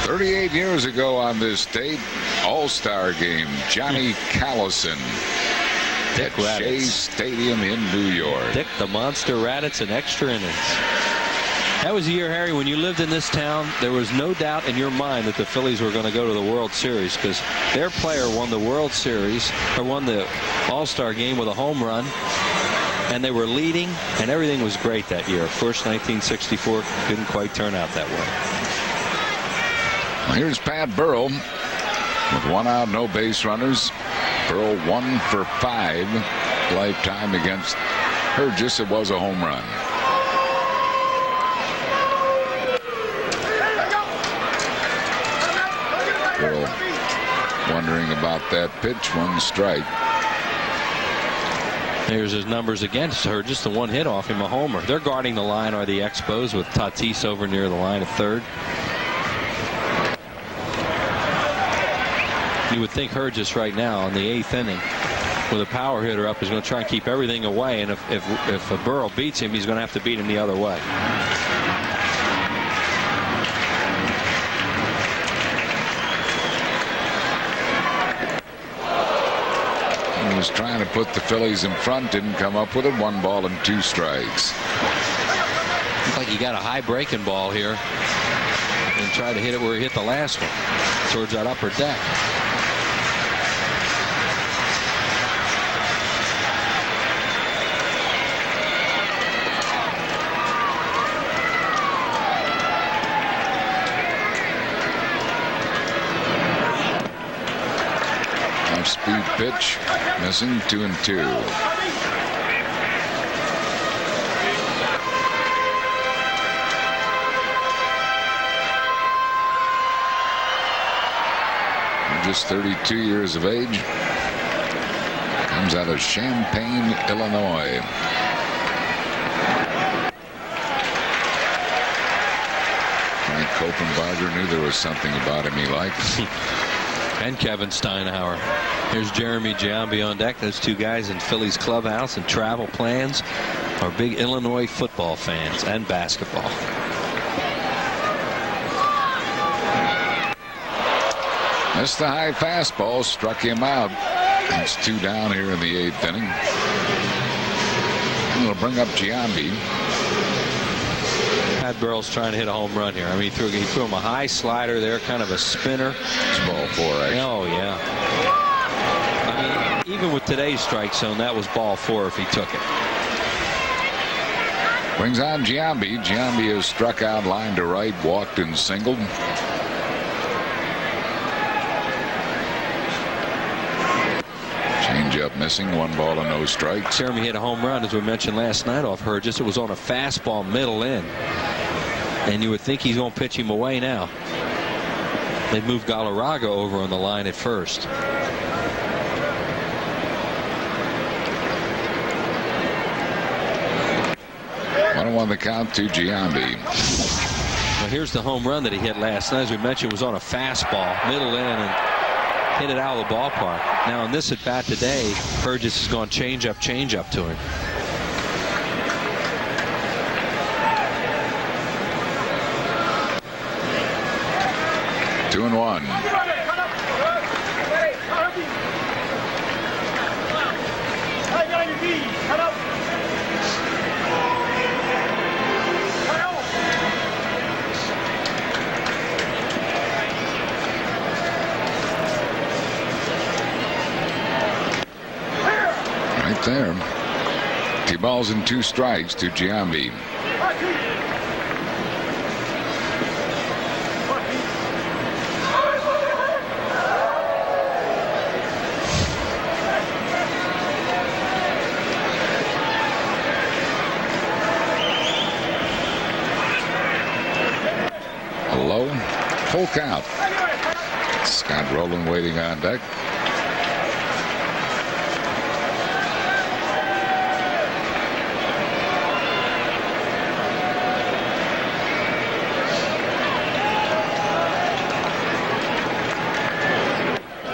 "38 years ago on this date, All-Star game, Johnny Callison Dick at Shea Raditz. Stadium in New York." Dick the Monster Raditz in extra innings. That was a year, Harry, when you lived in this town, there was no doubt in your mind that the Phillies were going to go to the World Series, because their player won the World Series, or won the All-Star game with a home run, and they were leading, and everything was great that year. Of course, 1964 didn't quite turn out that way. Well, here's Pat Burrow with 1 out, no base runners. Burrow 1 for 5 lifetime against Burgess. It was a home run. Burrow wondering about that pitch. 1 strike. Here's his numbers against her. Just the 1 hit off him, a homer. They're guarding the line, are the Expos, with Tatis over near the line at third. You would think Burgess right now in the 8th inning with a power hitter up is going to try and keep everything away, and if a Burrow beats him, he's going to have to beat him the other way. He was trying to put the Phillies in front, didn't come up with it. 1 ball and 2 strikes. Looks like he got a high breaking ball here and tried to hit it where he hit the last one, towards that upper deck. Speed pitch, missing. 2-2. Just 32 years of age. Comes out of Champaign, Illinois. Frank Koppenbarger knew there was something about him he liked. And Kevin Steinhauer. Here's Jeremy Giambi on deck. Those 2 guys in Phillies clubhouse and travel plans are big Illinois football fans and basketball. Missed the high fastball, struck him out. It's 2 down here in the 8th inning. And it'll bring up Giambi. Pat Burrell's trying to hit a home run here. I mean, he threw him a high slider there, kind of a spinner. It's ball 4, actually. Oh, yeah. I mean, even with today's strike zone, that was ball 4 if he took it. Brings on Giambi. Giambi has struck out line to right, walked and singled. Changeup missing. 1 ball and no strikes. Jeremy hit a home run, as we mentioned last night, off Burgess. It was on a fastball middle in. And you would think he's going to pitch him away now. They moved Galarraga over on the line at first. 1-1 the count to Giambi. Well, here's the home run that he hit last night. As we mentioned, it was on a fastball, middle in, and hit it out of the ballpark. Now, in this at bat today, Burgess has gone change up to him. 2-1. Right there. 2 balls and 2 strikes to Giambi. Low, full count. Scott Rowland waiting on deck.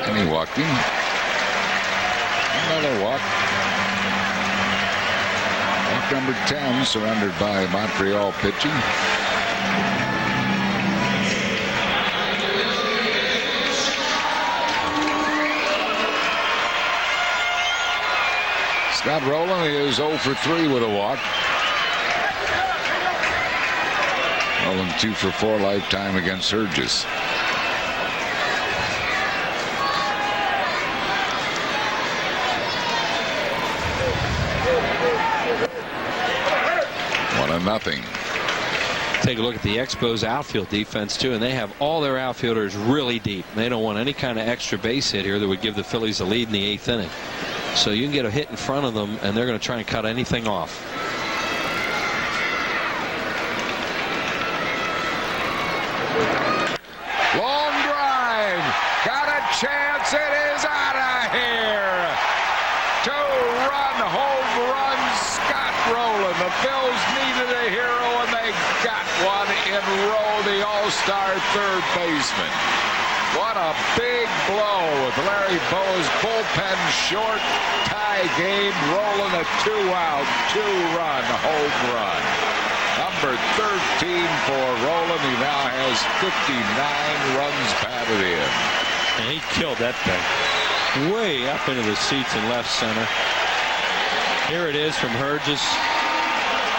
And he walked in. Another walk. Walk number 10, surrendered by Montreal pitching. Scott Rowland is 0 for 3 with a walk. Rowland 2 for 4 lifetime against Hergis. Nothing. Take a look at the Expos outfield defense too, and they have all their outfielders really deep. They don't want any kind of extra base hit here that would give the Phillies a lead in the 8th inning. So you can get a hit in front of them, and they're going to try and cut anything off. Long drive, got a chance. It is out of here. 2-run home run, Scott Rowland. The Phils needed a hero, and they got one in Rowe, the all-star third baseman. What a big blow with Larry Bowa's bullpen short. Tie game. Rowland a 2-out, 2-run home run. Number 13 for Rowland. He now has 59 runs batted in. And he killed that thing way up into the seats in left center. Here it is from Hergis.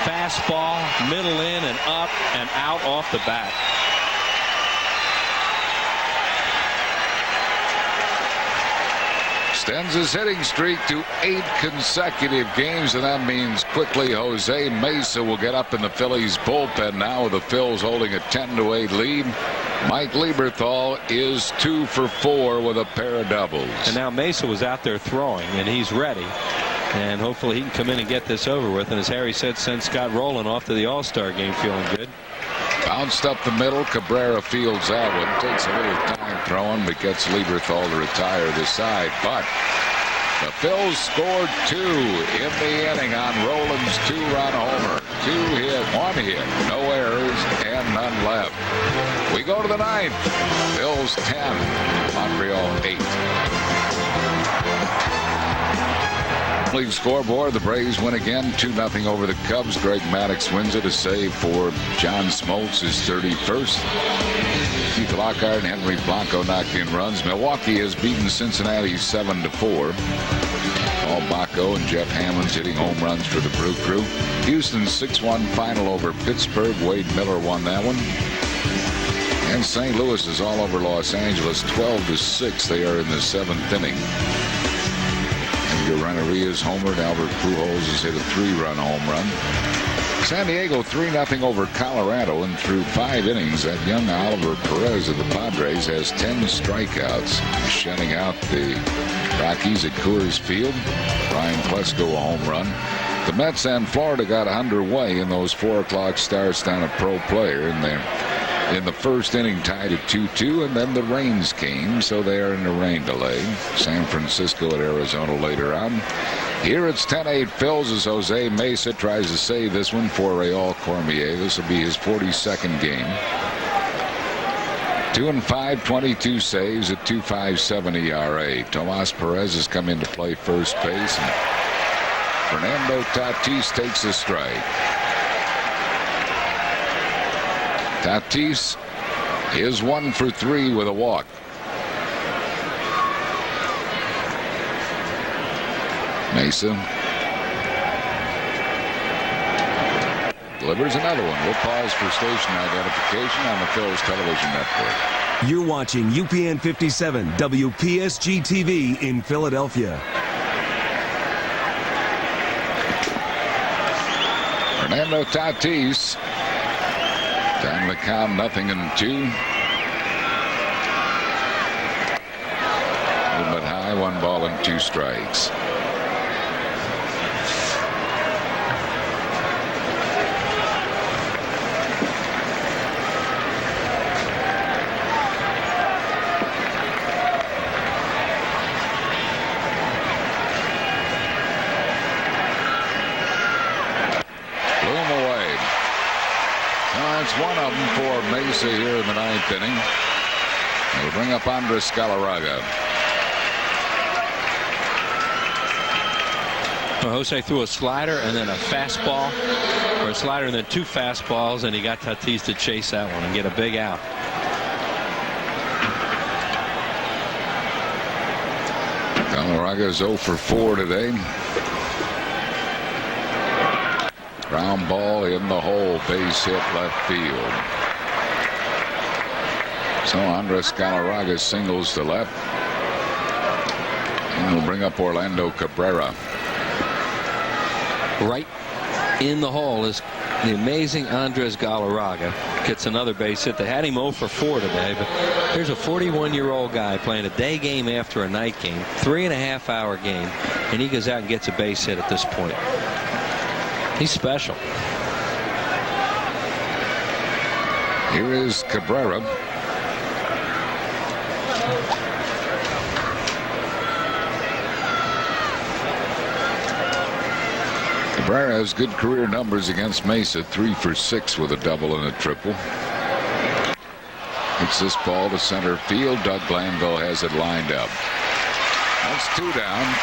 Fastball, middle in and up and out off the bat. Extends his hitting streak to 8 consecutive games, and that means quickly Jose Mesa will get up in the Phillies bullpen now with the Phils holding a 10-8 lead. Mike Lieberthal is 2 for 4 with a pair of doubles. And now Mesa was out there throwing, and he's ready. And hopefully he can come in and get this over with. And as Harry said, send Scott Rowland off to the All-Star game feeling good. Bounced up the middle. Cabrera fields that one. Takes a little time throwing, but gets Lieberthal to retire the side. But the Phils scored 2 in the inning on Rowland's 2-run homer. 1 hit, no errors, and none left. We go to the 9th. Phils 10, Montreal 8. League scoreboard, the Braves win again 2-0 over the Cubs. Greg Maddux wins it, a save for John Smoltz, his 31st. Keith Lockhart and Henry Blanco knocked in runs. Milwaukee has beaten Cincinnati 7-4. Paul Bacco and Jeff Hammonds hitting home runs for the Brew Crew. Houston's 6-1 final over Pittsburgh. Wade Miller won that one. And St. Louis is all over Los Angeles 12-6. They are in the 7th inning. Reneria's homered. Albert Pujols has hit a 3-run home run. San Diego 3-0 over Colorado, and through 5 innings, that young Oliver Perez of the Padres has 10 strikeouts, shutting out the Rockies at Coors Field. Ryan Plesko a home run. The Mets and Florida got underway in those 4 o'clock starts down a pro player, and they're in the first inning tied at 2-2, and then the rains came, so they are in a rain delay. San Francisco at Arizona later on. Here it's 10-8 Phils as Jose Mesa tries to save this one for Raul Cormier. This will be his 42nd game. 2-5, 22 saves at 2.57 ERA. Tomas Perez has come in to play first base, and Fernando Tatis takes a strike. Tatis is 1 for 3 with a walk. Mesa delivers another one. We'll pause for station identification on the Phillies Television Network. You're watching UPN 57 WPSG TV in Philadelphia. Fernando Tatis down the count, 0-2. A little bit high, 1 ball and 2 strikes. One of them for Mesa here in the 9th inning. They'll bring up Andres Galarraga. Well, Jose threw a slider and then a fastball, or a slider and then 2 fastballs, and he got Tatis to chase that one and get a big out. Galarraga's 0 for 4 today. Ground ball in the hole, base hit left field. So Andres Galarraga singles to left. And we'll bring up Orlando Cabrera. Right in the hole is the amazing Andres Galarraga. Gets another base hit. They had him 0 for 4 today, but here's a 41-year-old guy playing a day game after a night game, 3.5-hour game, and he goes out and gets a base hit at this point. He's special. Here is Cabrera. Cabrera has good career numbers against Mesa, 3 for 6 with a double and a triple. Hits this ball to center field. Doug Glanville has it lined up. That's 2 down.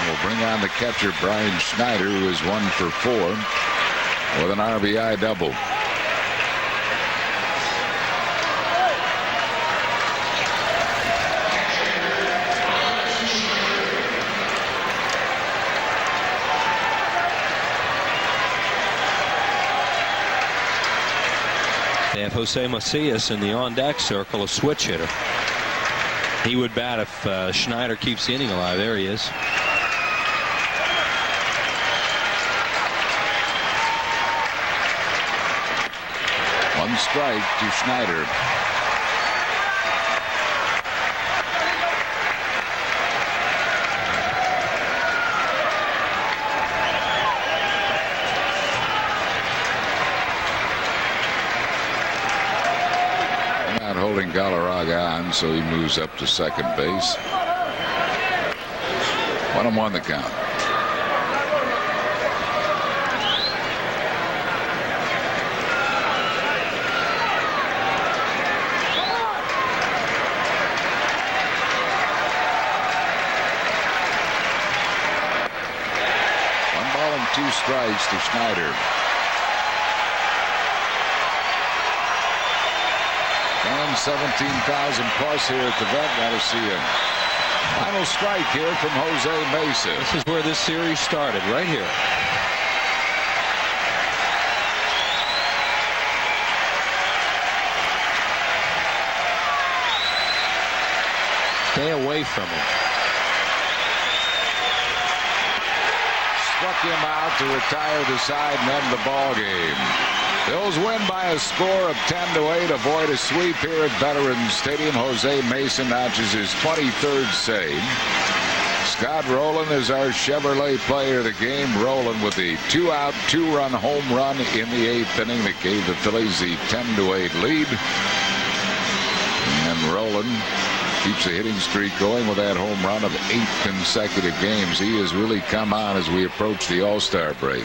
We'll bring on the catcher Brian Schneider, who is 1 for 4 with an RBI double. They have Jose Macias in the on-deck circle, a switch hitter. He would bat if Schneider keeps the inning alive. There he is. One strike to Schneider. They're not holding Galarraga on, so he moves up to second base. 1-1 the count. Two strikes to Schneider. And 17,000 plus here at the vet. Got to see a final strike here from Jose Mesa. This is where this series started, right here. Stay away from him. Struck him out to retire the side and end the ball game. Bills win by a score of 10-8. Avoid a sweep here at Veterans Stadium. Jose Mesa notches his 23rd save. Scott Rowland is our Chevrolet player of the game. Rowland with the 2-out, 2-run home run in the 8th inning that gave the Phillies the 10-8 lead. And Rowland keeps the hitting streak going with that home run of 8 consecutive games. He has really come on as we approach the All-Star break.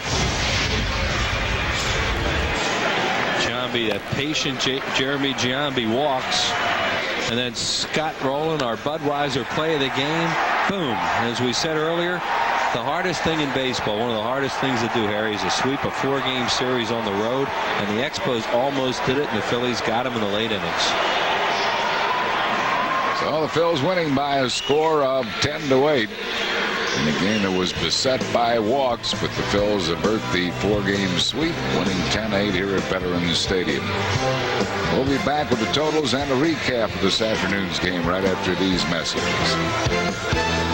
Giambi, that patient Jeremy Giambi walks. And then Scott Rowland, our Budweiser play of the game. Boom. As we said earlier, The hardest thing in baseball, one of the hardest things to do, Harry, is to sweep a 4-game series on the road, and the Expos almost did it, and the Phillies got them in the late innings. So the Phils winning by a score of 10-8. In a game that was beset by walks, but the Phils avert the 4-game sweep, winning 10-8 here at Veterans Stadium. We'll be back with the totals and a recap of this afternoon's game right after these messages.